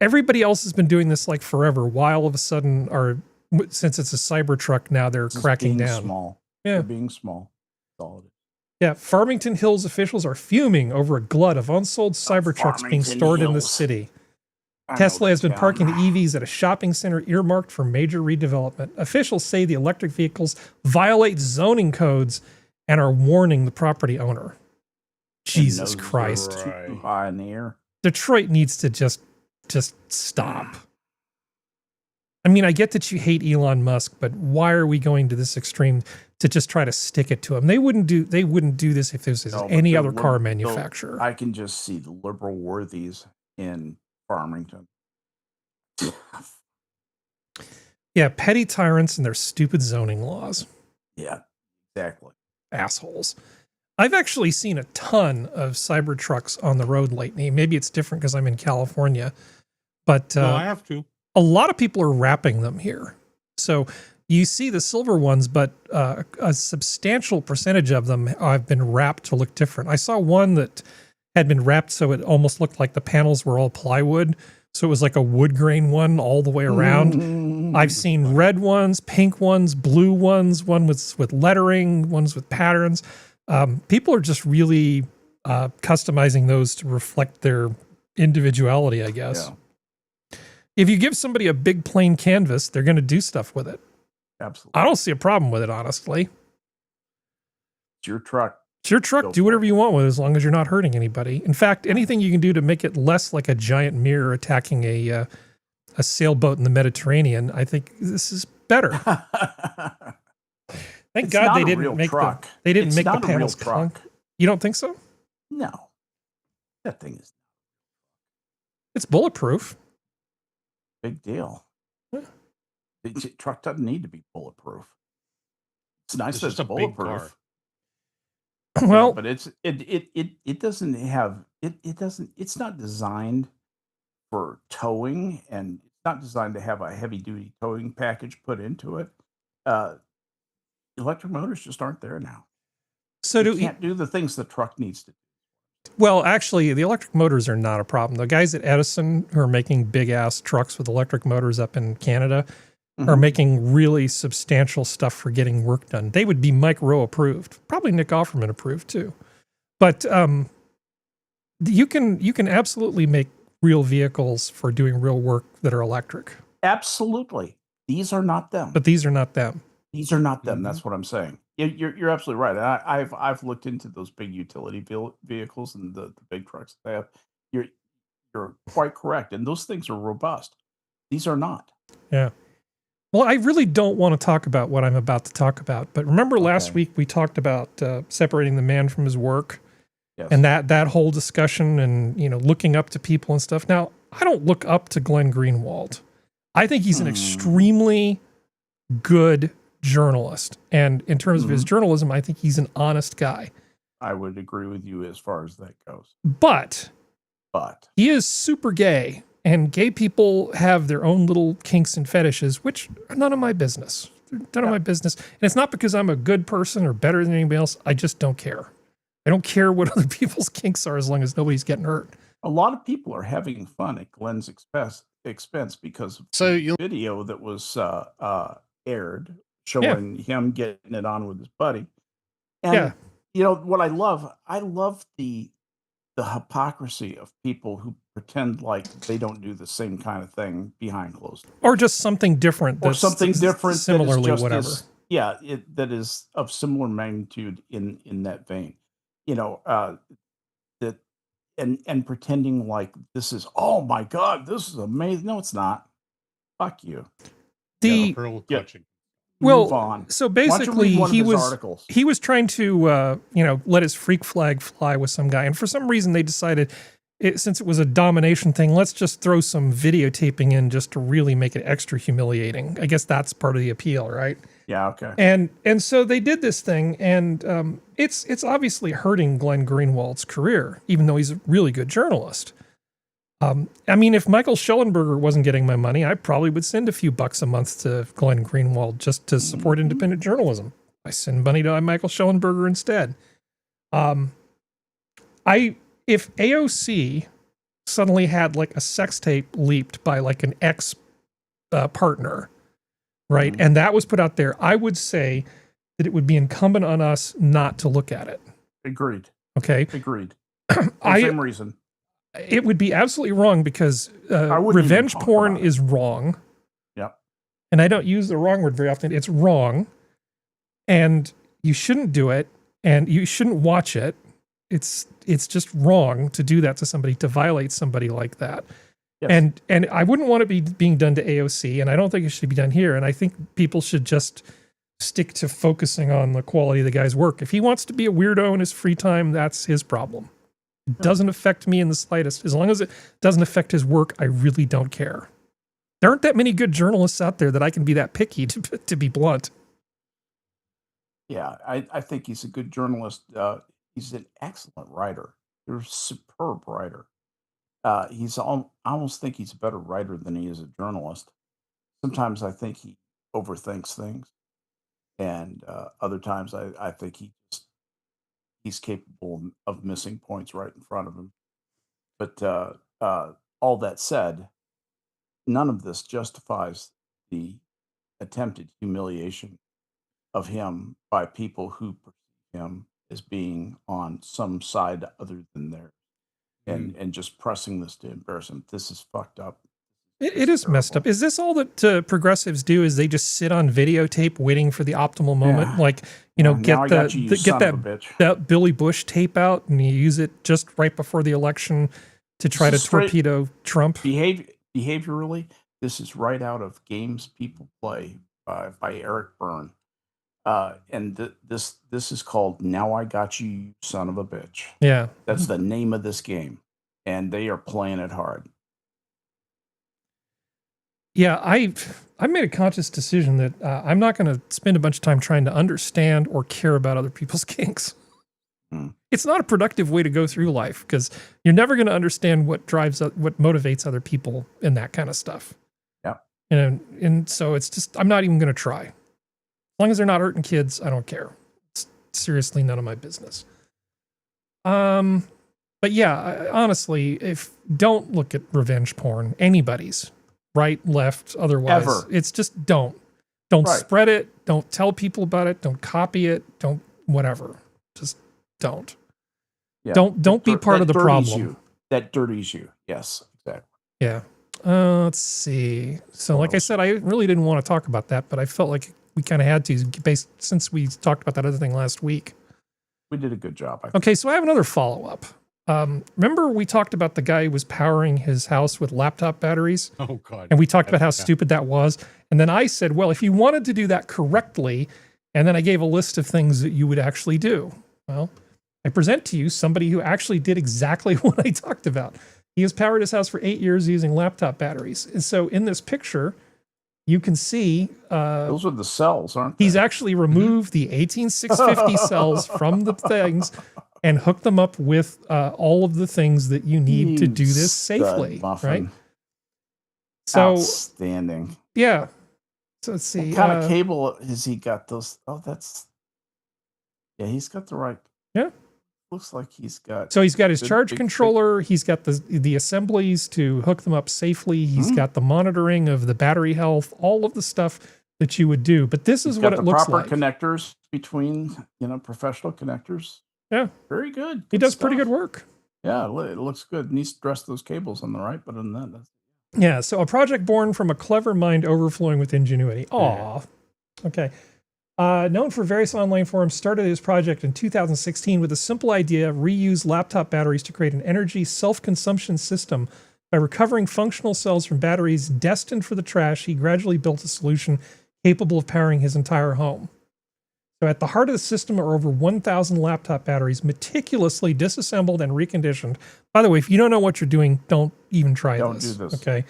Everybody else has been doing this like forever. Why all of a sudden since it's a Cybertruck now, they're cracking down. Small. Yeah, They're being small. That's all it is. Yeah, Farmington Hills officials are fuming over a glut of unsold Cybertrucks being stored in the city. Tesla has been parking the EVs at a shopping center earmarked for major redevelopment. Officials say the electric vehicles violate zoning codes and are warning the property owner. Jesus Christ. Too high in the air. Detroit needs to just stop. I mean, I get that you hate Elon Musk, but why are we going to this extreme to just try to stick it to him? They wouldn't do this if this is any other car manufacturer. I can just see the liberal worthies in Farmington. Yeah, petty tyrants and their stupid zoning laws. Yeah, exactly. Assholes. I've actually seen a ton of Cybertrucks on the road lately. Maybe it's different because I'm in California, but no, I have to. A lot of people are wrapping them here. So you see the silver ones, but a substantial percentage of them have been wrapped to look different. I saw one that had been wrapped so it almost looked like the panels were all plywood. So it was like a wood grain one all the way around. I've seen red ones, pink ones, blue ones, one with lettering, ones with patterns. People are just really customizing those to reflect their individuality, I guess. Yeah. If you give somebody a big plain canvas, they're going to do stuff with it. Absolutely. I don't see a problem with it, honestly. It's your truck. It's your truck. Do whatever you want with it as long as you're not hurting anybody. In fact, anything you can do to make it less like a giant mirror attacking a sailboat in the Mediterranean, I think this is better. Thank God they didn't make the panels clunk. You don't think so? No. That thing is. It's bulletproof. Big deal. Yeah. The truck doesn't need to be bulletproof. It's nice that it's bulletproof. Well, but it doesn't have it doesn't. It's not designed for towing, and it's not designed to have a heavy duty towing package put into it. Electric motors just aren't there now. So you can't do the things the truck needs to do. Well, actually, the electric motors are not a problem. The guys at Edison who are making big ass trucks with electric motors up in Canada are making really substantial stuff for getting work done. They would be Mike Rowe approved, probably Nick Offerman approved too. But you can absolutely make real vehicles for doing real work that are electric. Absolutely, these are not them. But these are not them. These are not them. That's what I'm saying. You're absolutely right. I've looked into those big utility vehicles and the big trucks they have. You're quite correct, and those things are robust. These are not. Yeah. Well, I really don't want to talk about what I'm about to talk about, but remember last week we talked about separating the man from his work, and that whole discussion, and looking up to people and stuff. Now, I don't look up to Glenn Greenwald. I think he's an extremely good journalist, and in terms of his journalism, I think he's an honest guy. I would agree with you as far as that goes. But he is super gay, and gay people have their own little kinks and fetishes, which are none of my business. They're none of my business, and it's not because I'm a good person or better than anybody else. I just don't care. I don't care what other people's kinks are as long as nobody's getting hurt. A lot of people are having fun at Glenn's expense because of the video that was aired showing him getting it on with his buddy. And what I love the hypocrisy of people who pretend like they don't do the same kind of thing behind closed doors. Or just something different. Or something different. Similarly, that is just whatever. that is of similar magnitude in that vein. That and pretending like this is, oh my God, this is amazing. No, it's not. Fuck you. Pearl clutching. Move on. So Why don't you basically, read one of he his was articles? he was trying to let his freak flag fly with some guy, and for some reason they decided, since it was a domination thing, let's just throw some videotaping in just to really make it extra humiliating. I guess that's part of the appeal, right? Yeah. Okay. And so they did this thing, and it's obviously hurting Glenn Greenwald's career, even though he's a really good journalist. I mean, if Michael Schellenberger wasn't getting my money, I probably would send a few bucks a month to Glenn Greenwald just to support independent journalism. I send money to Michael Schellenberger instead. If AOC suddenly had like a sex tape leaked by like an ex partner, right, and that was put out there, I would say that it would be incumbent on us not to look at it. Agreed. Okay. Agreed. Same reason. It would be absolutely wrong because revenge porn is wrong. Yep. And I don't use the wrong word very often. It's wrong. And you shouldn't do it. And you shouldn't watch it. It's just wrong to do that to somebody, to violate somebody like that. Yes. And I wouldn't want it being done to AOC. And I don't think it should be done here. And I think people should just stick to focusing on the quality of the guy's work. If he wants to be a weirdo in his free time, that's his problem. It doesn't affect me in the slightest. As long as it doesn't affect his work, I really don't care. There aren't that many good journalists out there that I can be that picky, to be blunt. Yeah, I think he's a good journalist. He's an excellent writer. He's a superb writer. I almost think he's a better writer than he is a journalist. Sometimes I think he overthinks things. And other times I think he's capable of missing points right in front of him. But all that said, none of this justifies the attempted humiliation of him by people who perceive him as being on some side other than theirs, and just pressing this to embarrass him. This is fucked up. It is messed up. Is this all that progressives do? Is they just sit on videotape waiting for the optimal moment? Yeah. Like, get that Billy Bush tape out and you use it just right before the election to try to torpedo Trump. Behaviorally, this is right out of Games People Play by Eric Byrne. And this is called Now I Got You, You Son of a Bitch. Yeah. That's the name of this game. And they are playing it hard. Yeah, I made a conscious decision that I'm not going to spend a bunch of time trying to understand or care about other people's kinks. It's not a productive way to go through life because you're never going to understand what motivates other people in that kind of stuff. Yeah. And so it's just, I'm not even going to try. As long as they're not hurting kids, I don't care. It's seriously none of my business. But yeah, honestly, don't look at revenge porn, anybody's. Right, left, otherwise. Ever. It's just don't spread it. Don't tell people about it. Don't copy it. Don't whatever. Just don't. Yeah. Don't be part of the problem. That dirties you. Yes, exactly. Yeah. Let's see. So, like I said, I really didn't want to talk about that, but I felt like we kind of had to, since we talked about that other thing last week. We did a good job. Okay, so I have another follow-up. Remember we talked about the guy who was powering his house with laptop batteries? Oh, God. And we talked about how stupid that was. And then I said, well, if you wanted to do that correctly, and then I gave a list of things that you would actually do. Well, I present to you somebody who actually did exactly what I talked about. He has powered his house for 8 years using laptop batteries. And so in this picture, you can see... those are the cells, aren't they? He's actually removed the 18650 cells from the things and hook them up with all of the things that you need to do this safely, right? So outstanding. Yeah. So let's see. What kind of cable has he got? Those? Oh, he's got the right. Yeah. Looks like he's got. So he's got his charge controller. He's got the assemblies to hook them up safely. He's got the monitoring of the battery health. All of the stuff that you would do. But this is what it looks like. Proper connectors between professional connectors. Yeah. Very good. He does pretty good work. Yeah, it looks good. Needs to dress those cables on the right, but other than that, that's Yeah, so a project born from a clever mind overflowing with ingenuity. Aw. Okay. Known for various online forums, started his project in 2016 with a simple idea: reuse laptop batteries to create an energy self-consumption system. By recovering functional cells from batteries destined for the trash, he gradually built a solution capable of powering his entire home. So at the heart of the system are over 1,000 laptop batteries, meticulously disassembled and reconditioned. By the way, if you don't know what you're doing, don't even try this. Don't do this. Okay.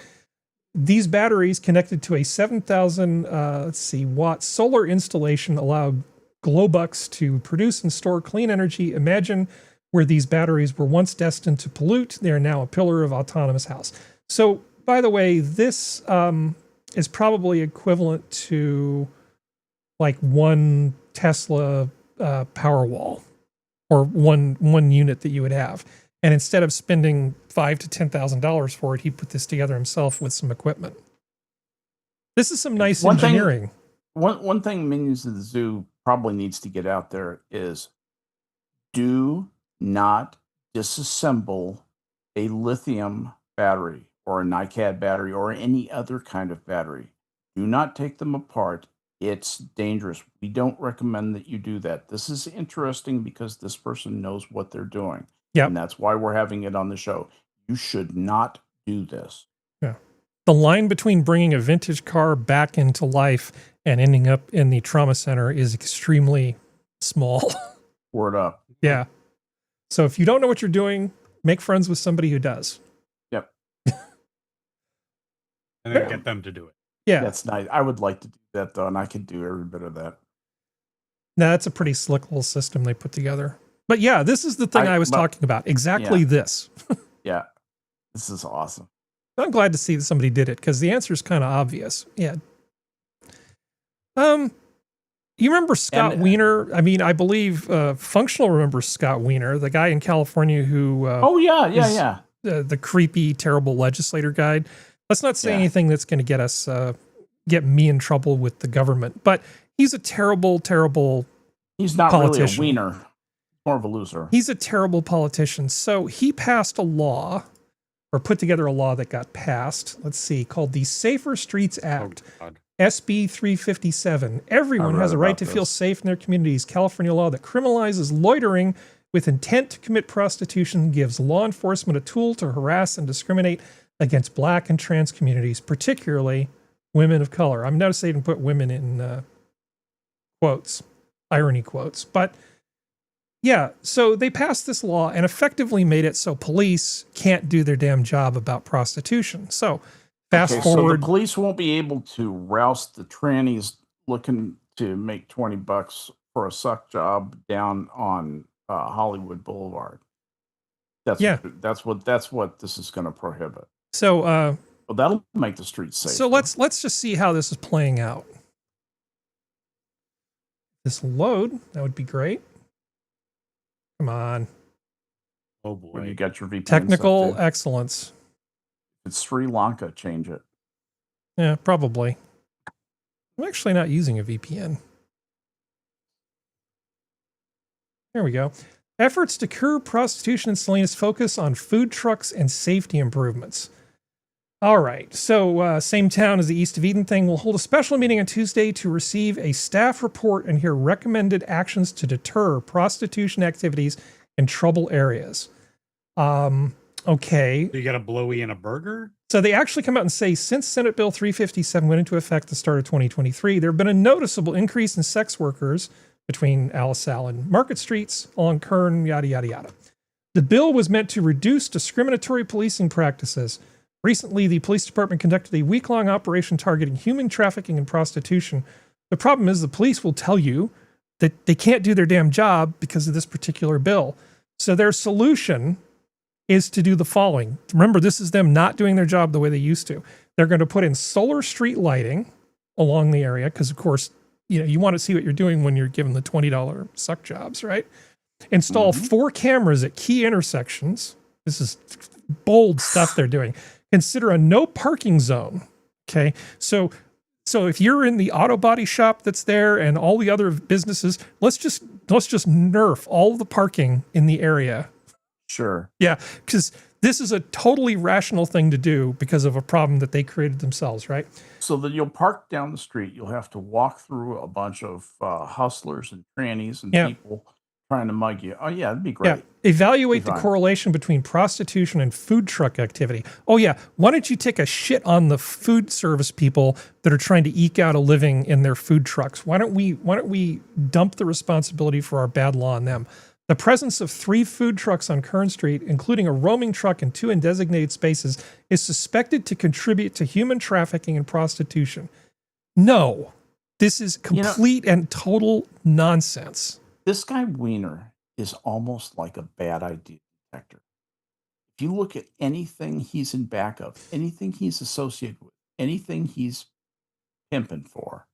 These batteries connected to a 7,000 watt solar installation allow Glowbucks to produce and store clean energy. Imagine where these batteries were once destined to pollute. They are now a pillar of autonomous house. So, by the way, this is probably equivalent to like one Tesla Powerwall, or one unit that you would have. And instead of spending $5,000 to $10,000 for it, he put this together himself with some equipment. This is some nice engineering. One thing Minions of the Zoo probably needs to get out there is, do not disassemble a lithium battery or a NiCad battery or any other kind of battery. Do not take them apart. It's dangerous. We don't recommend that you do that. This is interesting because this person knows what they're doing. Yeah. And that's why we're having it on the show. You should not do this. Yeah. The line between bringing a vintage car back into life and ending up in the trauma center is extremely small. Word up. Yeah. So if you don't know what you're doing, make friends with somebody who does. Yep. And then get them to do it. Yeah. That's nice. I would like to do that, though, and I could do every bit of that. No, that's a pretty slick little system they put together. But yeah, this is the thing I was talking about. Exactly this. Yeah. This is awesome. I'm glad to see that somebody did it, because the answer is kind of obvious. Yeah. You remember Scott Wiener? I mean, I believe Functional remembers Scott Wiener, the guy in California who the creepy, terrible legislator guy. Let's not say anything that's going to get us get me in trouble with the government. But he's a terrible, terrible He's not politician. really a wiener. More of a loser. He's a terrible politician. So he passed a law, or put together a law that got passed, let's see, called the Safer Streets Act, SB 357. Everyone has a right to feel safe in their communities. California law that criminalizes loitering with intent to commit prostitution gives law enforcement a tool to harass and discriminate against Black and trans communities, particularly women of color. I'm noticing they didn't put women in quotes, irony quotes, but yeah, so they passed this law and effectively made it so police can't do their damn job about prostitution. So fast forward. So the police won't be able to rouse the trannies looking to make $20 for a suck job down on Hollywood Boulevard. That's what this is going to prohibit. So well, that'll make the streets safe. So let's just see how this is playing out. This load, that would be great. Come on. Oh boy. When you got your VPN Technical excellence. If it's Sri Lanka, change it. Yeah, probably. I'm actually not using a VPN. There we go. Efforts to curb prostitution in Salinas focus on food trucks and safety improvements. All right, so same town as the East of Eden thing. We'll hold a special meeting on Tuesday to receive a staff report and hear recommended actions to deter prostitution activities in trouble areas. Okay. So you got a blowy and a burger? So they actually come out and say, since Senate Bill 357 went into effect at the start of 2023, there have been a noticeable increase in sex workers between Alisal and Market Streets, along Kern, yada, yada, yada. The bill was meant to reduce discriminatory policing practices. Recently, the police department conducted a week-long operation targeting human trafficking and prostitution. The problem is the police will tell you that they can't do their damn job because of this particular bill. So their solution is to do the following. Remember, this is them not doing their job the way they used to. They're going to put in solar street lighting along the area because, of course, you want to see what you're doing when you're given the $20 suck jobs, right? Install 4 cameras at key intersections. This is bold stuff they're doing. Consider a no parking zone. Okay. So if you're in the auto body shop that's there and all the other businesses, let's just nerf all the parking in the area. Sure. Yeah, because this is a totally rational thing to do because of a problem that they created themselves, right? So that you'll park down the street, you'll have to walk through a bunch of hustlers and trannies and people trying to mug you. Oh, yeah, that'd be great. Yeah. Evaluate the correlation between prostitution and food truck activity. Oh, yeah. Why don't you take a shit on the food service people that are trying to eke out a living in their food trucks? Why don't we dump the responsibility for our bad law on them? The presence of 3 food trucks on Kern Street, including a roaming truck and 2 in designated spaces, is suspected to contribute to human trafficking and prostitution. No, this is complete and total nonsense. This guy Wiener is almost like a bad idea detector. If you look at anything he's in back of, anything he's associated with, anything he's pimping for,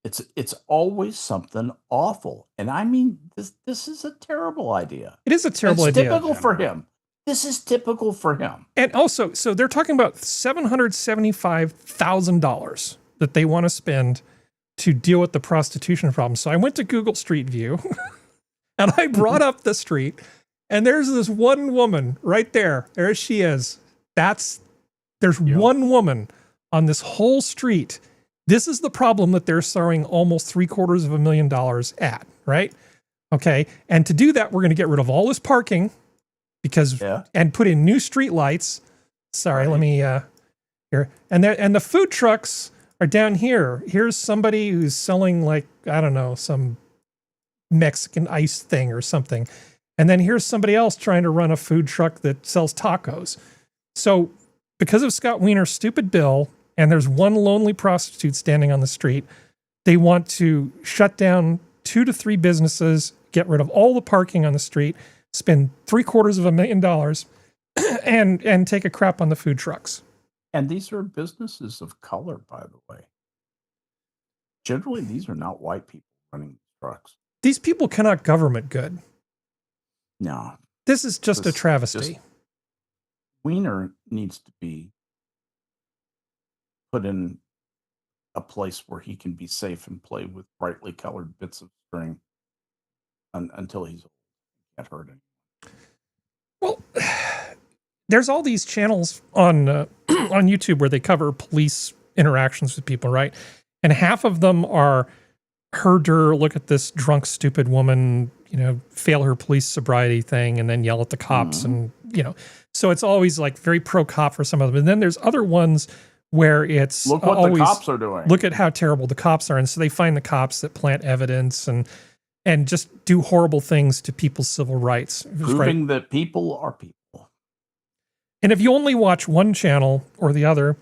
it's always something awful. And I mean, this is a terrible idea. It is a terrible idea. It's typical for him. This is typical for him. And also, so they're talking about $775,000 that they want to spend to deal with the prostitution problem. So I went to Google Street View and I brought up the street, and there's this one woman right there. There she is. There's one woman on this whole street. This is the problem that they're throwing almost $750,000 at, right? Okay. And to do that, we're going to get rid of all this parking and put in new street lights. Sorry, let me here. And the food trucks are down here. Here's somebody who's selling, like, I don't know, some Mexican ice thing or something. And then here's somebody else trying to run a food truck that sells tacos. So because of Scott Wiener's stupid bill, and there's one lonely prostitute standing on the street, they want to shut down 2 to 3 businesses, get rid of all the parking on the street, spend $750,000 and take a crap on the food trucks. And these are businesses of color, by the way. Generally, these are not white people running trucks. These people cannot government good. No. This is just a travesty. Wiener needs to be put in a place where he can be safe and play with brightly colored bits of string until he's old. Can't hurt him. Well, there's all these channels on on YouTube where they cover police interactions with people, right? And half of them are herder, look at this drunk, stupid woman, fail her police sobriety thing and then yell at the cops. And, so it's always like very pro cop for some of them. And then there's other ones where it's look what the cops are doing. Look at how terrible the cops are. And so they find the cops that plant evidence and just do horrible things to people's civil rights. Proving that people are people. And if you only watch one channel or the other,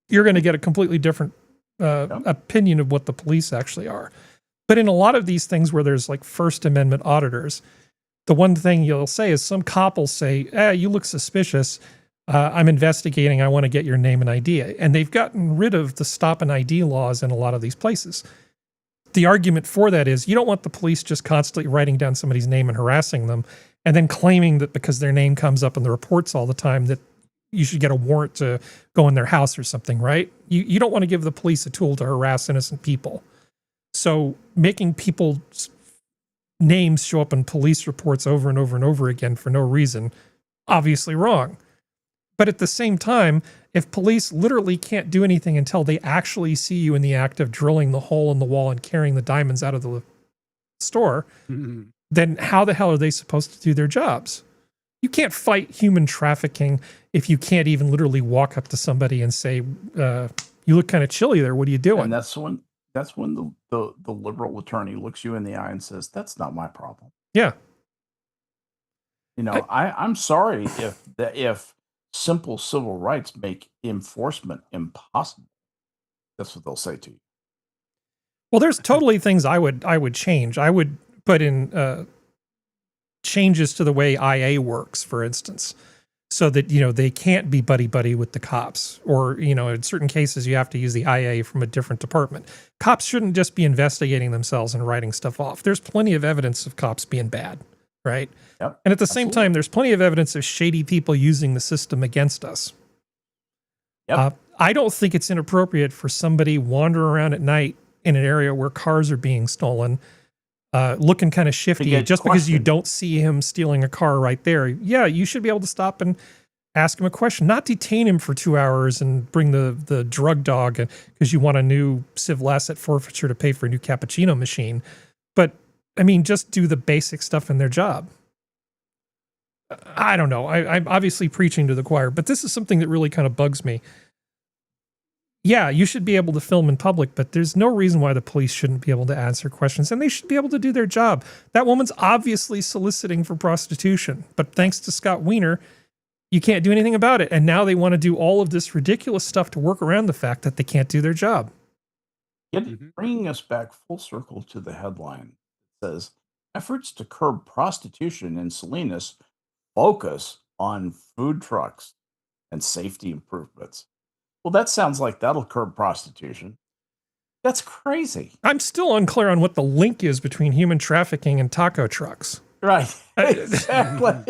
you're going to get a completely different opinion of what the police actually are. But in a lot of these things where there's like First Amendment auditors, the one thing you'll say is some cop will say, you look suspicious. I'm investigating. I want to get your name and ID. And they've gotten rid of the stop and ID laws in a lot of these places. The argument for that is you don't want the police just constantly writing down somebody's name and harassing them and then claiming that because their name comes up in the reports all the time that you should get a warrant to go in their house or something, right? You don't want to give the police a tool to harass innocent people. So making people's names show up in police reports over and over and over again for no reason, obviously wrong. But at the same time, if police literally can't do anything until they actually see you in the act of drilling the hole in the wall and carrying the diamonds out of the store, then how the hell are they supposed to do their jobs? You can't fight human trafficking if you can't even literally walk up to somebody and say, you look kind of chilly there. What are you doing? And that's when the liberal attorney looks you in the eye and says, that's not my problem. Yeah. I'm sorry if simple civil rights make enforcement impossible. That's what they'll say to you. Well, there's totally things I would change. I would put in changes to the way IA works, for instance, so that, they can't be buddy-buddy with the cops. Or, in certain cases, you have to use the IA from a different department. Cops shouldn't just be investigating themselves and writing stuff off. There's plenty of evidence of cops being bad, right? Yep, and at the same time, there's plenty of evidence of shady people using the system against us. Yep. I don't think it's inappropriate for somebody wandering around at night in an area where cars are being stolen, looking kind of shifty get just because you questioned. don't see him stealing a car right there. Yeah, you should be able to stop and ask him a question, not detain him for 2 hours and bring the drug dog because you want a new civil asset forfeiture to pay for a new cappuccino machine. But I mean, just do the basic stuff in their job. I don't know. I'm obviously preaching to the choir, but this is something that really kind of bugs me. Yeah, you should be able to film in public, but there's no reason why the police shouldn't be able to answer questions, and they should be able to do their job. That woman's obviously soliciting for prostitution, but thanks to Scott Wiener, you can't do anything about it. And now they want to do all of this ridiculous stuff to work around the fact that they can't do their job. Bringing us back full circle to the headline, it says, efforts to curb prostitution in Salinas focus on food trucks and safety improvements. Well, that sounds like that'll curb prostitution. That's crazy. I'm still unclear on what the link is between human trafficking and taco trucks. Right. Exactly.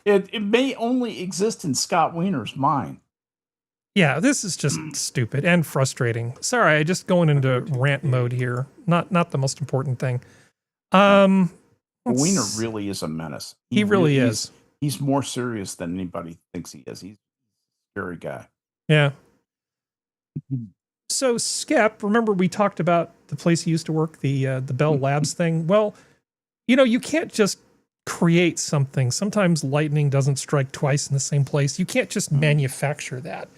It may only exist in Scott Wiener's mind. Yeah, this is just stupid and frustrating. Sorry, I just going into rant mode here. Not the most important thing. Wiener really is a menace. He really is. He's more serious than anybody thinks he is. He's a scary guy. Yeah. So Skep, remember we talked about the place he used to work, the Bell Labs thing? Well, you can't just create something. Sometimes lightning doesn't strike twice in the same place. You can't just manufacture that.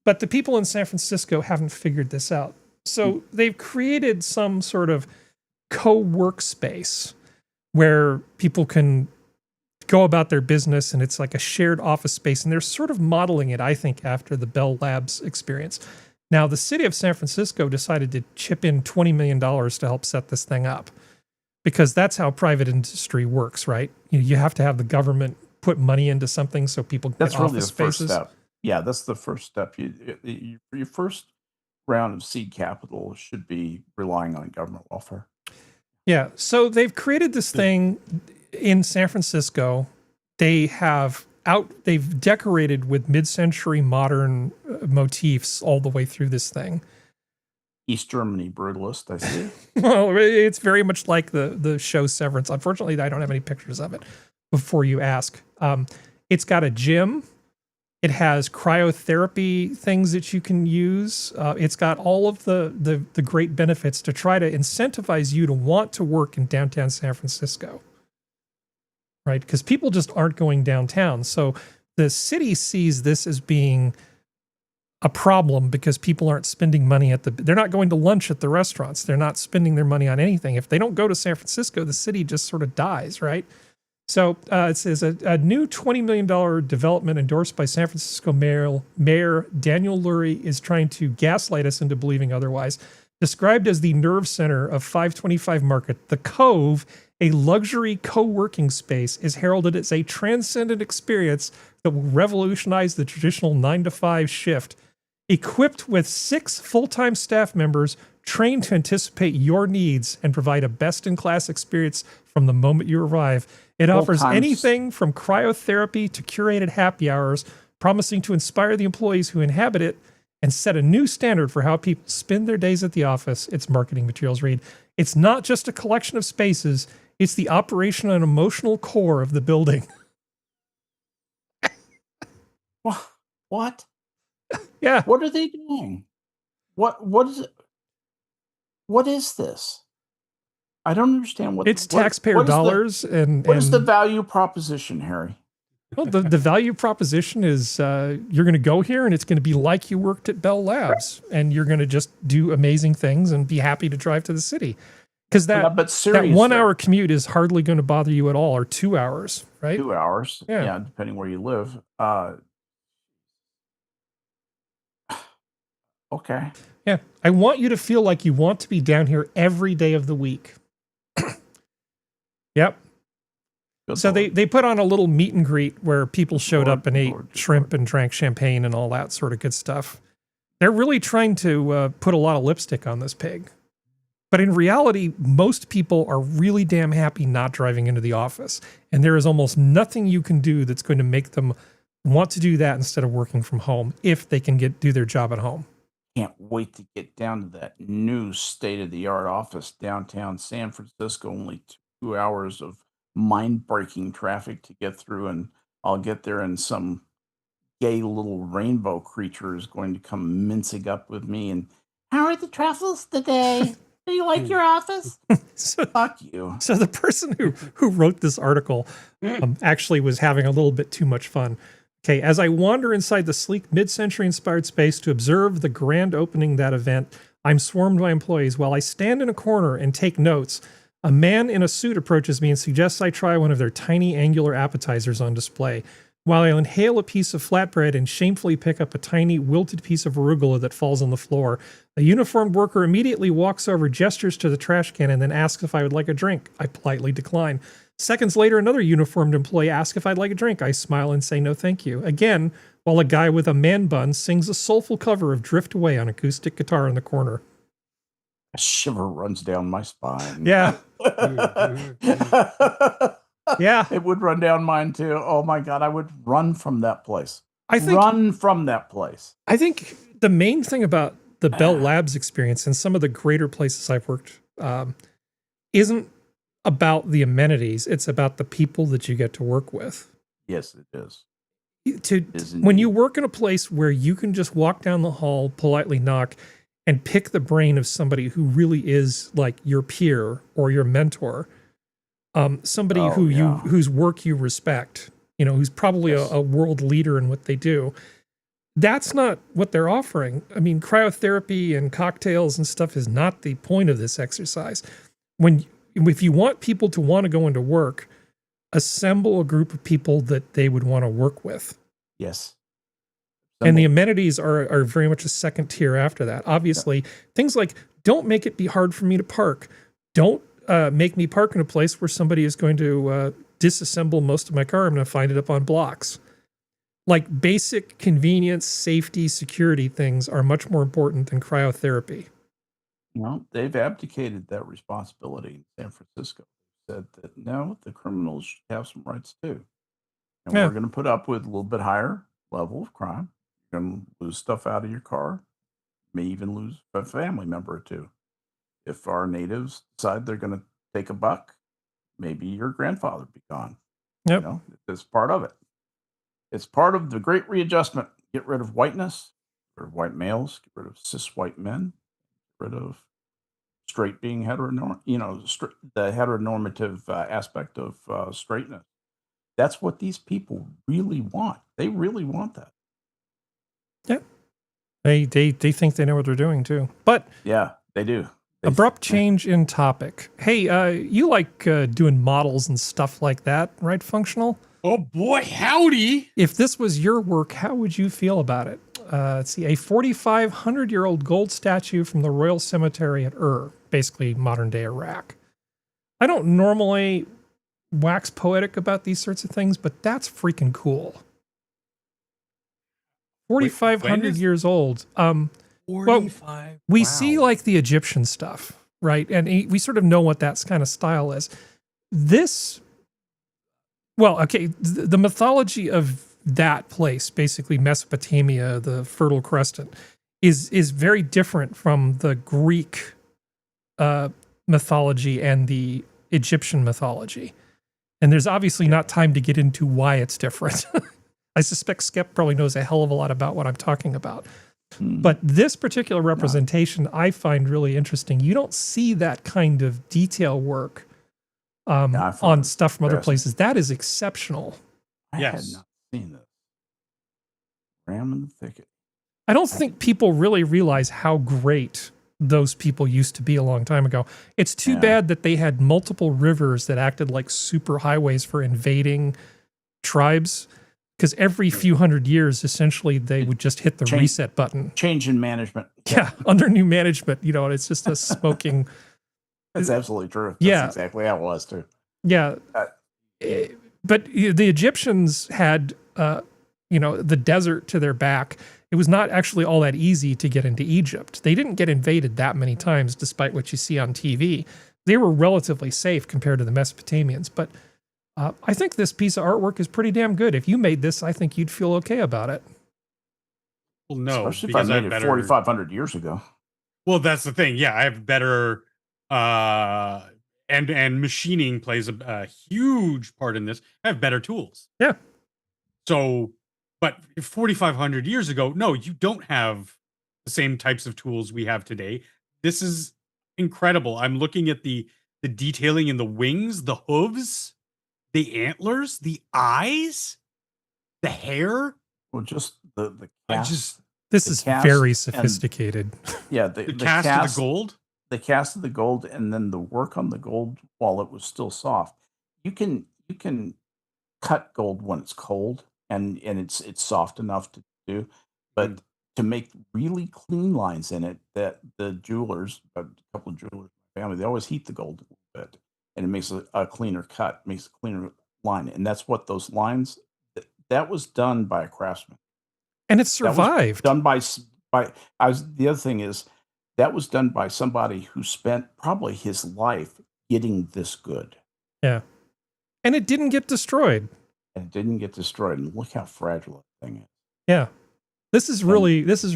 But the people in San Francisco haven't figured this out. So they've created some sort of co-workspace where people can go about their business, and it's like a shared office space. And they're sort of modeling it, I think, after the Bell Labs experience. Now, the city of San Francisco decided to chip in $20 million to help set this thing up, because that's how private industry works, right? You have to have the government put money into something so people get That's really office the first spaces. step. Yeah, that's the first step. Your first round of seed capital should be relying on government welfare. Yeah, so they've created this thing in San Francisco. They've decorated with mid-century modern motifs all the way through this thing. East Germany brutalist, I see. Well, it's very much like the show Severance. Unfortunately, I don't have any pictures of it before you ask. It's got a gym. It has cryotherapy things that you can use. It's got all of the great benefits to try to incentivize you to want to work in downtown San Francisco. Right? Because people just aren't going downtown. So the city sees this as being a problem because people aren't spending money they're not going to lunch at the restaurants. They're not spending their money on anything. If they don't go to San Francisco, the city just sort of dies, right? So it says a new $20 million development endorsed by San Francisco Mayor Daniel Lurie is trying to gaslight us into believing otherwise. Described as the nerve center of 525 Market, the Cove, a luxury co-working space, is heralded as a transcendent experience that will revolutionize the traditional 9-to-5 shift. Equipped with 6 full-time staff members trained to anticipate your needs and provide a best-in-class experience from the moment you arrive. It offers anything from cryotherapy to curated happy hours, promising to inspire the employees who inhabit it and set a new standard for how people spend their days at the office. Its marketing materials read, it's not just a collection of spaces, it's the operational and emotional core of the building. What? Yeah. What are they doing? What is it? What is this? I don't understand what it's taxpayer dollars. What is the value proposition, Harry? Well, the value proposition is you're going to go here and it's going to be like you worked at Bell Labs, and you're going to just do amazing things and be happy to drive to the city. Because that 1 hour commute is hardly going to bother you at all, or 2 hours, right? 2 hours. Yeah. Depending where you live. Okay. Yeah. I want you to feel like you want to be down here every day of the week. Yep. So they put on a little meet and greet where people showed up and ate shrimp and drank champagne and all that sort of good stuff. They're really trying to put a lot of lipstick on this pig. But in reality, most people are really damn happy not driving into the office. And there is almost nothing you can do that's going to make them want to do that instead of working from home if they can do their job at home. can't wait to get down to that new state-of-the-art office downtown San Francisco. Only 2 hours of mind-breaking traffic to get through, and I'll get there and some gay little rainbow creature is going to come mincing up with me and, how are the truffles today? Do you like your office? Fuck you. So the person who wrote this article actually was having a little bit too much fun. Okay, as I wander inside the sleek mid-century inspired space to observe the grand opening that event, I'm swarmed by employees. While I stand in a corner and take notes, a man in a suit approaches me and suggests I try one of their tiny angular appetizers on display. While I inhale a piece of flatbread and shamefully pick up a tiny wilted piece of arugula that falls on the floor, a uniformed worker immediately walks over, gestures to the trash can, and then asks if I would like a drink. I politely decline. Seconds later, another uniformed employee asks if I'd like a drink. I smile and say no thank you. Again, while a guy with a man bun sings a soulful cover of Drift Away on acoustic guitar in the corner. A shiver runs down my spine. Yeah. Yeah. It would run down mine too. Oh my God, I would run from that place. Run from that place. I think the main thing about the Bell Labs experience and some of the greater places I've worked isn't about the amenities. It's about the people that you get to work with. Yes, it is. When you work in a place where you can just walk down the hall, politely knock, and pick the brain of somebody who really is like your peer or your mentor, somebody whose work you respect, who's probably a world leader in what they do. That's not what they're offering. I mean, cryotherapy and cocktails and stuff is not the point of this exercise. If you want people to want to go into work, assemble a group of people that they would want to work with. Yes. And the amenities are very much a second tier after that. Obviously, things like don't make it be hard for me to park. Don't make me park in a place where somebody is going to disassemble most of my car. I'm going to find it up on blocks. Like basic convenience, safety, security things are much more important than cryotherapy. Well, they've abdicated that responsibility in San Francisco. Said that no, the criminals should have some rights too. And we're going to put up with a little bit higher level of crime. You're going to lose stuff out of your car. May even lose a family member or two. If our natives decide they're going to take a buck, maybe your grandfather be gone. Yep. It's part of it. It's part of the great readjustment. Get rid of whiteness, get rid of white males, get rid of cis white men, get rid of straight being heteronormative, the heteronormative aspect of straightness. That's what these people really want. They really want that. Yeah. They think they know what they're doing too. But yeah, they do. Abrupt change in topic. Hey, you like doing models and stuff like that, right, Functional? Oh boy, howdy! If this was your work, how would you feel about it? Let's see, a 4,500-year-old gold statue from the Royal Cemetery at Ur, basically modern-day Iraq. I don't normally wax poetic about these sorts of things, but that's freaking cool. 4,500 years old. 45. We see like the Egyptian stuff, right? And we sort of know what that kind of style is. This, the mythology of that place, basically Mesopotamia, the Fertile Crescent, is very different from the Greek mythology and the Egyptian mythology. And there's obviously not time to get into why it's different. I suspect Skep probably knows a hell of a lot about what I'm talking about. But this particular representation I find really interesting. You don't see that kind of detail work on stuff from other places. That is exceptional. I had not seen this. Ram in the thicket. I don't think people really realize how great those people used to be a long time ago. It's too bad that they had multiple rivers that acted like super highways for invading tribes. Because every few hundred years, essentially, they would just hit the reset button. Change in management. Yeah, under new management, and it's just a smoking. That's absolutely true. That's exactly how it was, too. Yeah. But the Egyptians had, the desert to their back. It was not actually all that easy to get into Egypt. They didn't get invaded that many times, despite what you see on TV. They were relatively safe compared to the Mesopotamians, but I think this piece of artwork is pretty damn good. If you made this, I think you'd feel okay about it. Well, no, Especially if I because made have it better 4,500 years ago. Well, that's the thing. Yeah, I have better and machining plays a huge part in this. I have better tools. Yeah. So, but 4,500 years ago, no, you don't have the same types of tools we have today. This is incredible. I'm looking at the detailing in the wings, the hooves, the antlers, the eyes, the hair. Well, just the I cast. just This the is cast very and- sophisticated. Yeah, the cast of the gold. The cast of the gold, and then the work on the gold while it was still soft. You can cut gold when it's cold and it's soft enough to do, but to make really clean lines in it, that the jewelers, a couple of jewelers in my family, they always heat the gold a little bit, and it makes a cleaner cut, makes a cleaner line, and that's what those lines. That was done by a craftsman, And it That was survived. done by. The other thing is that was done by somebody who spent probably his life getting this good. Yeah. And it didn't get destroyed. And it didn't get destroyed. And look how fragile that thing is. Yeah. This is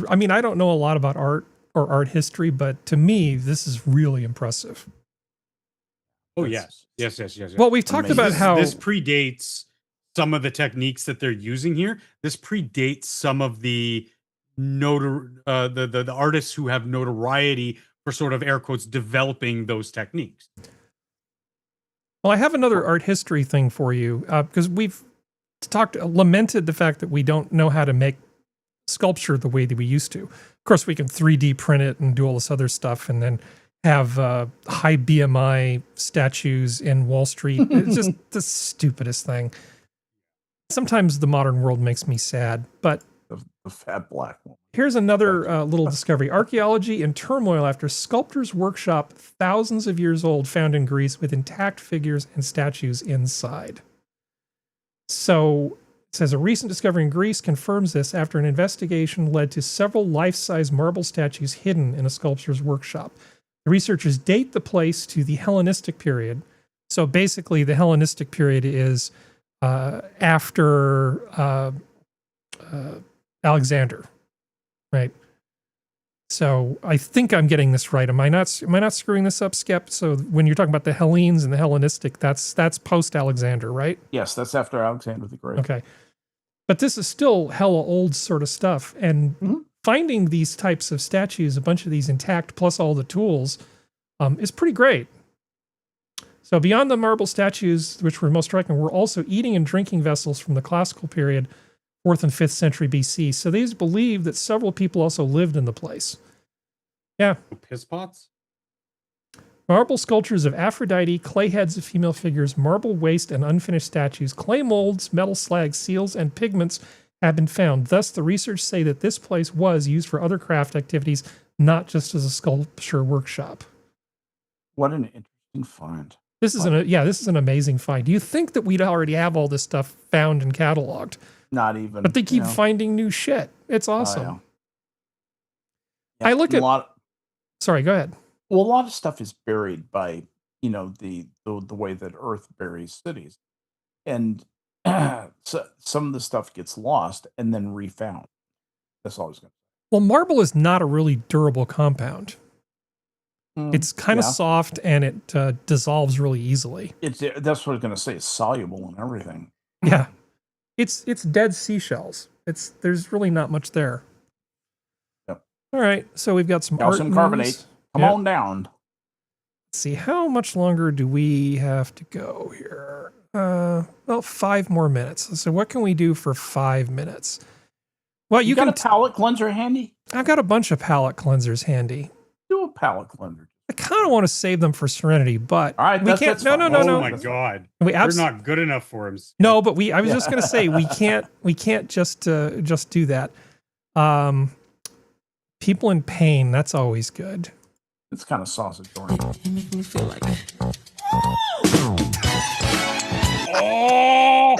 I mean, I don't know a lot about art or art history, but to me, this is really impressive. Oh, yes. Yes. Well, we've talked about how this predates some of the techniques that they're using here. This predates some of the the artists who have notoriety for sort of air quotes developing those techniques. Well, I have another art history thing for you because we've lamented the fact that we don't know how to make sculpture the way that we used to. Of course, we can 3D print it and do all this other stuff, and then have high BMI statues in Wall Street. It's just the stupidest thing. Sometimes the modern world makes me sad, but the fat black one. Here's another little discovery. Archaeology in turmoil after sculptor's workshop thousands of years old found in Greece with intact figures and statues inside. So it says a recent discovery in Greece confirms this after an investigation led to several life-size marble statues hidden in a sculptor's workshop. The researchers date the place to the Hellenistic period. So basically the Hellenistic period is after Alexander, right? So I think I'm getting this right. Am I not screwing this up, Skep? So when you're talking about the Hellenes and the Hellenistic, that's post Alexander, right? Yes, that's after Alexander the Great. Okay. But this is still hella old sort of stuff. And finding these types of statues, a bunch of these intact, plus all the tools, is pretty great. So beyond the marble statues, which were most striking, were also eating and drinking vessels from the classical period, 4th and 5th century BC. So these believe that several people also lived in the place. Yeah. Piss pots? Marble sculptures of Aphrodite, clay heads of female figures, marble waste and unfinished statues, clay molds, metal slags, seals, and pigments have been found. Thus, the researchers say that this place was used for other craft activities, not just as a sculpture workshop. What an interesting find. This is an amazing find. Do you think that we'd already have all this stuff found and cataloged? Not even. But they keep finding new shit. It's awesome. Yeah, I look at Sorry, go ahead. Well, a lot of stuff is buried by, the way that Earth buries cities. And so some of the stuff gets lost and then refound. That's all I was going to say. Well, marble is not a really durable compound. It's kind of soft and it dissolves really easily. That's what I was going to say. It's soluble and everything. Yeah. It's dead seashells. There's really not much there. Yep. All right, so we've got some calcium art carbonate. news. Come on down. Let's see, how much longer do we have to go here? Well, 5 more minutes. So what can we do for 5 minutes? Well, you got a palette cleanser handy? I've got a bunch of palette cleansers handy. Do a palette cleanser. I kind of want to save them for Serenity, but all right, we can't. No. Oh my God, we're not good enough for him. No, but I was just going to say we can't just do that. People in pain. That's always good. It's kind of sausage oriented. It makes me feel like.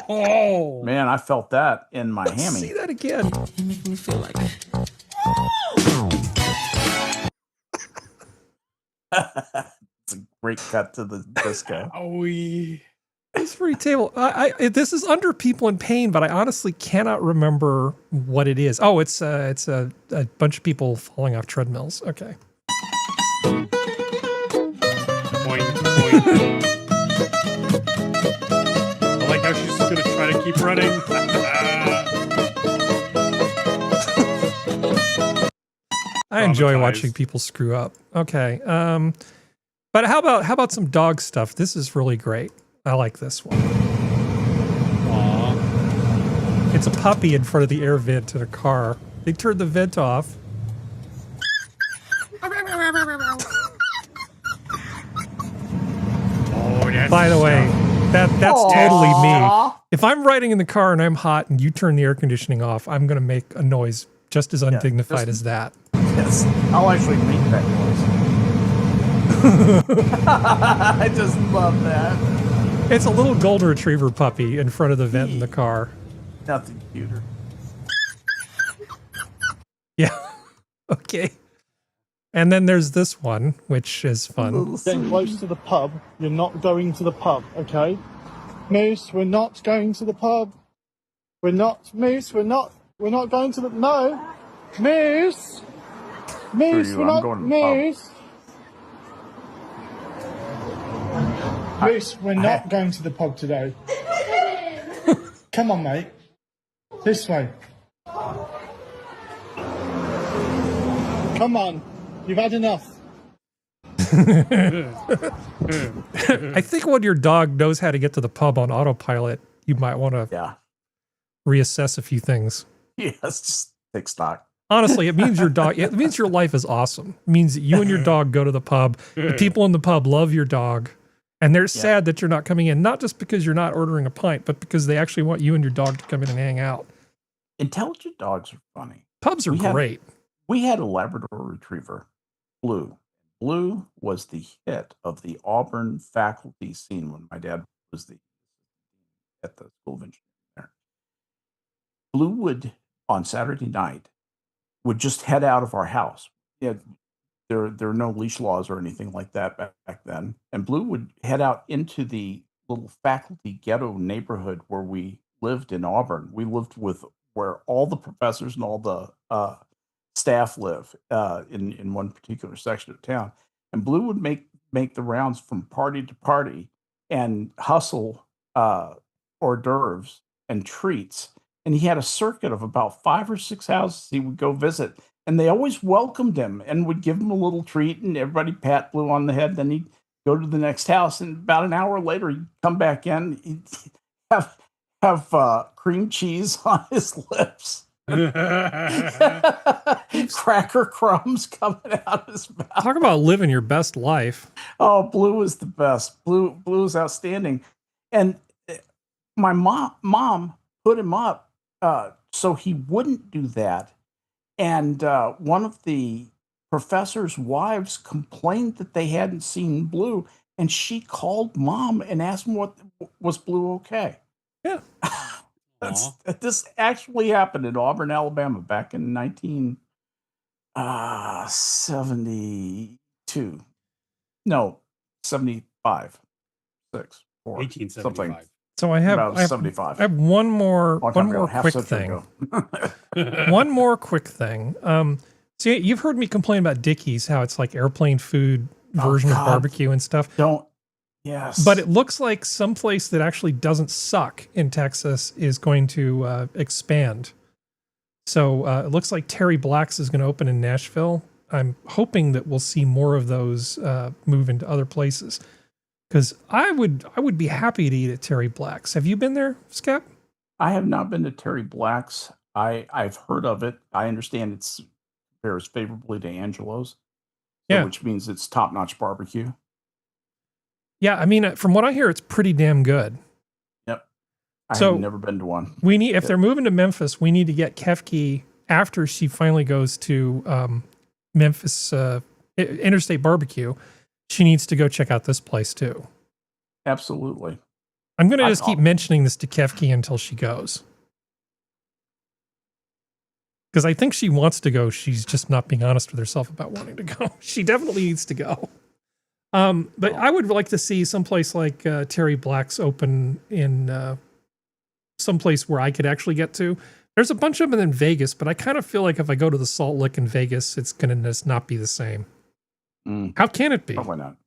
Oh man, I felt that in my hammy. See that again. It makes me feel like. It's a great cut to the disco. Free table. This is under People in Pain, but I honestly cannot remember what it is. Oh, it's a bunch of people falling off treadmills. Okay. Boing, boing. I like how she's just gonna try to keep running. I enjoy watching people screw up. Okay. But how about some dog stuff? This is really great. I like this one. Aww. It's a puppy in front of the air vent in a car. They turned the vent off. By the way, that's totally me. If I'm riding in the car and I'm hot and you turn the air conditioning off, I'm going to make a noise just as undignified as that. Yes, I'll actually make that noise. I just love that. It's a little golden retriever puppy in front of the vent in the car. Nothing cuter. Yeah. Okay. And then there's this one, which is fun. Getting close to the pub. You're not going to the pub, okay? Moose, we're not going to the pub. We're not, Moose, we're not going to the, no. Moose! Moose, we're not, Moose! Moose, we're not going to the pub today. Come on, mate. This way. Come on. You've had enough. I think when your dog knows how to get to the pub on autopilot, you might want to reassess a few things. Yeah, let's just take stock. Honestly, it means it means your life is awesome. It means that you and your dog go to the pub. The people in the pub love your dog. And they're sad that you're not coming in, not just because you're not ordering a pint, but because they actually want you and your dog to come in and hang out. Intelligent dogs are funny. Pubs are great. We had a Labrador Retriever, Blue. Blue was the hit of the Auburn faculty scene when my dad was at the School of Engineering there. Blue would, on Saturday night, would just head out of our house. Yeah, there are no leash laws or anything like that back then. And Blue would head out into the little faculty ghetto neighborhood where we lived in Auburn. We lived with where all the professors and all the staff live in one particular section of town. And Blue would make the rounds from party to party and hustle hors d'oeuvres and treats. And he had a circuit of about 5 or 6 houses he would go visit. And they always welcomed him and would give him a little treat, and everybody pat Blue on the head. Then he'd go to the next house, and about an hour later, he'd come back in. He'd have cream cheese on his lips, cracker crumbs coming out of his mouth. Talk about living your best life. Oh, Blue was the best. Blue was outstanding, and my mom put him up so he wouldn't do that. And one of the professor's wives complained that they hadn't seen Blue, and she called Mom and asked him, was Blue okay? Yeah. This actually happened in Auburn, Alabama, back in 1972. No, 75, 6, 4, 1875. something. So I have 75. I have one more quick thing. One more quick thing. See, you've heard me complain about Dickies, how it's like airplane food version of barbecue and stuff. Yes. But it looks like someplace that actually doesn't suck in Texas is going to expand. So it looks like Terry Black's is going to open in Nashville. I'm hoping that we'll see more of those move into other places. Because I would be happy to eat at Terry Black's. Have you been there, Skep? I have not been to Terry Black's. I've heard of it. I understand it compares favorably to Angelo's, which means it's top-notch barbecue. Yeah, I mean, from what I hear, it's pretty damn good. Yep. I've never been to one. If they're moving to Memphis, we need to get Kefki after she finally goes to Memphis Interstate Barbecue. She needs to go check out this place too. Absolutely. I'm going to just keep mentioning this to Kefki until she goes. Because I think she wants to go. She's just not being honest with herself about wanting to go. She definitely needs to go. But I would like to see someplace like Terry Black's open in someplace where I could actually get to. There's a bunch of them in Vegas, but I kind of feel like if I go to the Salt Lick in Vegas, it's going to just not be the same. How can it be? Probably not.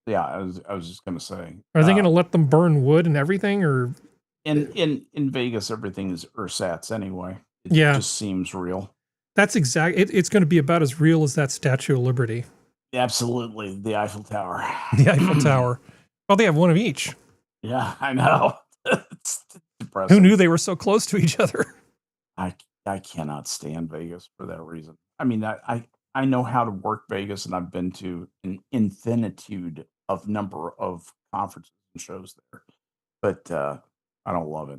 Yeah, I was just going to say. Are they going to let them burn wood and everything, or in Vegas everything is ersatz anyway? It just seems real. That's it's going to be about as real as that Statue of Liberty. Absolutely, the Eiffel Tower. The Eiffel Tower. Well, they have one of each. Yeah, I know. It's depressing. Who knew they were so close to each other? I cannot stand Vegas for that reason. I mean, I know how to work Vegas, and I've been to an infinitude of number of conferences and shows there, but I don't love it.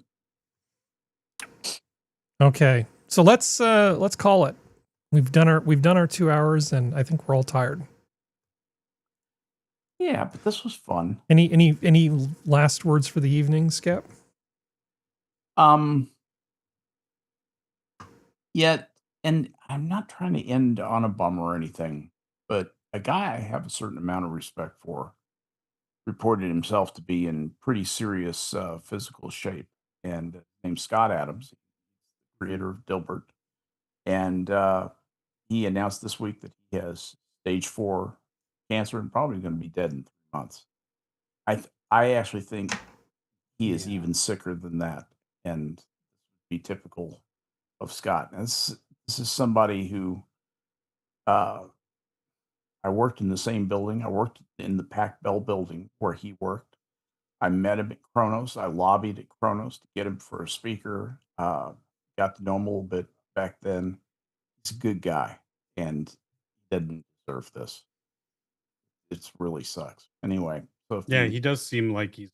Okay, so let's call it. We've done our 2 hours, and I think we're all tired. Yeah, but this was fun. Any last words for the evening, Skep? Yet, and I'm not trying to end on a bummer or anything, but a guy I have a certain amount of respect for reported himself to be in pretty serious physical shape, and named Scott Adams, creator of Dilbert, and he announced this week that he has stage 4 cancer and probably going to be dead in 3 months. I actually think he is even sicker than that, and be typical of Scott. And this is somebody who I worked in the same building. I worked in the Pac Bell building where he worked. I met him at Kronos. I lobbied at Kronos to get him for a speaker. Got to know him a little bit back then. He's a good guy, and he didn't deserve this. It really sucks. Anyway, so he does seem like he's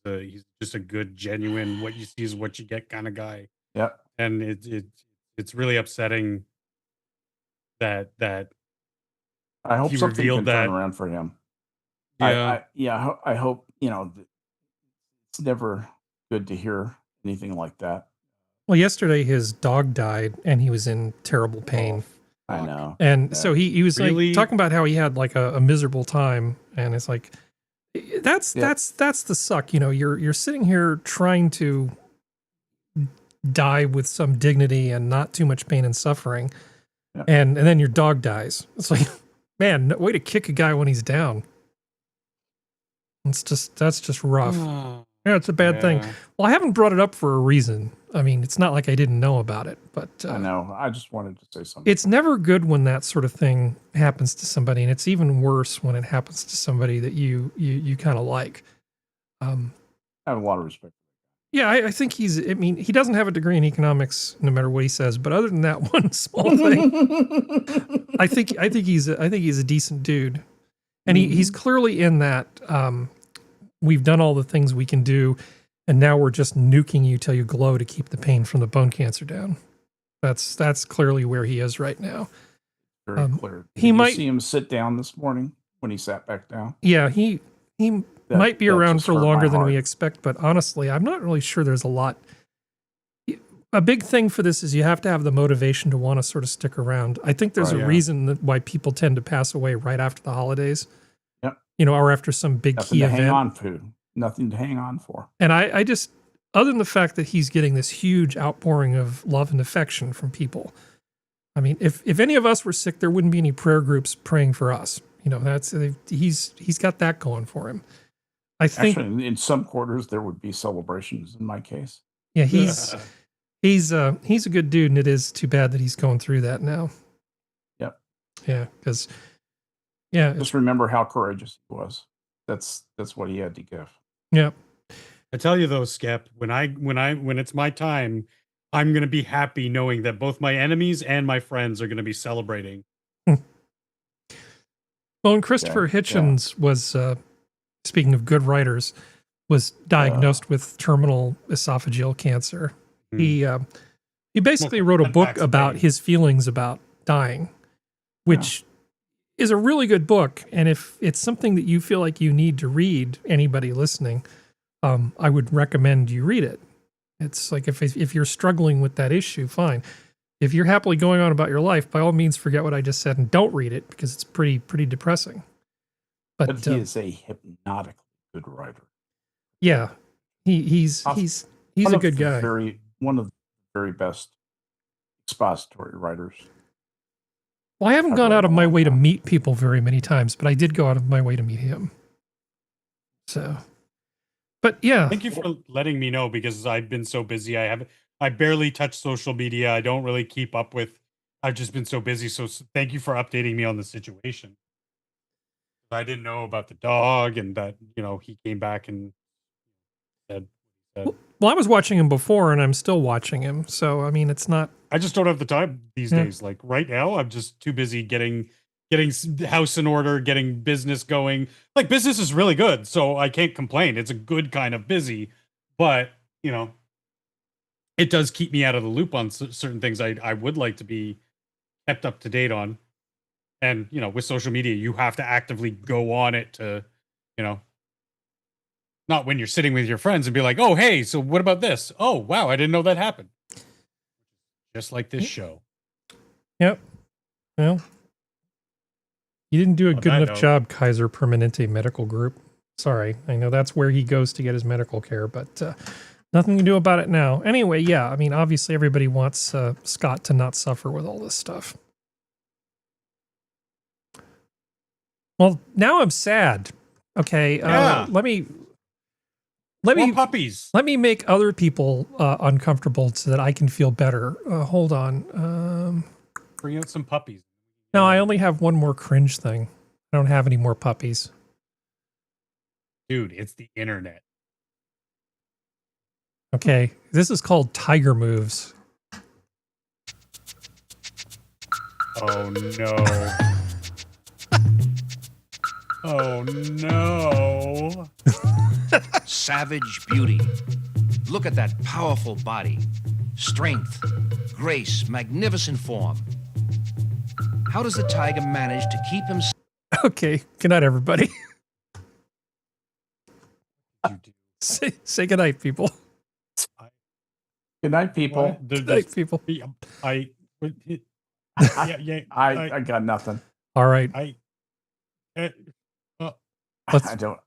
just a good, genuine, what you see is what you get kind of guy. Yep. And it's really upsetting that I hope he something revealed can that. turn around for him. Yeah. I hope, it's never good to hear anything like that. Well, yesterday his dog died, and he was in terrible pain. I know. And so he was Really? like talking about how he had like a miserable time, and it's like that's the suck. You're sitting here trying to die with some dignity and not too much pain and suffering, and then your dog dies. It's like, man, no way to kick a guy when he's down. That's just rough. Yeah, it's a bad thing. Well, I haven't brought it up for a reason. I mean, it's not like I didn't know about it, but I know. I just wanted to say something. It's never good when that sort of thing happens to somebody, and it's even worse when it happens to somebody that you kind of like. I have a lot of respect. Yeah, I think he doesn't have a degree in economics, no matter what he says. But other than that one small thing, I think he's a decent dude, and he's clearly in that. We've done all the things we can do, and now we're just nuking you till you glow to keep the pain from the bone cancer down. That's clearly where he is right now. Very clear. He might see him sit down this morning when he sat back down. Yeah, he might be around for longer than we expect, but honestly, I'm not really sure there's a lot. A big thing for this is you have to have the motivation to want to sort of stick around. I think there's a reason why people tend to pass away right after the holidays. Yep. Or after some big Nothing key to event. hang on to. Nothing to hang on for. And I just, other than the fact that he's getting this huge outpouring of love and affection from people, I mean, if any of us were sick, there wouldn't be any prayer groups praying for us. He's got that going for him. I think actually, in some quarters there would be celebrations. In my case, yeah, he's a good dude, and it is too bad that he's going through that now. Yep. Yeah, because just remember how courageous he was. That's what he had to give. Yeah. I tell you though, Skep, when it's my time, I'm gonna be happy knowing that both my enemies and my friends are gonna be celebrating. Well, and Christopher Hitchens was, speaking of good writers, was diagnosed with terminal esophageal cancer. He basically wrote a book about his feelings about dying, which is a really good book. And if it's something that you feel like you need to read, anybody listening, I would recommend you read it. It's like if you're struggling with that issue, fine. If you're happily going on about your life, by all means, forget what I just said and don't read it because it's pretty depressing. But he is a hypnotically good writer. Yeah, he's a good guy. One of the very best expository writers. Well, I haven't gone out of my way to meet people very many times, but I did go out of my way to meet him. So, but yeah. Thank you for letting me know, because I've been so busy. I barely touch social media. I don't really keep up with. I've just been so busy. So thank you for updating me on the situation. I didn't know about the dog, and that, he came back and said. Well, I was watching him before, and I'm still watching him. So, I mean, it's not. I just don't have the time these days. Like right now, I'm just too busy getting house in order, getting business going. Like, business is really good, so I can't complain. It's a good kind of busy, but it does keep me out of the loop on certain things I would like to be kept up to date on. And, with social media, you have to actively go on it to, not when you're sitting with your friends and be like, oh, hey, so what about this? Oh, wow, I didn't know that happened. Just like this show. Yep. Well, you didn't do a good enough job, Kaiser Permanente Medical Group. Sorry. I know that's where he goes to get his medical care, but nothing to do about it now. Anyway, yeah, I mean, obviously everybody wants Scott to not suffer with all this stuff. Well, now I'm sad. Okay, let me puppies. Let me make other people uncomfortable so that I can feel better. Hold on. Bring out some puppies. No, I only have one more cringe thing. I don't have any more puppies. Dude, it's the internet. Okay, this is called Tiger Moves. Oh no. Oh no. Savage beauty. Look at that powerful body. Strength, grace, magnificent form. How does the tiger manage to keep himself? Okay, good night, everybody. Say good night, people. Good night, people. Good night, people. I got nothing. All right. I don't.